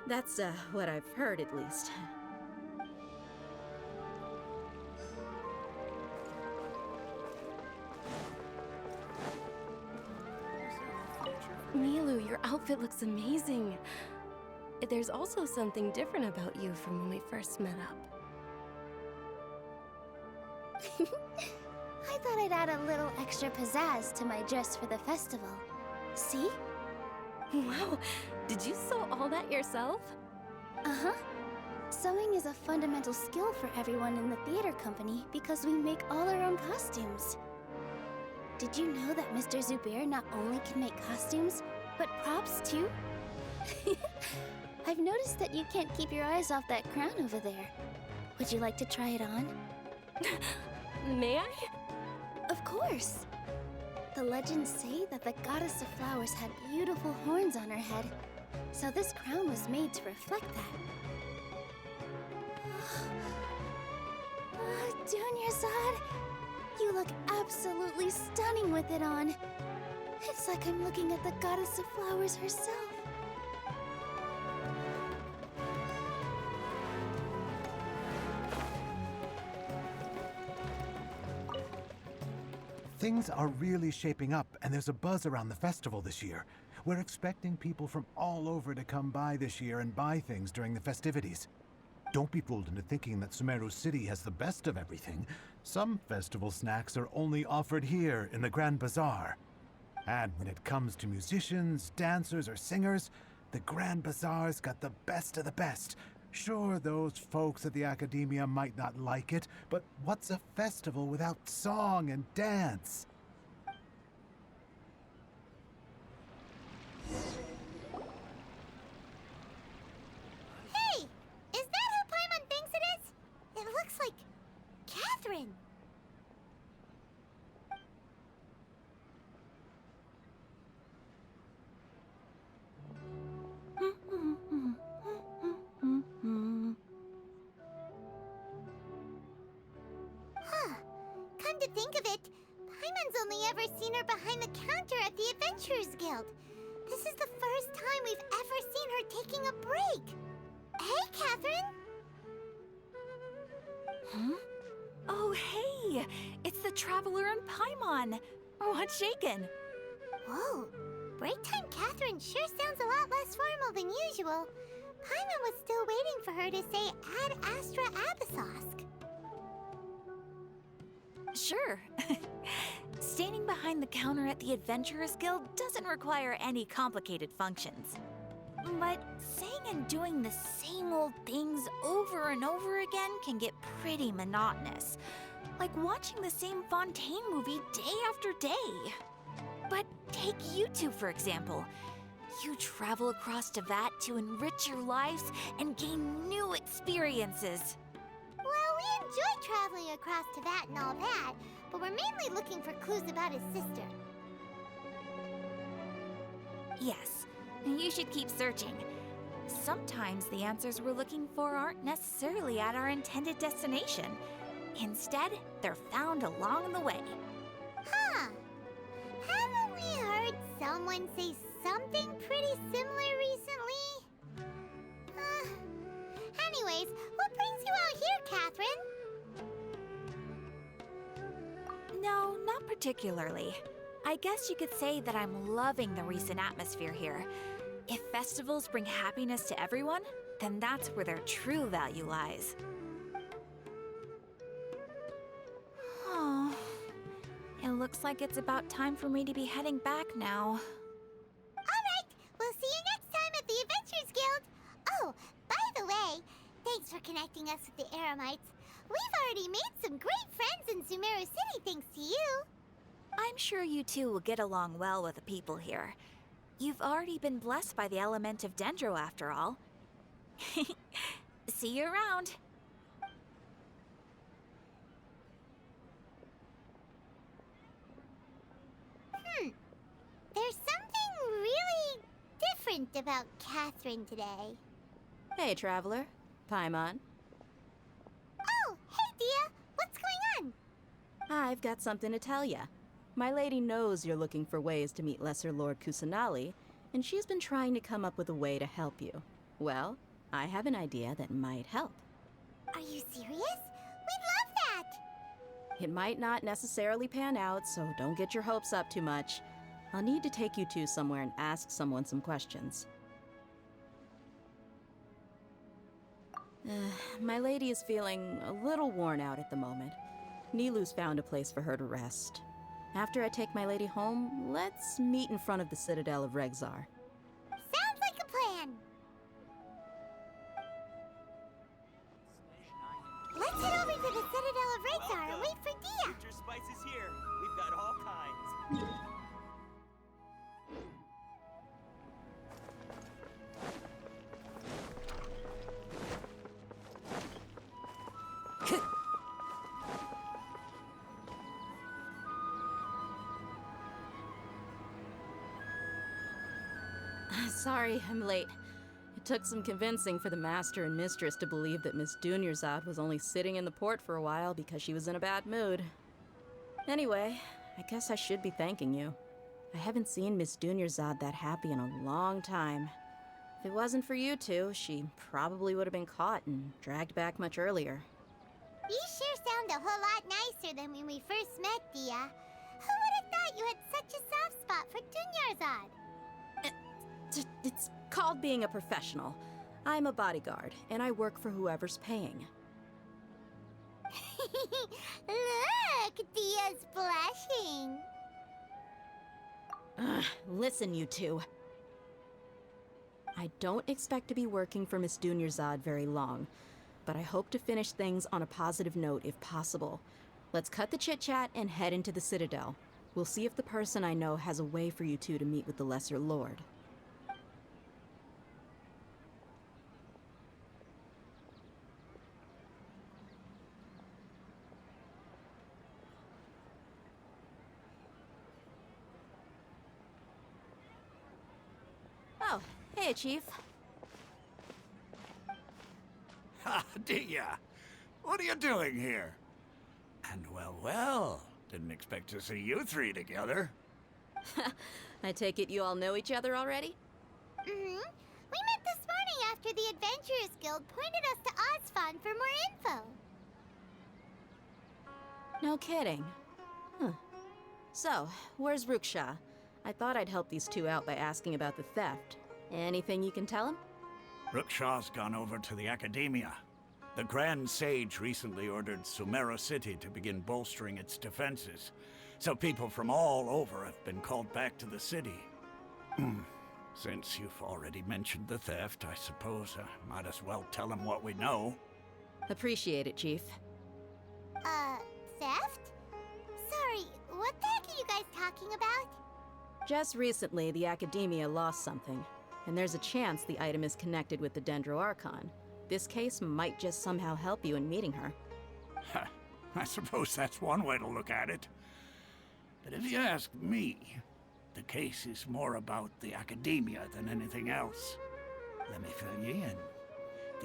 that's what I've heard at least. Milu, your outfit looks amazing. There's also something different about you from when we first met up. I thought I'd add a little extra pizzazz to my dress for the festival. See? Wow, did you sew all that yourself? Uh-huh. Sewing is a fundamental skill for everyone in the theater company because we make all our own costumes. Did you know that Mr. Zubair not only can make costumes, but props too? I've noticed that you can't keep your eyes off that crown over there. Would you like to try it on? May I? Of course. The legends say that the Goddess of Flowers had beautiful horns on her head, so this crown was made to reflect that. Dunyarzad, You look absolutely stunning with it on. It's like I'm looking at the goddess of flowers herself. Things are really shaping up, and there's a buzz around the festival this year. We're expecting people from all over to come by this year and buy things during the festivities. Don't be fooled into thinking that Sumeru City has the best of everything. Some festival snacks are only offered here in the Grand Bazaar. And when it comes to musicians, dancers, or singers, the Grand Bazaar's got the best of the best. Sure, those folks at the Academia might not like it, but what's a festival without song and dance? Hey! Is that who Paimon thinks it is? It looks like Catherine. Huh. Come to think of it, Paimon's only ever seen her behind the counter at the Adventurers Guild. This is the first time we've ever seen her taking a break. Hey, Catherine! Huh? Oh, hey! It's the Traveler and Paimon! What's shaken? Whoa! Break time Catherine sure sounds a lot less formal than usual. Paimon was still waiting for her to say Ad Astra Abyssosk. Sure. Standing behind the counter at the Adventurers Guild doesn't require any complicated functions. But saying and doing the same old things over and over again can get pretty monotonous. Like watching the same Fontaine movie day after day. But take you two, for example. You travel across Teyvat to enrich your lives and gain new experiences. Well, we enjoy traveling across Teyvat and all that, but we're mainly looking for clues about his sister. Yes, you should keep searching. Sometimes the answers we're looking for aren't necessarily at our intended destination. Instead, they're found along the way. Huh. Haven't we heard someone say something pretty similar recently? Anyways, what brings you out here, Catherine? No, not particularly. I guess you could say that I'm loving the recent atmosphere here. If festivals bring happiness to everyone, then that's where their true value lies. Oh, it looks like it's about time for me to be heading back now. Alright, we'll see you next time at the Adventurers Guild. Oh, by the way, thanks for connecting us with the Eremites. We've already made some great friends in Sumeru City thanks to you. I'm sure you two will get along well with the people here. You've already been blessed by the element of Dendro after all. See you around. There's something really different about Catherine today. Hey, Traveler. Paimon. Oh, hey, Dia. What's going on? I've got something to tell ya. My lady knows you're looking for ways to meet Lesser Lord Kusanali, and she's been trying to come up with a way to help you. Well, I have an idea that might help. Are you serious? We'd love that! It might not necessarily pan out, so don't get your hopes up too much. I'll need to take you two somewhere and ask someone some questions. My lady is feeling a little worn out at the moment. Nilu's found a place for her to rest. After I take my lady home, let's meet in front of the Citadel of Regzar. Sounds like a plan! Let's head over to the Citadel of Regzar and wait for Dia! Future spices here. We've got all kinds. Sorry, I'm late. It took some convincing for the master and mistress to believe that Miss Dunyarzad was only sitting in the port for a while because she was in a bad mood. Anyway, I guess I should be thanking you. I haven't seen Miss Dunyarzad that happy in a long time. If it wasn't for you two, she probably would have been caught and dragged back much earlier. You sure sound a whole lot nicer than when we first met, Dia. Who would have thought you had such a soft spot for Dunyarzad? It's called being a professional. I'm a bodyguard, and I work for whoever's paying. Look, Dia's blushing. Listen, you two. I don't expect to be working for Miss Dunyarzad very long, but I hope to finish things on a positive note if possible. Let's cut the chit-chat and head into the Citadel. We'll see if the person I know has a way for you two to meet with the Lesser Lord. Oh, hey, Chief. Ha, Dia! What are you doing here? And well, didn't expect to see you three together. I take it you all know each other already? We met this morning after the Adventurers Guild pointed us to Osfon for more info. No kidding. Huh. So, where's Ruksha? I thought I'd help these two out by asking about the theft. Anything you can tell him? Ruksha's gone over to the Academia. The Grand Sage recently ordered Sumeru City to begin bolstering its defenses, so people from all over have been called back to the city. Since you've already mentioned the theft, I suppose I might as well tell him what we know. Appreciate it, Chief. Theft? Sorry, what the heck are you guys talking about? Just recently, the Academia lost something, and there's a chance the item is connected with the Dendro Archon. This case might just somehow help you in meeting her. I suppose that's one way to look at it. But if you ask me, the case is more about the Academia than anything else. Let me fill you in.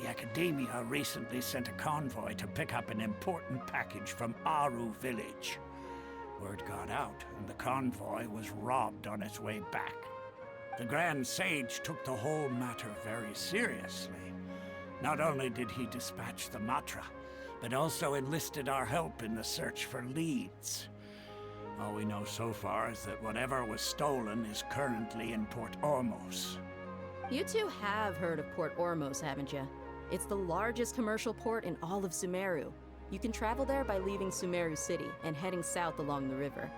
The Academia recently sent a convoy to pick up an important package from Aru village. Word got out, and the convoy was robbed on its way back. The Grand Sage took the whole matter very seriously. Not only did he dispatch the Matra, but also enlisted our help in the search for leads. All we know so far is that whatever was stolen is currently in Port Ormos. You two have heard of Port Ormos, haven't you? It's the largest commercial port in all of Sumeru. You can travel there by leaving Sumeru City and heading south along the river.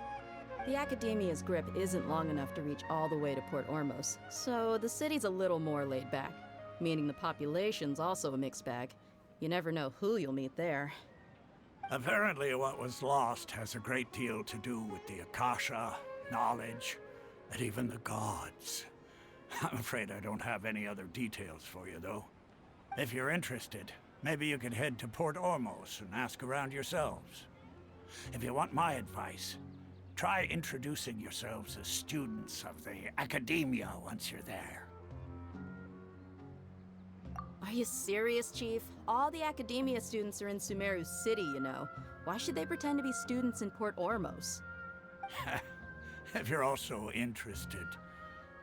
The Academia's grip isn't long enough to reach all the way to Port Ormos, so the city's a little more laid back, meaning the population's also a mixed bag. You never know who you'll meet there. Apparently what was lost has a great deal to do with the Akasha, knowledge, and even the gods. I'm afraid I don't have any other details for you, though. If you're interested, maybe you could head to Port Ormos and ask around yourselves. If you want my advice, try introducing yourselves as students of the Academia once you're there. Are you serious, Chief? All the Academia students are in Sumeru City, you know. Why should they pretend to be students in Port Ormos? If you're also interested,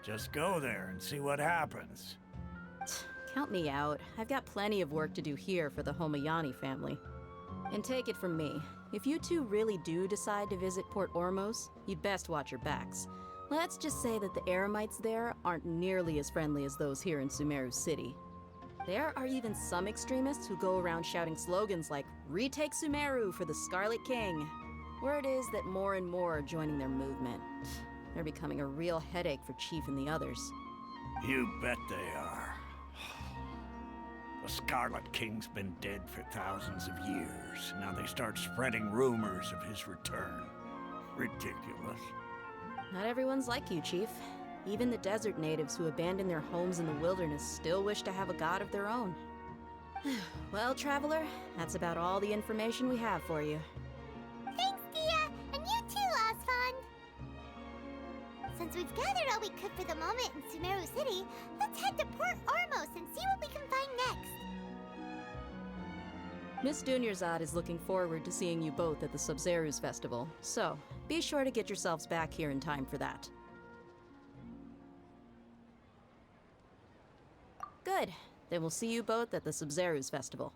just go there and see what happens. Count me out. I've got plenty of work to do here for the Homayani family. And take it from me, if you two really do decide to visit Port Ormos, you'd best watch your backs. Let's just say that the Eremites there aren't nearly as friendly as those here in Sumeru City. There are even some extremists who go around shouting slogans like, "Retake Sumeru for the Scarlet King." Word is that more and more are joining their movement. They're becoming a real headache for Chief and the others. You bet they are. The Scarlet King's been dead for thousands of years. Now they start spreading rumors of his return. Ridiculous. Not everyone's like you, Chief. Even the desert natives who abandoned their homes in the wilderness still wish to have a god of their own. Well, Traveler, that's about all the information we have for you. Thanks, Dia! And you too, Osfond! Since we've gathered all we could for the moment in Sumeru City, let's head to Port Ormos and see what we can find next. Miss Dunyarzad is looking forward to seeing you both at the Sub-Zeru's festival, so be sure to get yourselves back here in time for that. Good. Then we'll see you both at the Sub-Zeru's festival.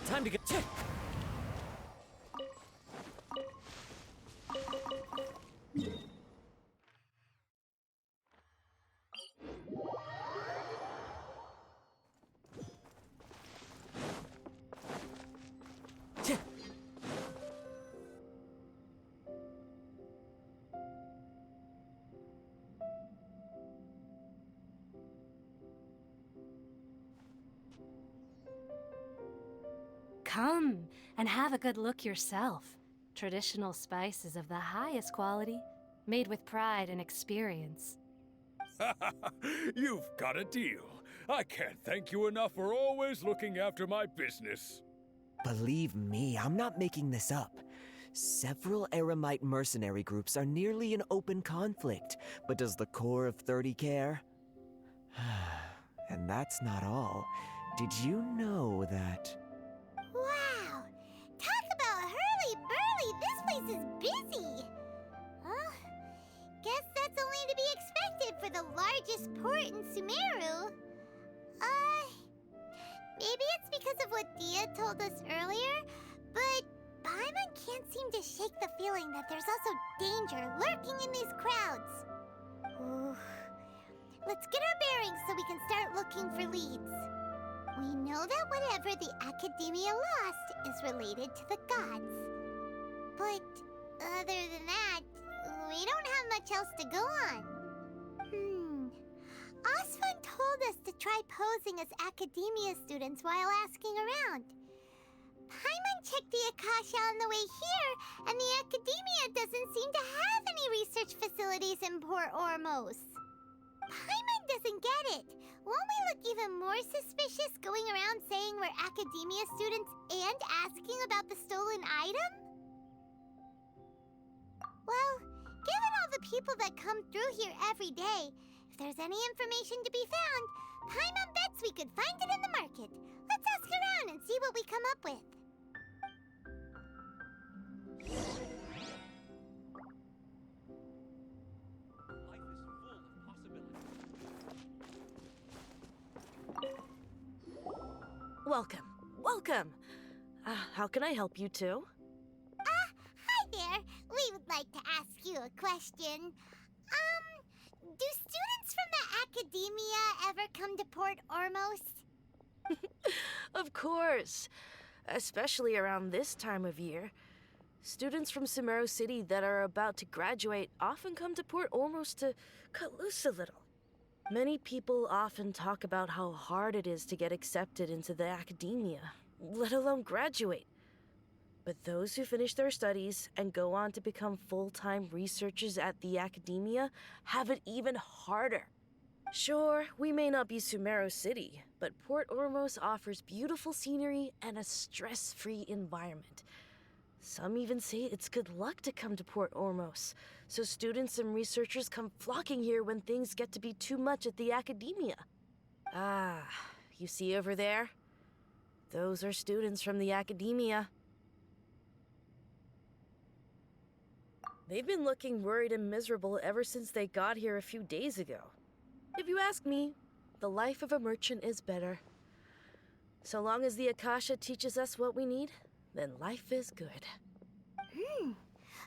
Time to get... Come and have a good look yourself. Traditional spices of the highest quality, made with pride and experience. You've got a deal. I can't thank you enough for always looking after my business. Believe me, I'm not making this up. Several Eremite mercenary groups are nearly in open conflict, but does the core of 30 care? And that's not all. Did you know that... Wow! Talk about hurly-burly! This place is busy! Well, guess that's only to be expected for the largest port in Sumeru. Maybe it's because of what Dia told us earlier, but Paimon can't seem to shake the feeling that there's also danger lurking in these crowds. Ooh. Let's get our bearings so we can start looking for leads. We know that whatever the Academia lost is related to the gods. But other than that, we don't have much else to go on. Osfun told us to try posing as Academia students while asking around. Paimon checked the Akasha on the way here, and the Academia doesn't seem to have any research facilities in Port Ormos. Paimon doesn't get it. Won't we look even more suspicious going around saying we're Academia students and asking about the stolen item? Well, given all the people that come through here every day, if there's any information to be found, Paimon bets we could find it in the market. Let's ask around and see what we come up with. Welcome. Welcome. How can I help you two? Hi there. We would like to ask you a question. Do students from the Academia ever come to Port Ormos? Of course. Especially around this time of year. Students from Sumeru City that are about to graduate often come to Port Ormos to cut loose a little. Many people often talk about how hard it is to get accepted into the Academia, let alone graduate. But those who finish their studies and go on to become full-time researchers at the Academia have it even harder. Sure, we may not be Sumeru City, but Port Ormos offers beautiful scenery and a stress-free environment. Some even say it's good luck to come to Port Ormos, so students and researchers come flocking here when things get to be too much at the Academia. Ah, you see over there? Those are students from the Academia. They've been looking worried and miserable ever since they got here a few days ago. If you ask me, the life of a merchant is better. So long as the Akasha teaches us what we need, then life is good.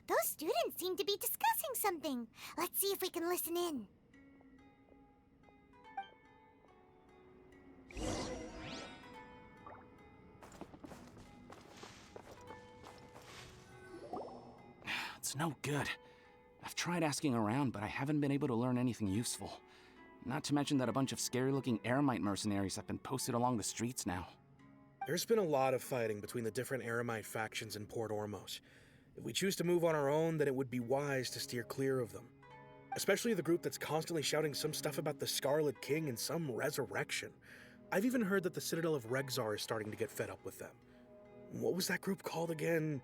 Those students seem to be discussing something. Let's see if we can listen in. It's no good. I've tried asking around, but I haven't been able to learn anything useful. Not to mention that a bunch of scary-looking Eremite mercenaries have been posted along the streets now. There's been a lot of fighting between the different Eremite factions in Port Ormos. If we choose to move on our own, then it would be wise to steer clear of them. Especially the group that's constantly shouting some stuff about the Scarlet King and some resurrection. I've even heard that the Citadel of Regzar is starting to get fed up with them. What was that group called again?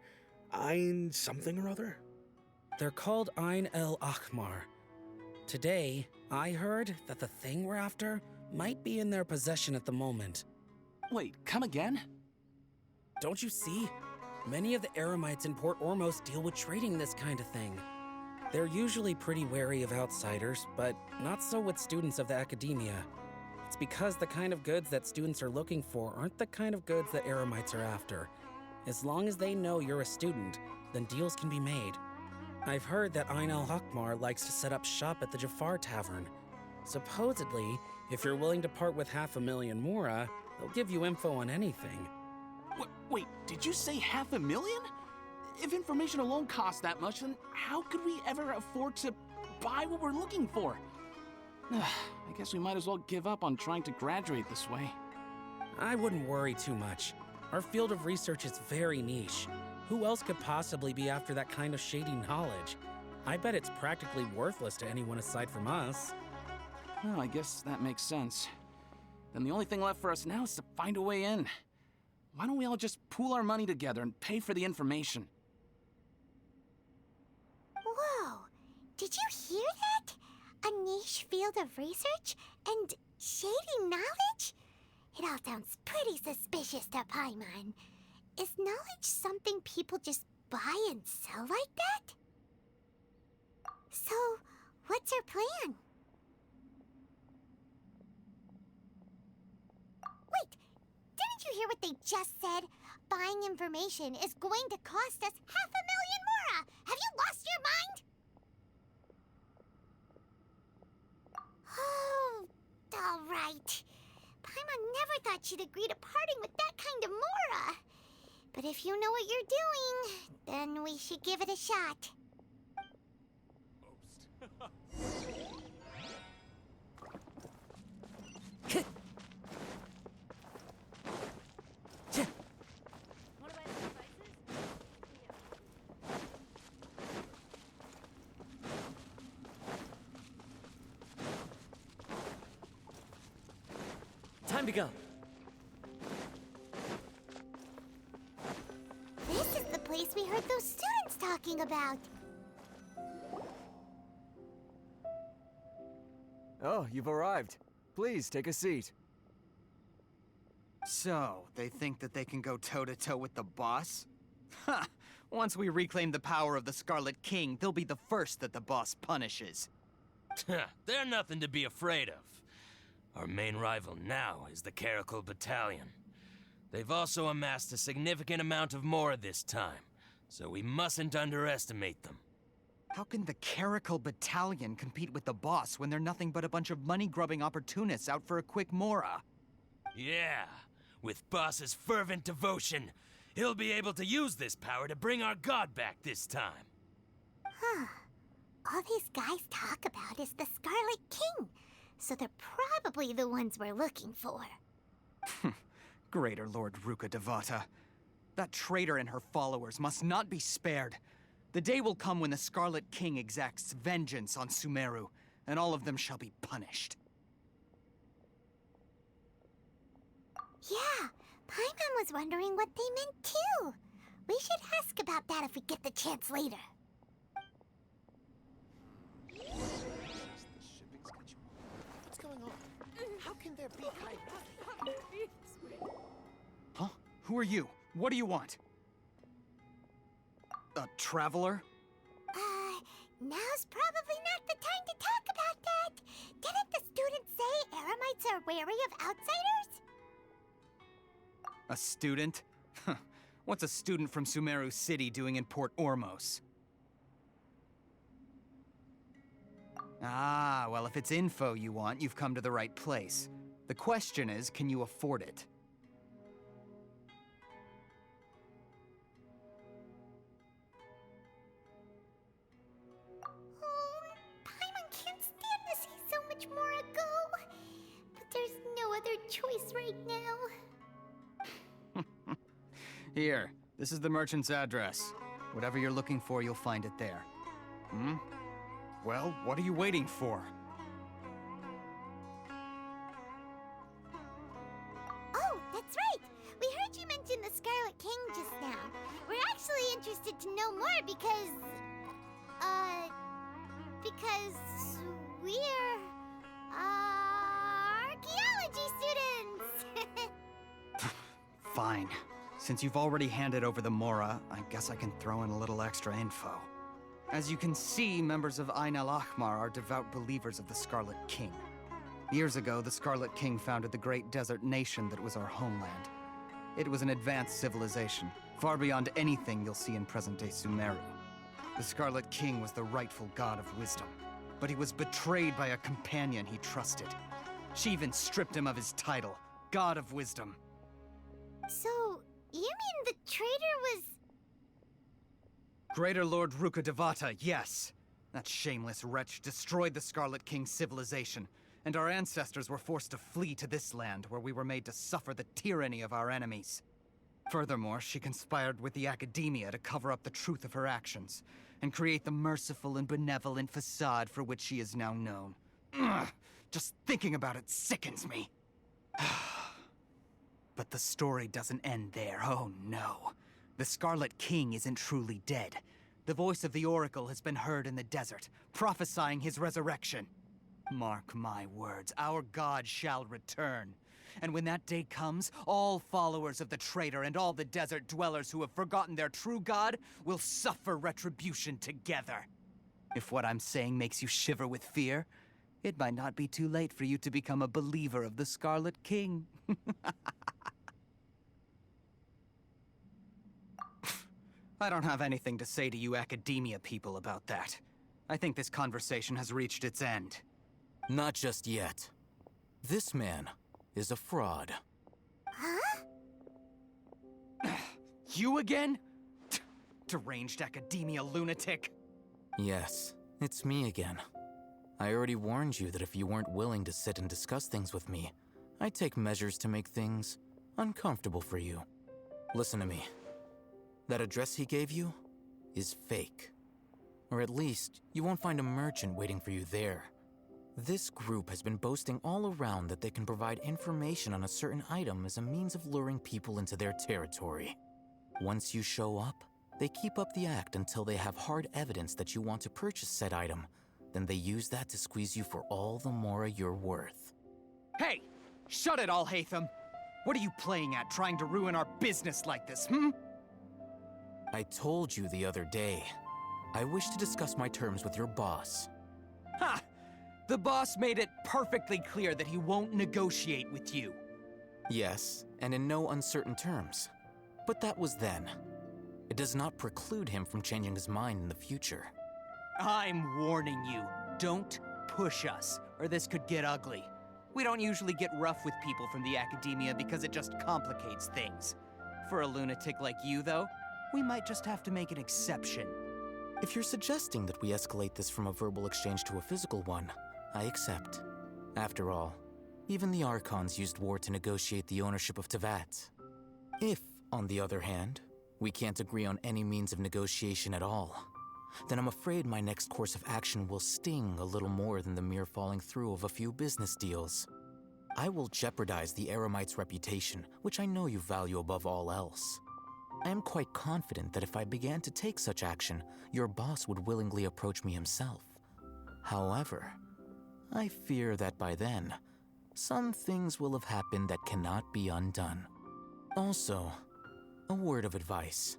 Ein something or other? They're called Ein el Ahmar. Today, I heard that the thing we're after might be in their possession at the moment. Wait, come again? Don't you see? Many of the Eremites in Port Ormos deal with trading this kind of thing. They're usually pretty wary of outsiders, but not so with students of the academia. It's because the kind of goods that students are looking for aren't the kind of goods that Eremites are after. As long as they know you're a student, then deals can be made. I've heard that Ein el-Hakmar likes to set up shop at the Jafar Tavern. Supposedly, if you're willing to part with 500,000 mora, they'll give you info on anything. Wait, did you say 500,000? If information alone costs that much, then how could we ever afford to buy what we're looking for? I guess we might as well give up on trying to graduate this way. I wouldn't worry too much. Our field of research is very niche. Who else could possibly be after that kind of shady knowledge? I bet it's practically worthless to anyone aside from us. Well, I guess that makes sense. Then the only thing left for us now is to find a way in. Why don't we all just pool our money together and pay for the information? Whoa! Did you hear that? A niche field of research and shady knowledge? It all sounds pretty suspicious to Paimon. Is knowledge something people just buy and sell like that? So, what's our plan? Wait, didn't you hear what they just said? Buying information is going to cost us 500,000 mora! Have you lost your mind? Oh, all right. Paimon never thought she'd agree to parting with that kind of mora. But if you know what you're doing, then we should give it a shot. Time to go. This is the place we heard those students talking about. Oh, you've arrived. Please take a seat. So, they think that they can go toe-to-toe with the boss? Ha! Once we reclaim the power of the Scarlet King, they'll be the first that the boss punishes. They're nothing to be afraid of. Our main rival now is the Caracal Battalion. They've also amassed a significant amount of mora this time, so we mustn't underestimate them. How can the Caracal Battalion compete with the boss when they're nothing but a bunch of money-grubbing opportunists out for a quick mora? Yeah, with Boss's fervent devotion, he'll be able to use this power to bring our god back this time. Huh. All these guys talk about is the Scarlet King, so they're probably the ones we're looking for. Greater Lord Ruka Devata. That traitor and her followers must not be spared. The day will come when the Scarlet King exacts vengeance on Sumeru, and all of them shall be punished. Yeah, Paimon was wondering what they meant too. We should ask about that if we get the chance later. What's going on? How can there be Huh? Who are you? What do you want? A traveler? Now's probably not the time to talk about that. Didn't the students say Eremites are wary of outsiders? A student? What's a student from Sumeru City doing in Port Ormos? Ah, well, if it's info you want, you've come to the right place. The question is, can you afford it? Paimon can't stand to see so much more go. But there's no other choice right now. Here, this is the merchant's address. Whatever you're looking for, you'll find it there. Well, what are you waiting for? Oh, that's right! We heard you mention the Scarlet King just now. We're actually interested to know more because we're archaeology students! Fine. Since you've already handed over the Mora, I guess I can throw in a little extra info. As you can see, members of Ain al-Ahmar are devout believers of the Scarlet King. Years ago, the Scarlet King founded the great desert nation that was our homeland. It was an advanced civilization, far beyond anything you'll see in present-day Sumeru. The Scarlet King was the rightful god of wisdom, but he was betrayed by a companion he trusted. She even stripped him of his title, God of Wisdom. So, you mean the traitor was... Greater Lord Ruka Devata, yes. That shameless wretch destroyed the Scarlet King's civilization, and our ancestors were forced to flee to this land where we were made to suffer the tyranny of our enemies. Furthermore, she conspired with the Academia to cover up the truth of her actions, and create the merciful and benevolent facade for which she is now known. Ugh, just thinking about it sickens me. But the story doesn't end there, oh no. The Scarlet King isn't truly dead. The voice of the Oracle has been heard in the desert, prophesying his resurrection. Mark my words, our god shall return. And when that day comes, all followers of the traitor and all the desert dwellers who have forgotten their true god will suffer retribution together. If what I'm saying makes you shiver with fear, it might not be too late for you to become a believer of the Scarlet King. I don't have anything to say to you Academia people about that. I think this conversation has reached its end. Not just yet. This man is a fraud. Huh? You again? Deranged Academia lunatic. Yes, it's me again. I already warned you that if you weren't willing to sit and discuss things with me, I'd take measures to make things uncomfortable for you. Listen to me. That address he gave you is fake. Or at least, you won't find a merchant waiting for you there. This group has been boasting all around that they can provide information on a certain item as a means of luring people into their territory. Once you show up, they keep up the act until they have hard evidence that you want to purchase said item. Then they use that to squeeze you for all the Mora you're worth. Hey! Shut it all, Hatham! What are you playing at, trying to ruin our business like this, hmm? I told you the other day. I wish to discuss my terms with your boss. Ha! The boss made it perfectly clear that he won't negotiate with you. Yes, and in no uncertain terms. But that was then. It does not preclude him from changing his mind in the future. I'm warning you, don't push us, or this could get ugly. We don't usually get rough with people from the Academia because it just complicates things. For a lunatic like you, though, we might just have to make an exception. If you're suggesting that we escalate this from a verbal exchange to a physical one, I accept. After all, even the Archons used war to negotiate the ownership of Teyvat. If, on the other hand, we can't agree on any means of negotiation at all, then I'm afraid my next course of action will sting a little more than the mere falling through of a few business deals. I will jeopardize the Eremite's reputation, which I know you value above all else. I am quite confident that if I began to take such action, your boss would willingly approach me himself. However, I fear that by then, some things will have happened that cannot be undone. Also, a word of advice.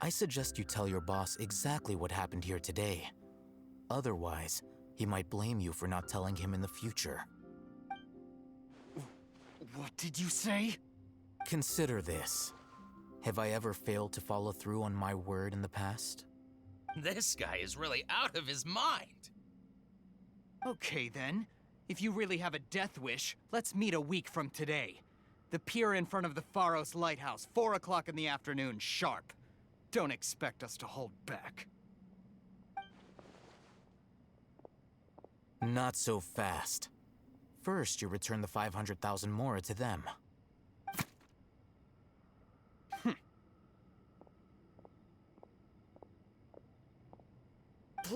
I suggest you tell your boss exactly what happened here today. Otherwise, he might blame you for not telling him in the future. What did you say? Consider this. Have I ever failed to follow through on my word in the past? This guy is really out of his mind. Okay then. If you really have a death wish, let's meet a week from today. The pier in front of the Pharos Lighthouse, 4 o'clock in the afternoon, sharp. Don't expect us to hold back. Not so fast. First, you return the 500,000 Mora to them.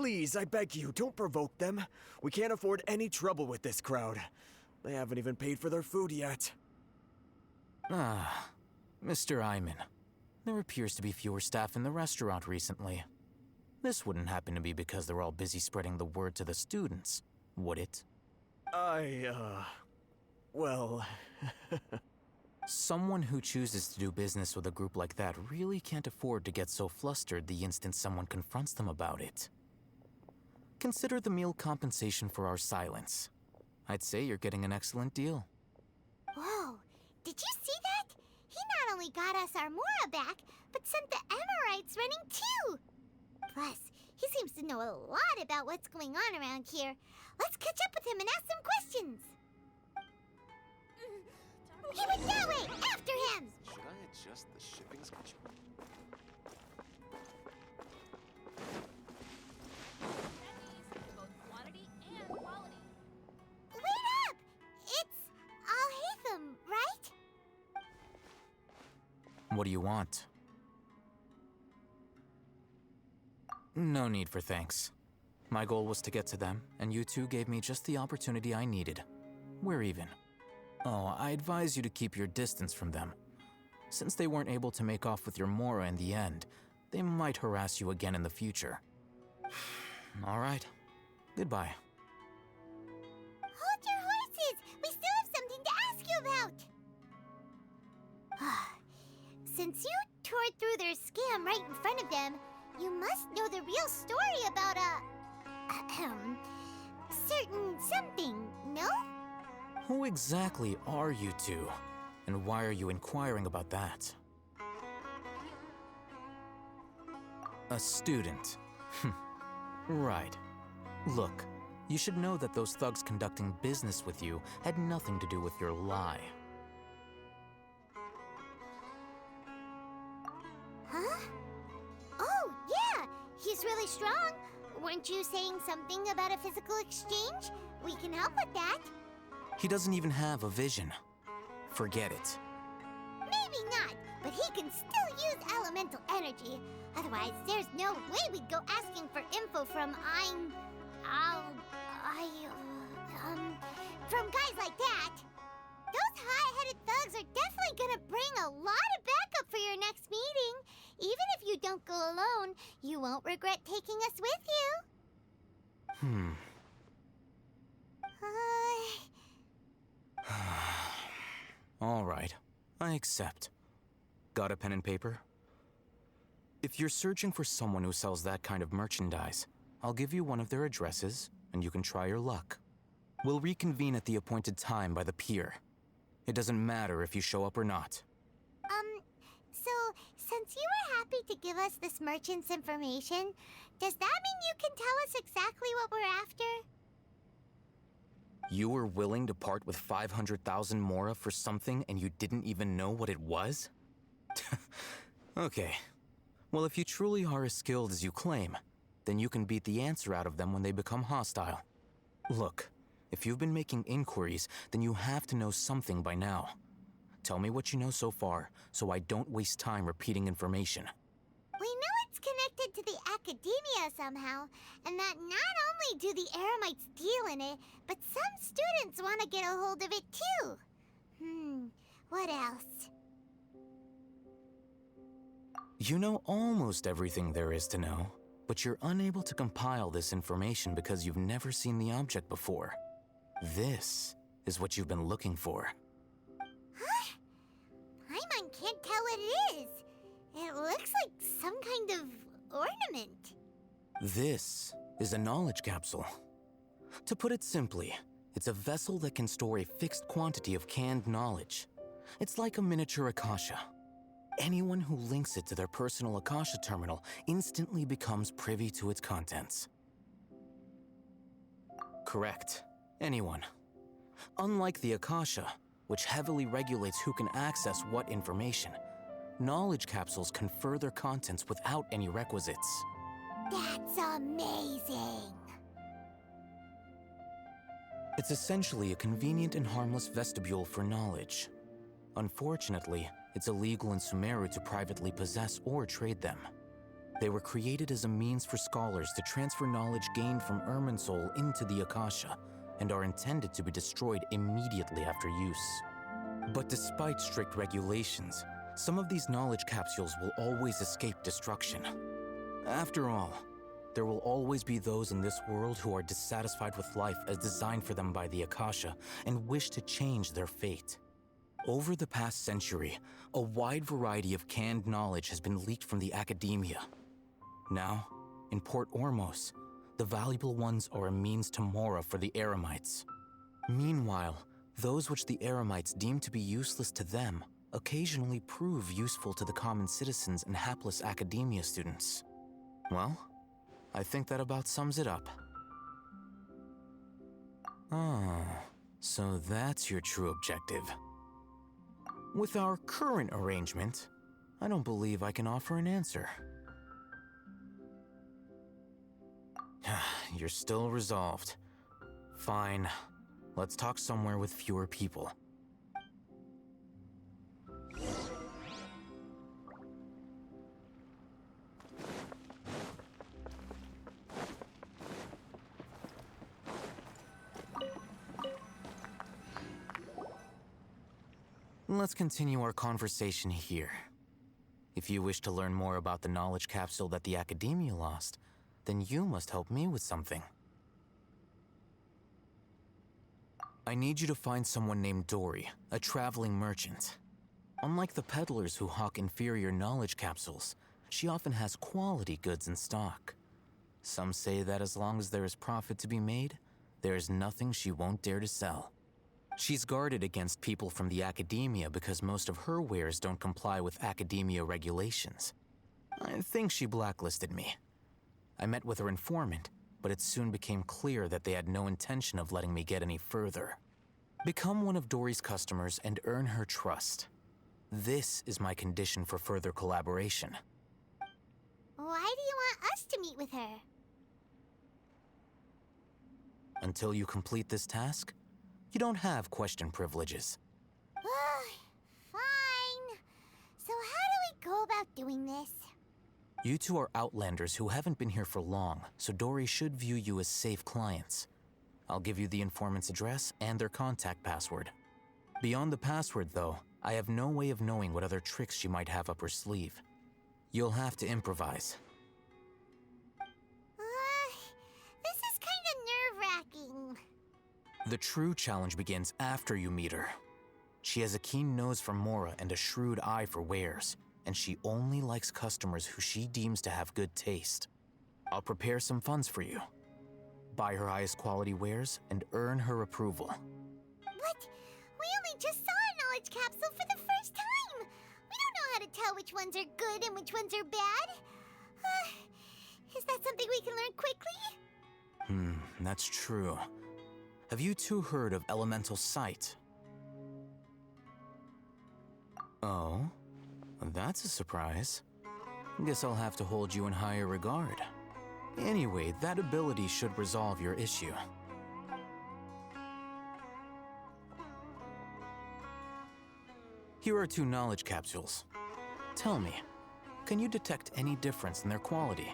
Please, I beg you, don't provoke them. We can't afford any trouble with this crowd. They haven't even paid for their food yet. Ah, Mr. Iman. There appears to be fewer staff in the restaurant recently. This wouldn't happen to be because they're all busy spreading the word to the students, would it? Well... Someone who chooses to do business with a group like that really can't afford to get so flustered the instant someone confronts them about it. Consider the meal compensation for our silence. I'd say you're getting an excellent deal. Whoa, did you see that? He not only got us our Mora back, but sent the Amorites running too. Plus, he seems to know a lot about what's going on around here. Let's catch up with him and ask some questions. He went that way! After him! Should I adjust the shipping schedule? Wait up! It's Al-Haytham, right? What do you want? No need for thanks. My goal was to get to them, and you two gave me just the opportunity I needed. We're even. Oh, I advise you to keep your distance from them. Since they weren't able to make off with your Mora in the end, they might harass you again in the future. All right. Goodbye. Hold your horses! We still have something to ask you about! Since you tore through their scam right in front of them, you must know the real story about certain something, no? Who exactly are you two? And why are you inquiring about that? A student. Right. Look, you should know that those thugs conducting business with you had nothing to do with your lie. Huh? Oh, yeah! He's really strong. Weren't you saying something about a physical exchange? We can help with that. He doesn't even have a vision. Forget it. Maybe not, but he can still use elemental energy. Otherwise, there's no way we'd go asking for info from from guys like that. Those hot-headed thugs are definitely gonna bring a lot of backup for your next meeting. Even if you don't go alone, you won't regret taking us with you. All right, I accept. Got a pen and paper? If you're searching for someone who sells that kind of merchandise, I'll give you one of their addresses, and you can try your luck. We'll reconvene at the appointed time by the pier. It doesn't matter if you show up or not. So, since you were happy to give us this merchant's information, does that mean you can tell us exactly what we're after? You were willing to part with 500,000 Mora for something and you didn't even know what it was? Okay. Well, if you truly are as skilled as you claim, then you can beat the answer out of them when they become hostile. Look, if you've been making inquiries, then you have to know something by now. Tell me what you know so far, so I don't waste time repeating information. We know it's connected to the academia somehow, and that not only do the Eremites deal in it, but some students want to get a hold of it too. What else? You know almost everything there is to know, but you're unable to compile this information because you've never seen the object before. This is what you've been looking for. Huh? Paimon can't tell what it is. It looks like some kind of ornament. This is a knowledge capsule. To put it simply, it's a vessel that can store a fixed quantity of canned knowledge. It's like a miniature Akasha. Anyone who links it to their personal Akasha terminal instantly becomes privy to its contents. Correct. Anyone. Unlike the Akasha, which heavily regulates who can access what information, knowledge capsules confer their contents without any requisites. That's amazing! It's essentially a convenient and harmless vestibule for knowledge. Unfortunately, it's illegal in Sumeru to privately possess or trade them. They were created as a means for scholars to transfer knowledge gained from Irminsul into the Akasha, and are intended to be destroyed immediately after use. But despite strict regulations, some of these knowledge capsules will always escape destruction. After all, there will always be those in this world who are dissatisfied with life as designed for them by the Akasha and wish to change their fate. Over the past century, a wide variety of canned knowledge has been leaked from the academia. Now, in Port Ormos, the valuable ones are a means to mora for the Eremites. Meanwhile, those which the Eremites deem to be useless to them occasionally prove useful to the common citizens and hapless academia students. Well, I think that about sums it up. Ah, so that's your true objective. With our current arrangement, I don't believe I can offer an answer. You're still resolved. Fine. Let's talk somewhere with fewer people. Let's continue our conversation here. If you wish to learn more about the knowledge capsule that the Academia lost, then you must help me with something. I need you to find someone named Dory, a traveling merchant. Unlike the peddlers who hawk inferior knowledge capsules, she often has quality goods in stock. Some say that as long as there is profit to be made, there is nothing she won't dare to sell. She's guarded against people from the Academia because most of her wares don't comply with Academia regulations. I think she blacklisted me. I met with her informant, but it soon became clear that they had no intention of letting me get any further. Become one of Dory's customers and earn her trust. This is my condition for further collaboration. Why do you want us to meet with her? Until you complete this task, you don't have question privileges. Fine. So how do we go about doing this? You two are outlanders who haven't been here for long, so Dory should view you as safe clients. I'll give you the informant's address and their contact password. Beyond the password, though, I have no way of knowing what other tricks she might have up her sleeve. You'll have to improvise. This is kind of nerve-wracking. The true challenge begins after you meet her. She has a keen nose for mora and a shrewd eye for wares, and she only likes customers who she deems to have good taste. I'll prepare some funds for you. Buy her highest quality wares and earn her approval. What? We only just saw a knowledge capsule for the first time! We don't know how to tell which ones are good and which ones are bad. Is that something we can learn quickly? That's true. Have you two heard of elemental sight? Oh? That's a surprise. Guess I'll have to hold you in higher regard. Anyway, that ability should resolve your issue. Here are 2 knowledge capsules. Tell me, can you detect any difference in their quality?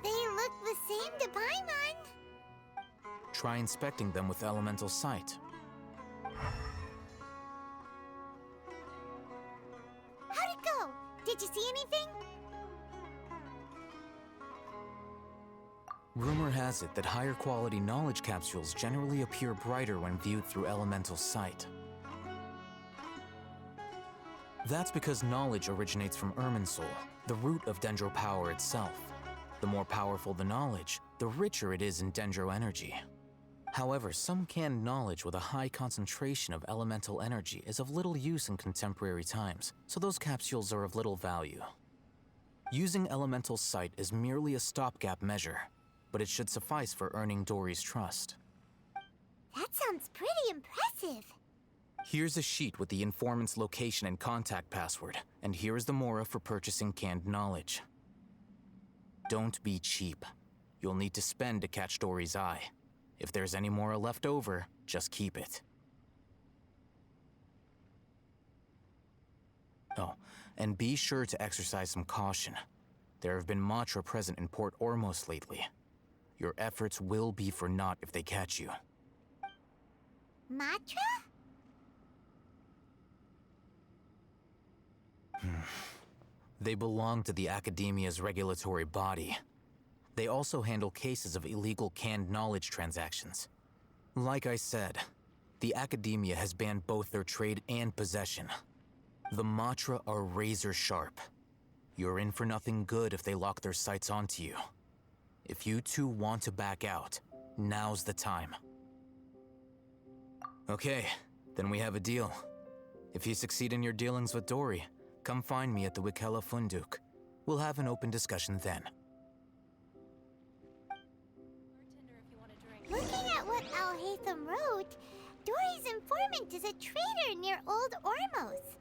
They look the same to Paimon. Try inspecting them with elemental sight. How'd it go? Did you see anything? Rumor has it that higher quality knowledge capsules generally appear brighter when viewed through elemental sight. That's because knowledge originates from Irminsul, the root of Dendro power itself. The more powerful the knowledge, the richer it is in Dendro energy. However, some canned knowledge with a high concentration of elemental energy is of little use in contemporary times, so those capsules are of little value. Using elemental sight is merely a stopgap measure, but it should suffice for earning Dory's trust. That sounds pretty impressive. Here's a sheet with the informant's location and contact password, and here is the mora for purchasing canned knowledge. Don't be cheap. You'll need to spend to catch Dory's eye. If there's any mora left over, just keep it. And be sure to exercise some caution. There have been Matra present in Port Ormos lately. Your efforts will be for naught if they catch you. Matra? They belong to the Academia's regulatory body. They also handle cases of illegal canned knowledge transactions. Like I said, the Academia has banned both their trade and possession. The Matra are razor sharp. You're in for nothing good if they lock their sights onto you. If you two want to back out, now's the time. Okay, then we have a deal. If you succeed in your dealings with Dory, come find me at the Wikela Funduk. We'll have an open discussion then. Looking at what Al-Haytham wrote, Dory's informant is a trader near Old Ormos.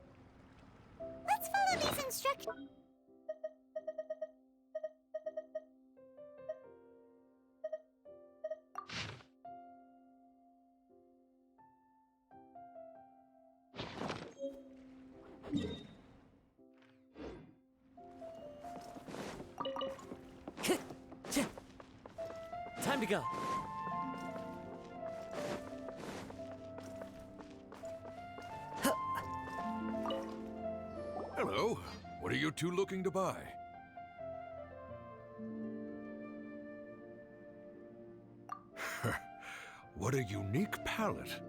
Let's follow these instructions. Time to go. Hello. What are you two looking to buy? What a unique palette.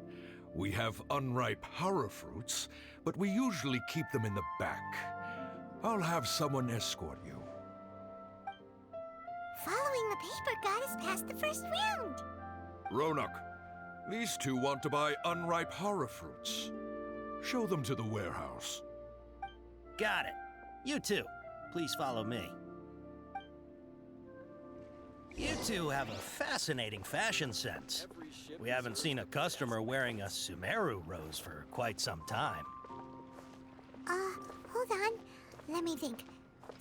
We have unripe horror fruits, but we usually keep them in the back. I'll have someone escort you. Following the paper got us past the first round. Ronak, these two want to buy unripe horror fruits. Show them to the warehouse. Got it. You two, please follow me. You two have a fascinating fashion sense. We haven't seen a customer wearing a Sumeru rose for quite some time. Hold on. Let me think.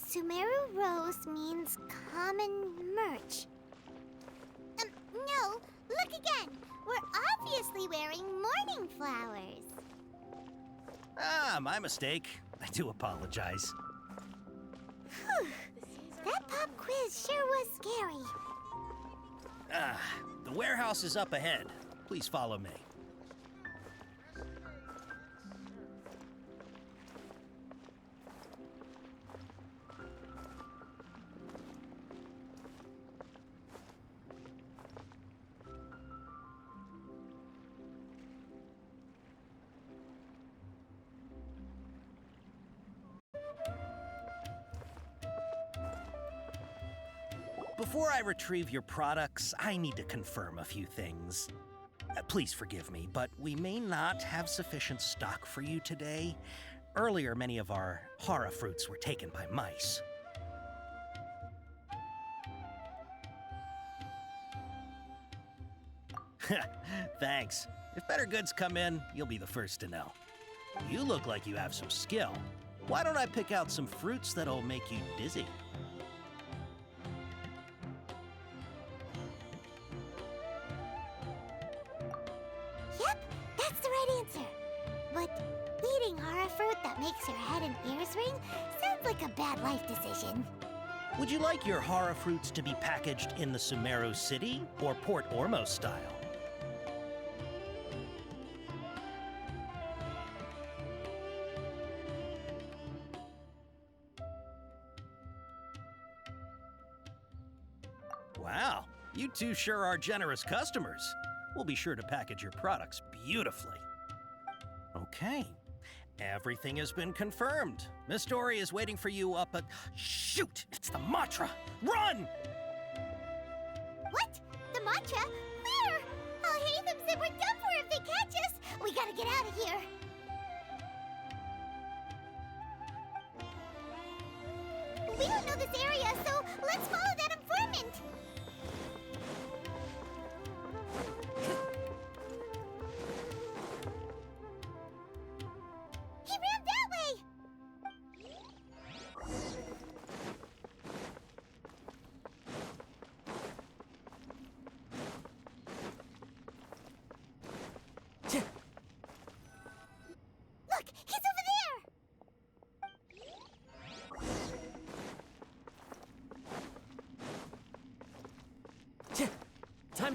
Sumeru rose means common merch. No, look again. We're obviously wearing morning flowers. Ah, my mistake. I do apologize. Whew. That pop quiz sure was scary. Ah, the warehouse is up ahead. Please follow me. Before I retrieve your products, I need to confirm a few things. Please forgive me, but we may not have sufficient stock for you today. Earlier, many of our hara fruits were taken by mice. Thanks. If better goods come in, you'll be the first to know. You look like you have some skill. Why don't I pick out some fruits that'll make you dizzy? Yep, that's the right answer. But eating hara fruit that makes your head and ears ring sounds like a bad life decision. Would you like your hara fruits to be packaged in the Sumeru City or Port Ormos style? Wow, you two sure are generous customers. We'll be sure to package your products beautifully. Okay, everything has been confirmed. Miss Dory is waiting for you up at... Shoot! It's the Matra! Run! What? The Matra? Where? Al-Haytham said we're done for if they catch us. We gotta get out of here. We don't know this area, so let's follow that informant. He ran that way!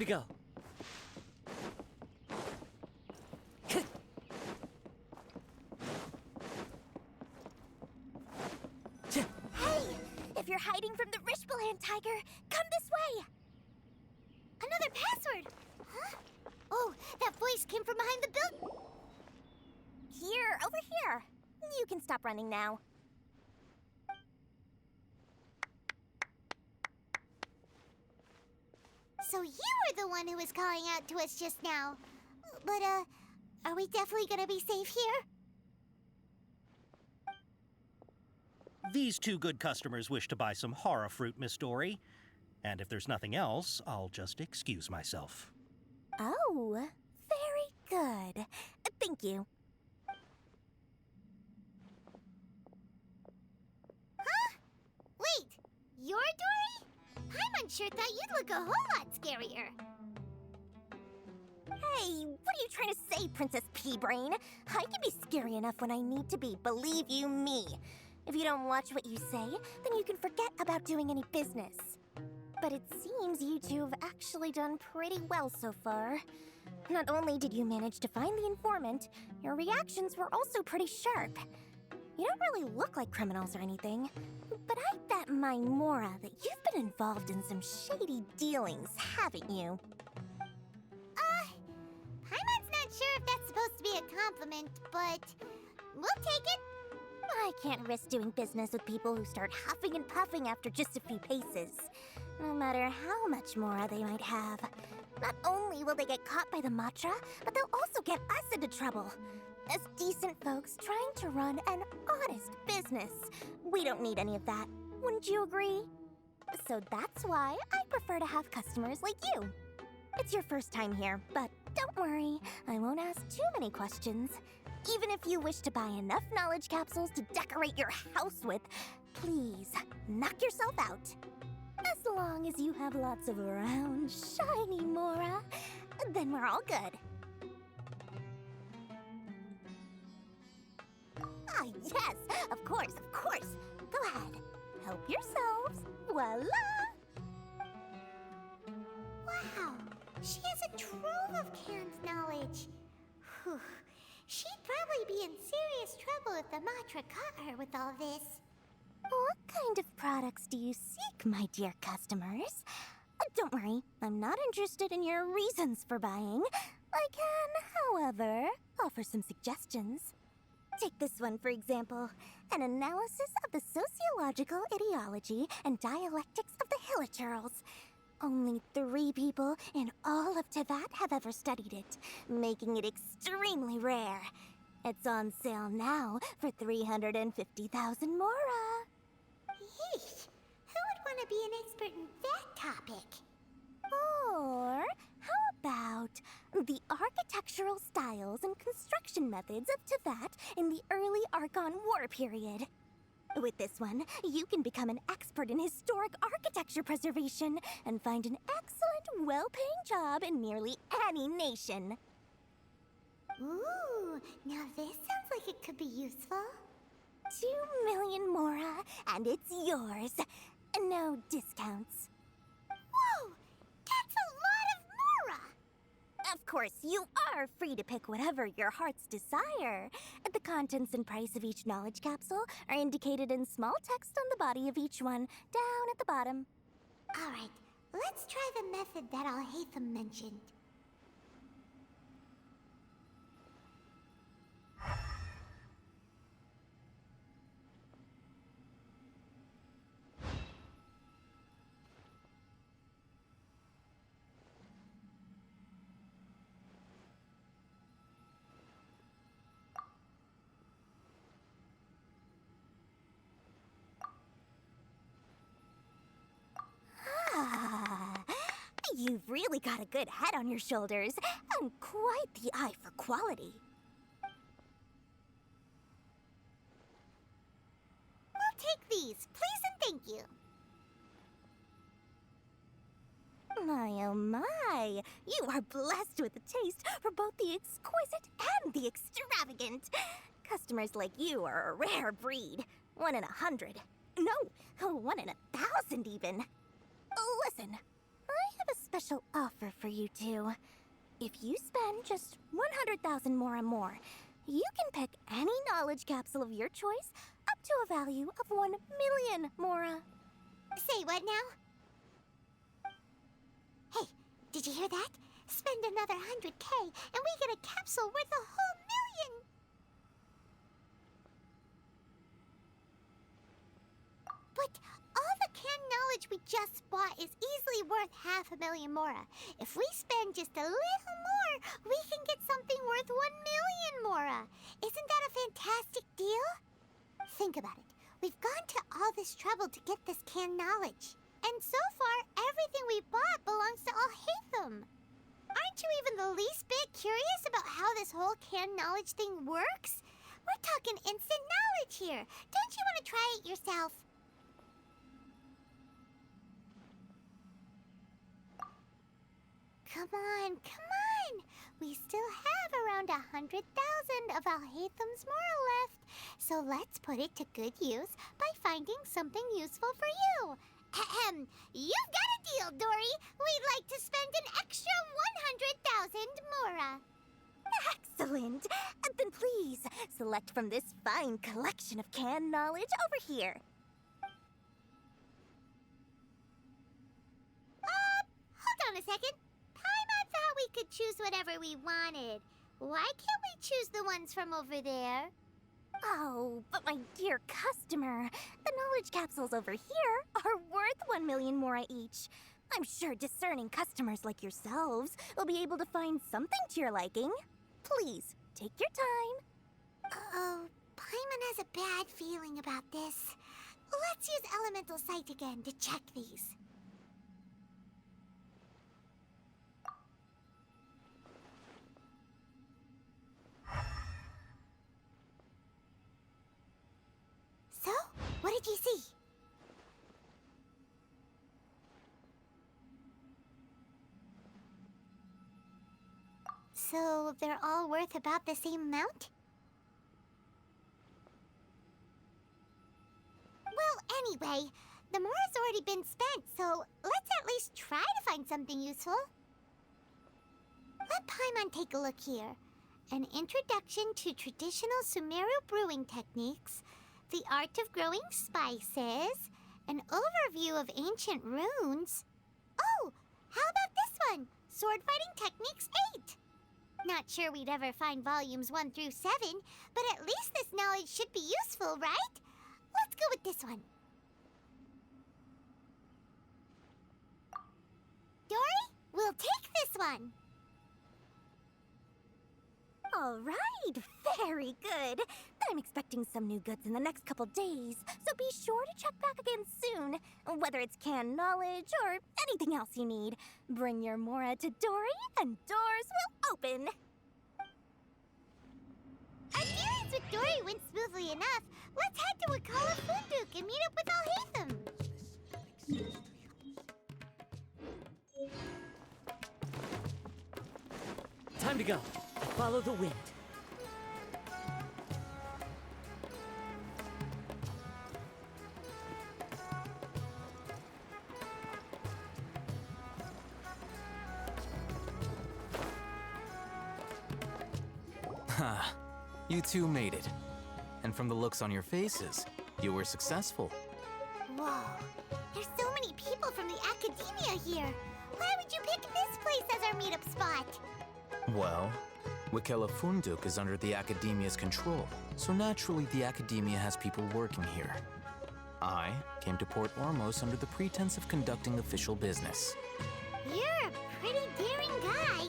to go. Hey! If you're hiding from the Rishbaland tiger, come this way! Another password! Huh? Oh, that voice came from behind the building. Here, over here. You can stop running now. So you were the one who was calling out to us just now. But, are we definitely gonna be safe here? These two good customers wish to buy some horror fruit, Miss Dory. And if there's nothing else, I'll just excuse myself. Oh, very good. Thank you. Huh? Wait, you're Dory? I'm unsure thought you'd look a whole lot scarier. Hey, what are you trying to say, Princess Pea-Brain? I can be scary enough when I need to be, believe you me. If you don't watch what you say, then you can forget about doing any business. But it seems you two have actually done pretty well so far. Not only did you manage to find the informant, your reactions were also pretty sharp. You don't really look like criminals or anything, but I bet my Mora that you've been involved in some shady dealings, haven't you? Paimon's not sure if that's supposed to be a compliment, but we'll take it. I can't risk doing business with people who start huffing and puffing after just a few paces. No matter how much Mora they might have. Not only will they get caught by the Matra, but they'll also get us into trouble. As decent folks trying to run an honest business. We don't need any of that. Wouldn't you agree? So that's why I prefer to have customers like you. It's your first time here, but don't worry, I won't ask too many questions. Even if you wish to buy enough knowledge capsules to decorate your house with, please, knock yourself out. As long as you have lots of round, shiny Mora, then we're all good. Ah, yes, of course, of course. Go ahead, help yourselves. Voila! Wow, she has a trove of canned knowledge. Whew. She'd probably be in serious trouble if the Matra caught her with all this. What kind of products do you seek, my dear customers? Don't worry, I'm not interested in your reasons for buying. I can, however, offer some suggestions. Take this one, for example. An analysis of the sociological ideology and dialectics of the Hilichurls. Only 3 people in all of Teyvat have ever studied it, making it extremely rare. It's on sale now for 350,000 Mora. Yeesh, who would want to be an expert in that topic? Or how about the architectural styles and construction methods of Teyvat in the early Archon War period? With this one, you can become an expert in historic architecture preservation and find an excellent, well-paying job in nearly any nation. Ooh, now this sounds like it could be useful. 2 million Mora, and it's yours. No discounts. Whoa! That's a lot of Mora! Of course, you are free to pick whatever your hearts desire. The contents and price of each knowledge capsule are indicated in small text on the body of each one, down at the bottom. Alright, let's try the method that Al-Haytham mentioned. You've really got a good head on your shoulders, and quite the eye for quality. We'll take these, please and thank you. My oh my, you are blessed with a taste for both the exquisite and the extravagant. Customers like you are a rare breed. 1 in 100. No, 1 in 1,000 even. Listen, I have a special offer for you two. If you spend just 100,000 mora more, you can pick any knowledge capsule of your choice up to a value of 1 million mora. Say what now? Hey, did you hear that? Spend another 100K and we get a capsule worth a whole million! But all the canned knowledge we just bought is easily worth 500,000 mora. If we spend just a little more, we can get something worth 1 million mora. Isn't that a fantastic deal? Think about it. We've gone to all this trouble to get this canned knowledge. And so far, everything we bought belongs to Alhaitham. Aren't you even the least bit curious about how this whole canned knowledge thing works? We're talking instant knowledge here. Don't you want to try it yourself? Come on, come on! We still have around 100,000 of Alhaitham's mora left, so let's put it to good use by finding something useful for you. Ahem, you've got a deal, Dory. We'd like to spend an extra 100,000 mora. Excellent! Then please, select from this fine collection of canned knowledge over here. Hold on a second. Paimon thought we could choose whatever we wanted. Why can't we choose the ones from over there? Oh, but my dear customer, the knowledge capsules over here are worth 1 million mora each. I'm sure discerning customers like yourselves will be able to find something to your liking. Please, take your time. Uh-oh, Paimon has a bad feeling about this. Let's use Elemental Sight again to check these. So, what did you see? So, they're all worth about the same amount? Well, anyway, the mora's already been spent, so let's at least try to find something useful. Let Paimon take a look here. An introduction to traditional Sumeru brewing techniques, the art of growing spices, an overview of ancient runes. Oh, how about this one? Sword Fighting Techniques 8. Not sure we'd ever find volumes 1 through 7, but at least this knowledge should be useful, right? Let's go with this one. Dory, we'll take this one. All right, very good. I'm expecting some new goods in the next couple days, so be sure to check back again soon. Whether it's canned knowledge or anything else you need, bring your mora to Dory and doors will open. Our dealings with Dory went smoothly enough. Let's head to Wakala Funduk and meet up with Alhaitham. Time to go. Follow the wind. Ha! You two made it. And from the looks on your faces, you were successful. Whoa, there's so many people from the academia here. Why would you pick this place as our meetup spot? Well, Wakela Funduk is under the Academia's control, so naturally the Academia has people working here. I came to Port Ormos under the pretense of conducting official business. You're a pretty daring guy.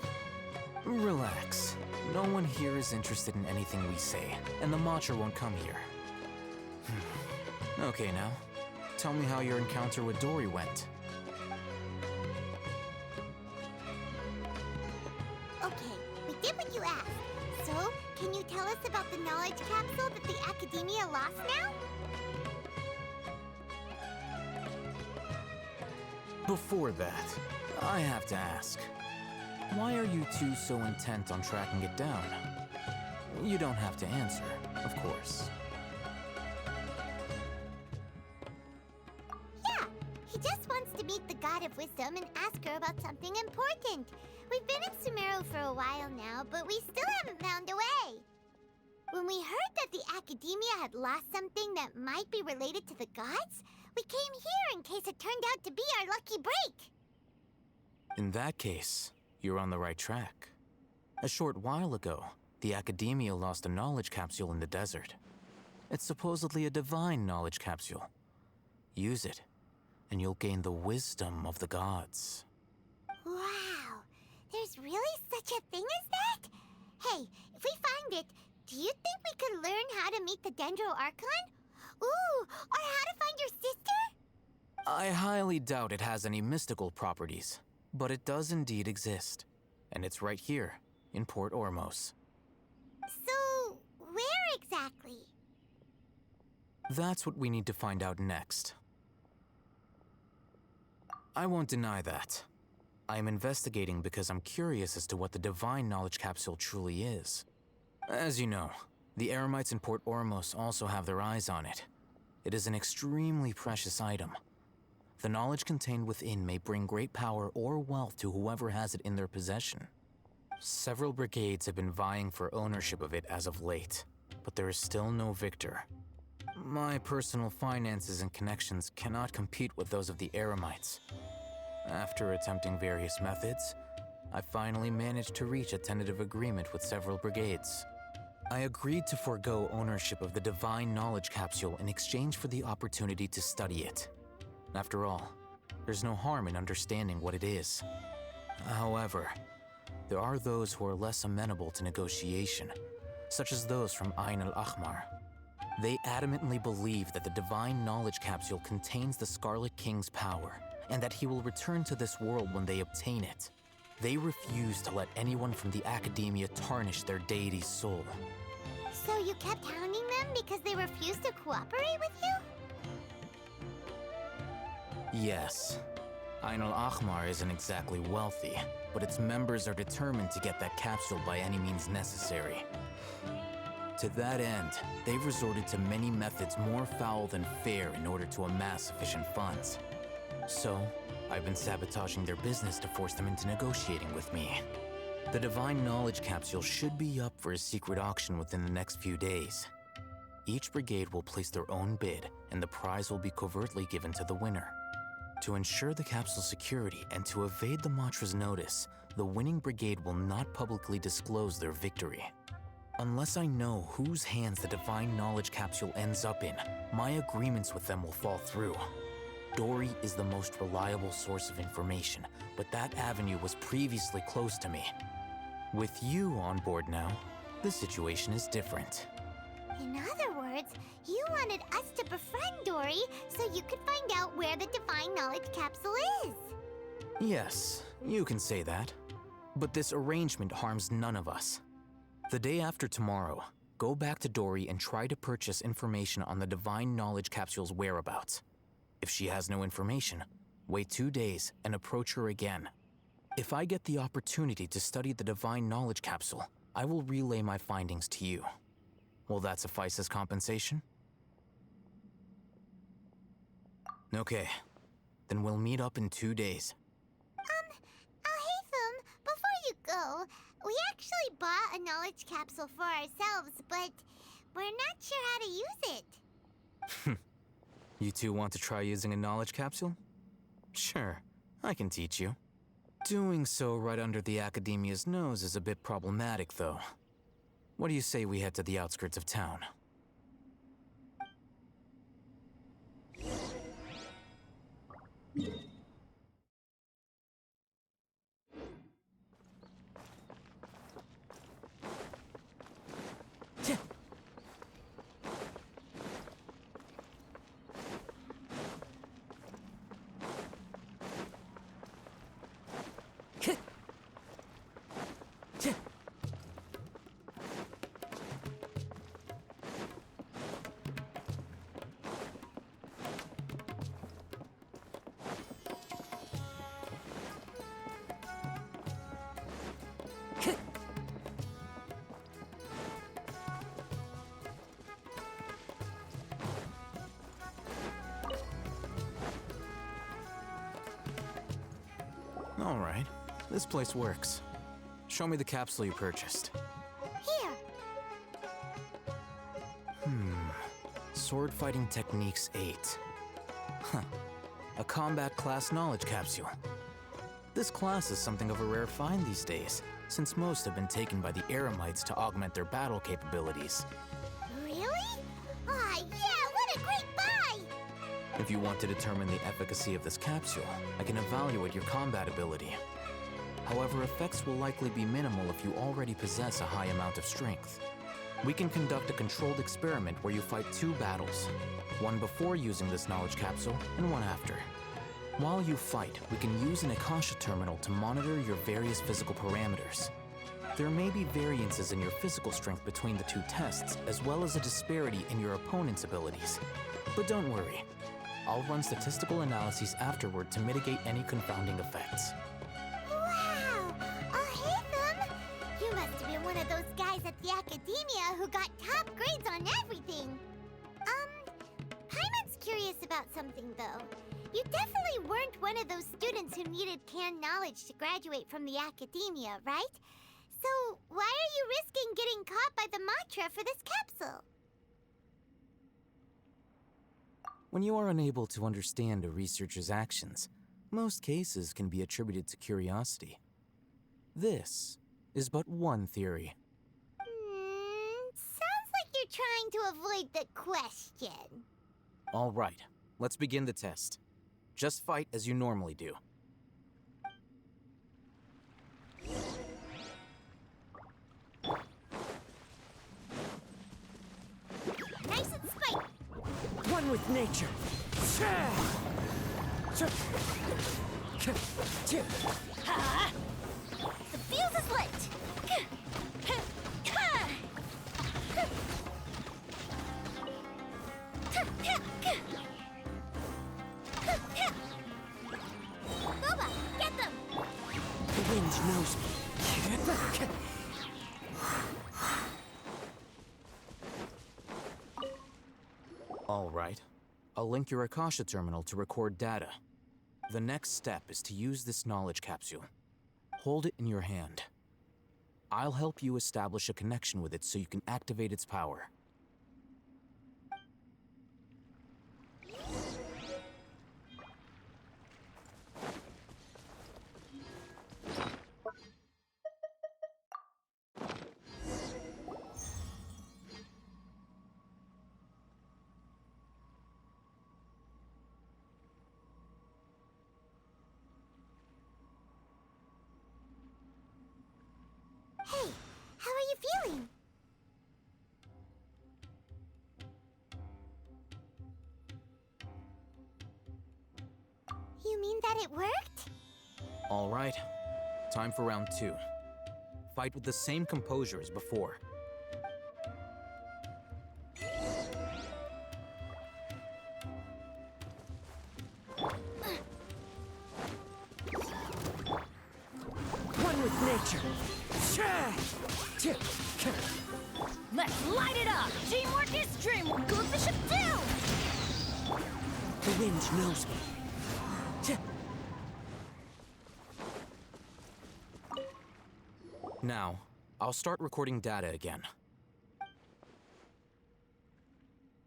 Relax. No one here is interested in anything we say, and the Matcha won't come here. Okay now, tell me how your encounter with Dory went. Okay, we did what you asked. So, can you tell us about the knowledge capsule that the Academia lost now? Before that, I have to ask, why are you two so intent on tracking it down? You don't have to answer, of course. Yeah, he just wants to meet the god Pot of Wisdom and ask her about something important. We've been in Sumeru for a while now, but we still haven't found a way. When we heard that the Academia had lost something that might be related to the gods, we came here in case it turned out to be our lucky break. In that case, you're on the right track. A short while ago, the Academia lost a knowledge capsule in the desert. It's supposedly a divine knowledge capsule. Use it, and you'll gain the wisdom of the gods. Wow, there's really such a thing as that? Hey, if we find it, do you think we could learn how to meet the Dendro Archon? Ooh, or how to find your sister? I highly doubt it has any mystical properties, but it does indeed exist. And it's right here, in Port Ormos. So, where exactly? That's what we need to find out next. I won't deny that. I am investigating because I'm curious as to what the divine knowledge capsule truly is. As you know, the Eremites in Port Ormos also have their eyes on it. It is an extremely precious item. The knowledge contained within may bring great power or wealth to whoever has it in their possession. Several brigades have been vying for ownership of it as of late, but there is still no victor. My personal finances and connections cannot compete with those of the Eremites. After attempting various methods, I finally managed to reach a tentative agreement with several brigades. I agreed to forego ownership of the divine knowledge capsule in exchange for the opportunity to study it. After all, there's no harm in understanding what it is. However, there are those who are less amenable to negotiation, such as those from Ain al-Ahmar. They adamantly believe that the divine knowledge capsule contains the Scarlet King's power, and that he will return to this world when they obtain it. They refuse to let anyone from the Academia tarnish their deity's soul. So you kept hounding them because they refused to cooperate with you? Yes. Ain al-Ahmar isn't exactly wealthy, but its members are determined to get that capsule by any means necessary. To that end, they've resorted to many methods more foul than fair in order to amass sufficient funds. So, I've been sabotaging their business to force them into negotiating with me. The divine knowledge capsule should be up for a secret auction within the next few days. Each brigade will place their own bid, and the prize will be covertly given to the winner. To ensure the capsule's security and to evade the Matra's notice, the winning brigade will not publicly disclose their victory. Unless I know whose hands the divine knowledge capsule ends up in, my agreements with them will fall through. Dory is the most reliable source of information, but that avenue was previously closed to me. With you on board now, the situation is different. In other words, you wanted us to befriend Dory so you could find out where the divine knowledge capsule is. Yes, you can say that. But this arrangement harms none of us. The day after tomorrow, go back to Dory and try to purchase information on the divine knowledge capsule's whereabouts. If she has no information, wait 2 days and approach her again. If I get the opportunity to study the divine knowledge capsule, I will relay my findings to you. Will that suffice as compensation? Okay, then we'll meet up in 2 days. Alhaitham, before you go, we actually bought a knowledge capsule for ourselves, but we're not sure how to use it. You two want to try using a knowledge capsule? Sure, I can teach you. Doing so right under the Academia's nose is a bit problematic, though. What do you say we head to the outskirts of town? All right, this place works. Show me the capsule you purchased. Here. Sword Fighting Techniques 8. Huh. A combat class knowledge capsule. This class is something of a rare find these days, since most have been taken by the Eremites to augment their battle capabilities. Really? Ah, yeah, what a great buy! If you want to determine the efficacy of this capsule, I can evaluate your combat ability. However, effects will likely be minimal if you already possess a high amount of strength. We can conduct a controlled experiment where you fight 2 battles, one before using this knowledge capsule and one after. While you fight, we can use an Akasha terminal to monitor your various physical parameters. There may be variances in your physical strength between the 2 tests, as well as a disparity in your opponent's abilities. But don't worry, I'll run statistical analyses afterward to mitigate any confounding effects. Wow! Ahitham! You must have been one of those guys at the Academia who got top grades on everything. Paimon's curious about something, though. You definitely weren't one of those students who needed canned knowledge to graduate from the Academia, right? So, why are you risking getting caught by the Matra for this capsule? When you are unable to understand a researcher's actions, most cases can be attributed to curiosity. This is but one theory. Sounds like you're trying to avoid the question. All right, let's begin the test. Just fight as you normally do. Nice and spike. One with nature. The fuse is lit. Boba, get them! The wind knows me. All right. I'll link your Akasha terminal to record data. The next step is to use this knowledge capsule. Hold it in your hand. I'll help you establish a connection with it so you can activate its power. Hey, how are you feeling? You mean that it worked? All right. Time for round 2. Fight with the same composure as before. One with nature. Let's light it up! Teamwork is teamwork! Go the ship down! The wind knows me. Now, I'll start recording data again.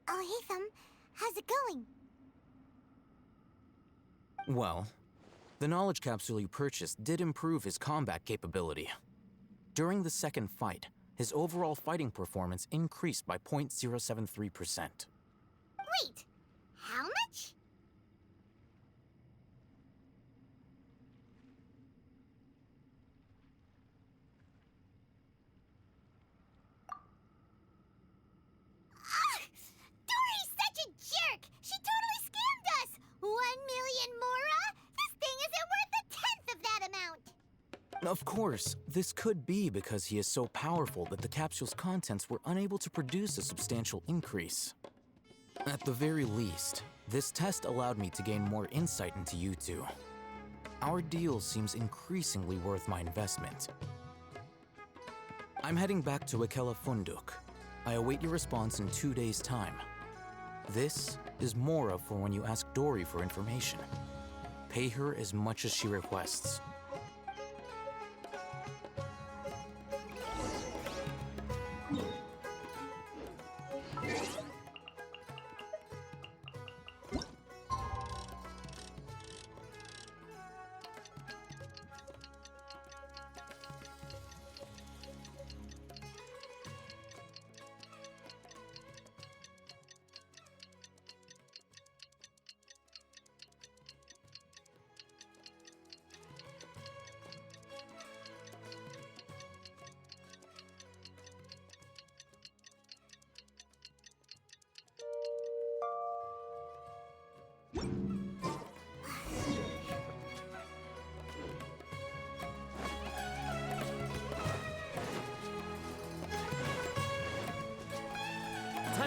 Ahitham, how's it going? Well, the knowledge capsule you purchased did improve his combat capability. During the second fight, his overall fighting performance increased by 0.073%. Wait, how much? Dory's such a jerk! She totally scammed us! 1 million mora? This thing isn't worth a tenth of that amount! Of course, this could be because he is so powerful that the capsule's contents were unable to produce a substantial increase. At the very least, this test allowed me to gain more insight into you two. Our deal seems increasingly worth my investment. I'm heading back to Akela Funduk. I await your response in 2 days' time. This is Mora for when you ask Dory for information. Pay her as much as she requests.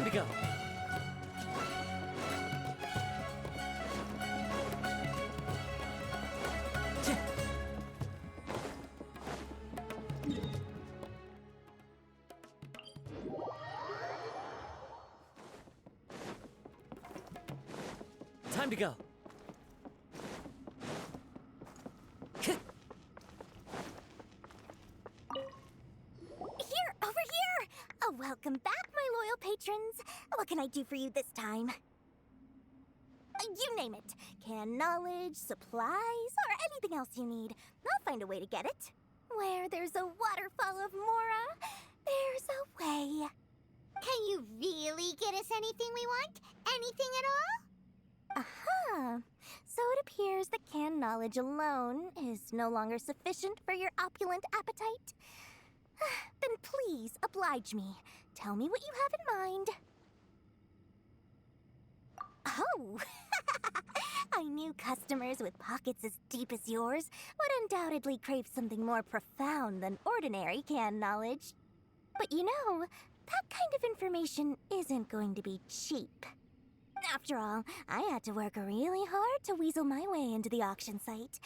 Time to go. Time to go. Here, over here! Oh, welcome back, my loyal patrons. What can I do for you this time? You name it. Can knowledge, supplies, or anything else you need. I'll find a way to get it. Where there's a waterfall of Mora, there's a way. Can you really get us anything we want? Anything at all? Aha! So it appears that canned knowledge alone is no longer sufficient for your opulent appetite. Then please, oblige me. Tell me what you have in mind. Oh! I knew customers with pockets as deep as yours would undoubtedly crave something more profound than ordinary canned knowledge. But you know, that kind of information isn't going to be cheap. After all, I had to work really hard to weasel my way into the auction site.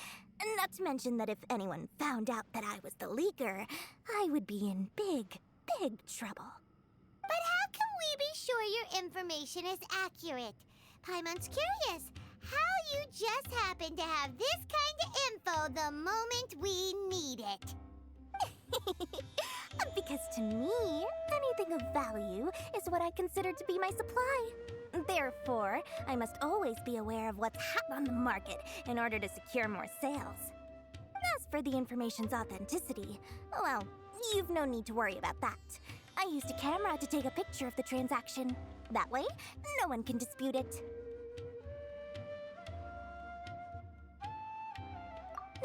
Not to mention that if anyone found out that I was the leaker, I would be in big, big trouble. But how can we be sure your information is accurate? Paimon's curious how you just happen to have this kind of info the moment we need it. Because to me, anything of value is what I consider to be my supply. Therefore, I must always be aware of what's hot on the market in order to secure more sales. As for the information's authenticity, well, you've no need to worry about that. I used a camera to take a picture of the transaction. That way, no one can dispute it.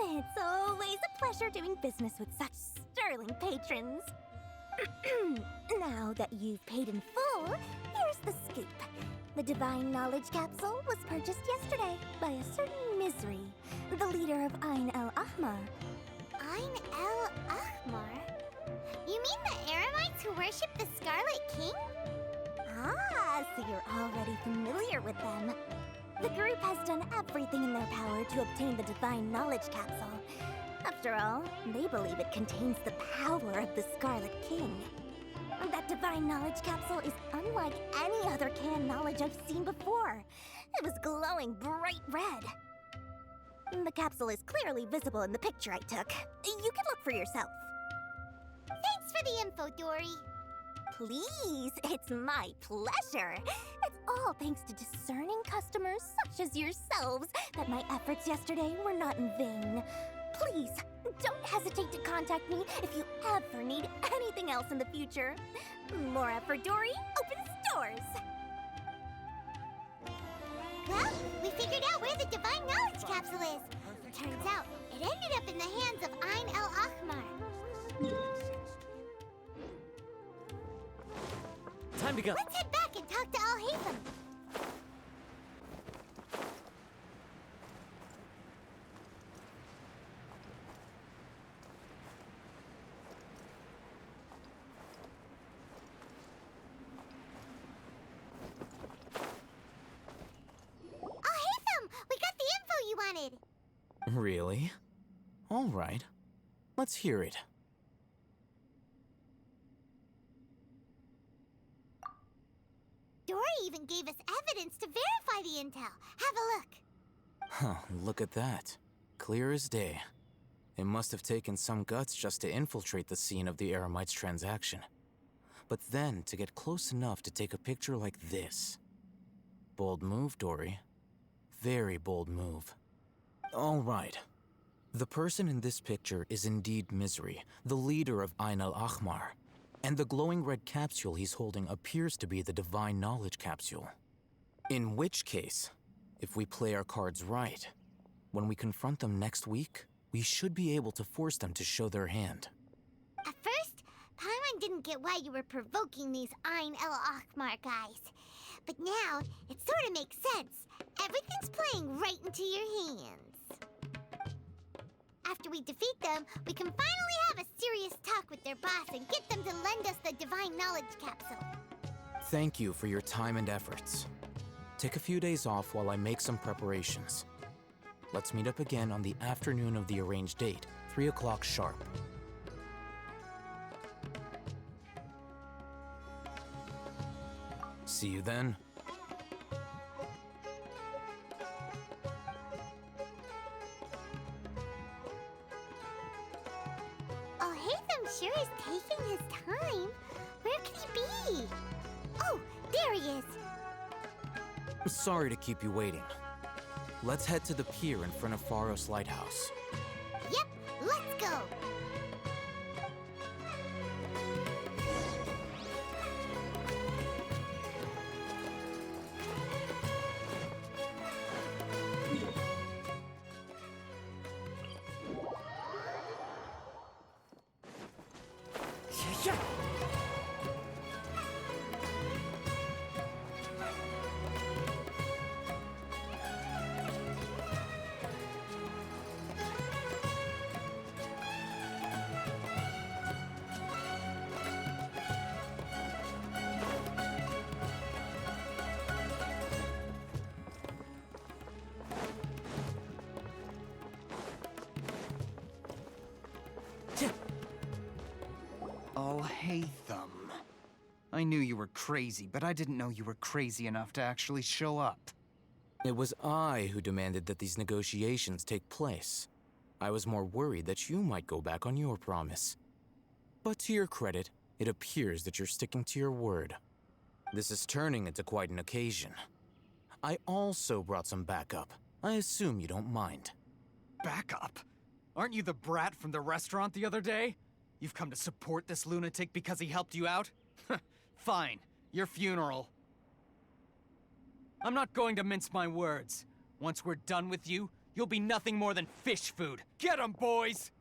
It's always a pleasure doing business with such sterling patrons. Now that you've paid in full, here's the scoop. The Divine Knowledge Capsule was purchased yesterday by a certain Misery, the leader of Ain el-Ahmar. Ain el-Ahmar? You mean the Eremites who worship the Scarlet King? Ah, so you're already familiar with them. The group has done everything in their power to obtain the Divine Knowledge Capsule. After all, they believe it contains the power of the Scarlet King. That Divine Knowledge Capsule is unlike any other canned knowledge I've seen before. It was glowing bright red. The capsule is clearly visible in the picture I took. You can look for yourself. Thanks for the info, Dory. Please, it's my pleasure. It's all thanks to discerning customers such as yourselves that my efforts yesterday were not in vain. Please, don't hesitate to contact me if you ever need anything else in the future. Mora for Dory opens doors. Well, we figured out where the Divine Knowledge Capsule is. Turns out, it ended up in the hands of Ain el-Ahmar. Time to go. Let's head back and talk to Al-Haytham. Al-Haytham, we got the info you wanted. Really? All right. Let's hear it. Dory even gave us evidence to verify the intel. Have a look. Huh, look at that. Clear as day. It must have taken some guts just to infiltrate the scene of the Eremites' transaction. But then to get close enough to take a picture like this. Bold move, Dory. Very bold move. All right. The person in this picture is indeed Misery, the leader of Ain el-Ahmar. And the glowing red capsule he's holding appears to be the Divine Knowledge Capsule. In which case, if we play our cards right, when we confront them next week, we should be able to force them to show their hand. At first, Paimon didn't get why you were provoking these Ain el-Ahmar guys. But now, it sort of makes sense. Everything's playing right into your hands. After we defeat them, we can finally have a serious talk with their boss and get them to lend us the Divine Knowledge Capsule. Thank you for your time and efforts. Take a few days off while I make some preparations. Let's meet up again on the afternoon of the arranged date, 3 o'clock sharp. See you then. Oh, Hatham sure is taking his time. Where could he be? Oh, there he is. Sorry to keep you waiting. Let's head to the pier in front of Pharos Lighthouse. Yep, let's go. Oh, Hatham. I knew you were crazy, but I didn't know you were crazy enough to actually show up. It was I who demanded that these negotiations take place. I was more worried that you might go back on your promise. But to your credit, it appears that you're sticking to your word. This is turning into quite an occasion. I also brought some backup. I assume you don't mind. Backup? Aren't you the brat from the restaurant the other day? You've come to support this lunatic because he helped you out? Fine, your funeral. I'm not going to mince my words. Once we're done with you, you'll be nothing more than fish food. Get 'em, boys!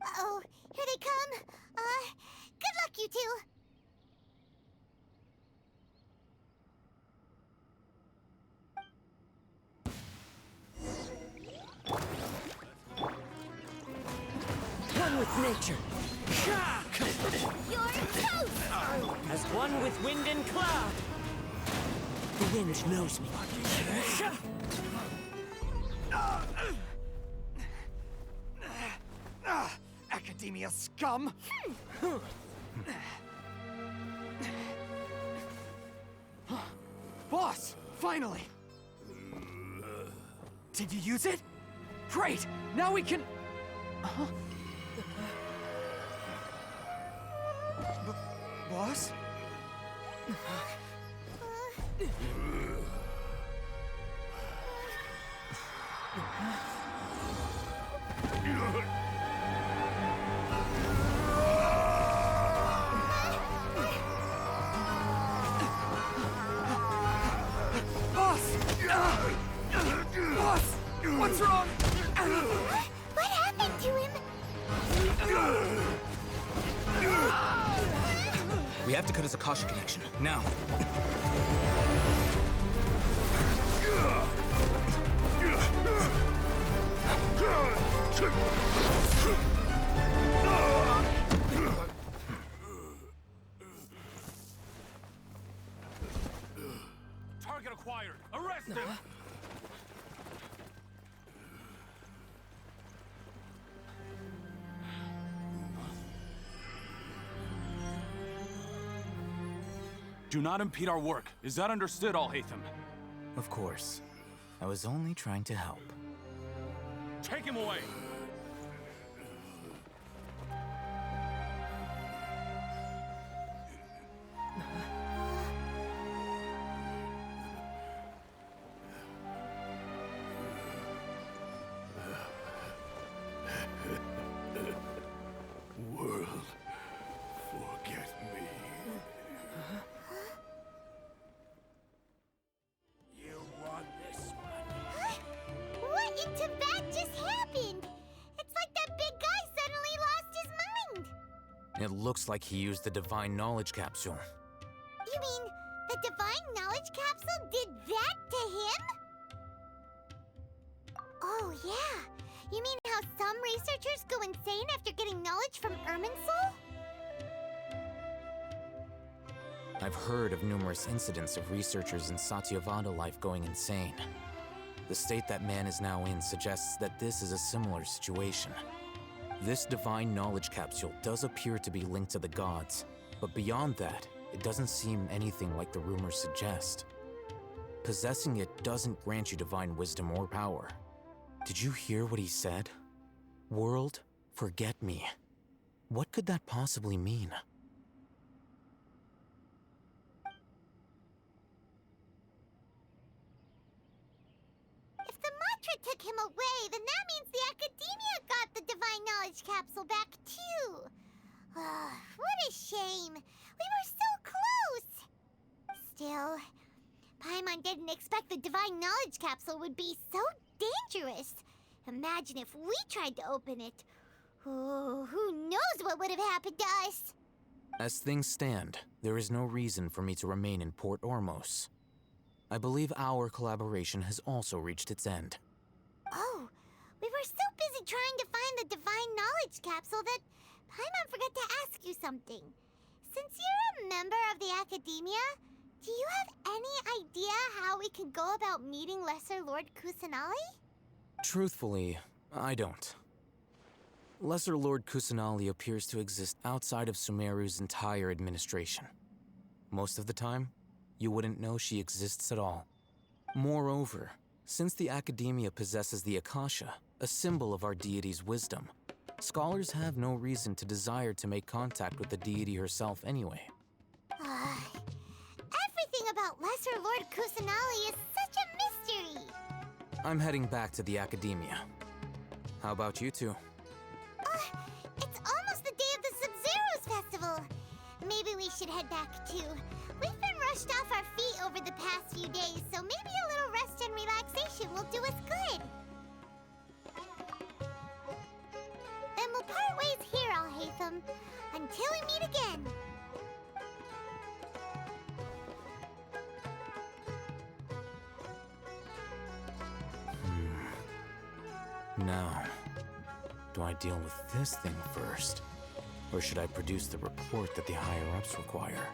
Uh-oh, here they come. Good luck, you two. One with nature. You're toast! As one with wind and cloud. The wind knows me. Academia scum! Boss! Finally! Did you use it? Great! Now we can... Boss? Boss! What's wrong? What happened to him? We have to cut his Akasha connection, now. Target acquired. Arrest him. Do not impede our work. Is that understood, Al-Haytham? Of course. I was only trying to help. Take him away! World, forget me. You want this one? What in Teyvat just happened? It's like that big guy suddenly lost his mind. It looks like he used the Divine Knowledge Capsule. You mean the Divine Knowledge Capsule did that to him? Oh, yeah. You mean how some researchers go insane after getting knowledge from Irminsul? I've heard of numerous incidents of researchers in Satyavada life going insane. The state that man is now in suggests that this is a similar situation. This divine knowledge capsule does appear to be linked to the gods, but beyond that, it doesn't seem anything like the rumors suggest. Possessing it doesn't grant you divine wisdom or power. Did you hear what he said? World, forget me. What could that possibly mean? If the mantra took him away, then that means the Academia got the divine knowledge capsule back too. What a shame. We were so close. Still, Paimon didn't expect the divine knowledge capsule would be so dangerous. Imagine if we tried to open it. Oh, who knows what would have happened to us? As things stand, there is no reason for me to remain in Port Ormos. I believe our collaboration has also reached its end. Oh, we were so busy trying to find the divine knowledge capsule that Paimon forgot to ask you something. Since you're a member of the Academia, do you have any idea how we can go about meeting Lesser Lord Kusanali? Truthfully, I don't. Lesser Lord Kusanali appears to exist outside of Sumeru's entire administration. Most of the time, you wouldn't know she exists at all. Moreover, since the Academia possesses the Akasha, a symbol of our deity's wisdom, scholars have no reason to desire to make contact with the deity herself anyway. Everything about Lesser Lord Kusanali is such a mystery. I'm heading back to the Academia. How about you two? It's almost the day of the Sub-Zero's festival. Maybe we should head back too. We've been rushed off our feet over the past few days, so maybe a little rest and relaxation will do us good. Then we'll part ways here, Alhaitham, until we meet again. Now, do I deal with this thing first? Or should I produce the report that the higher-ups require?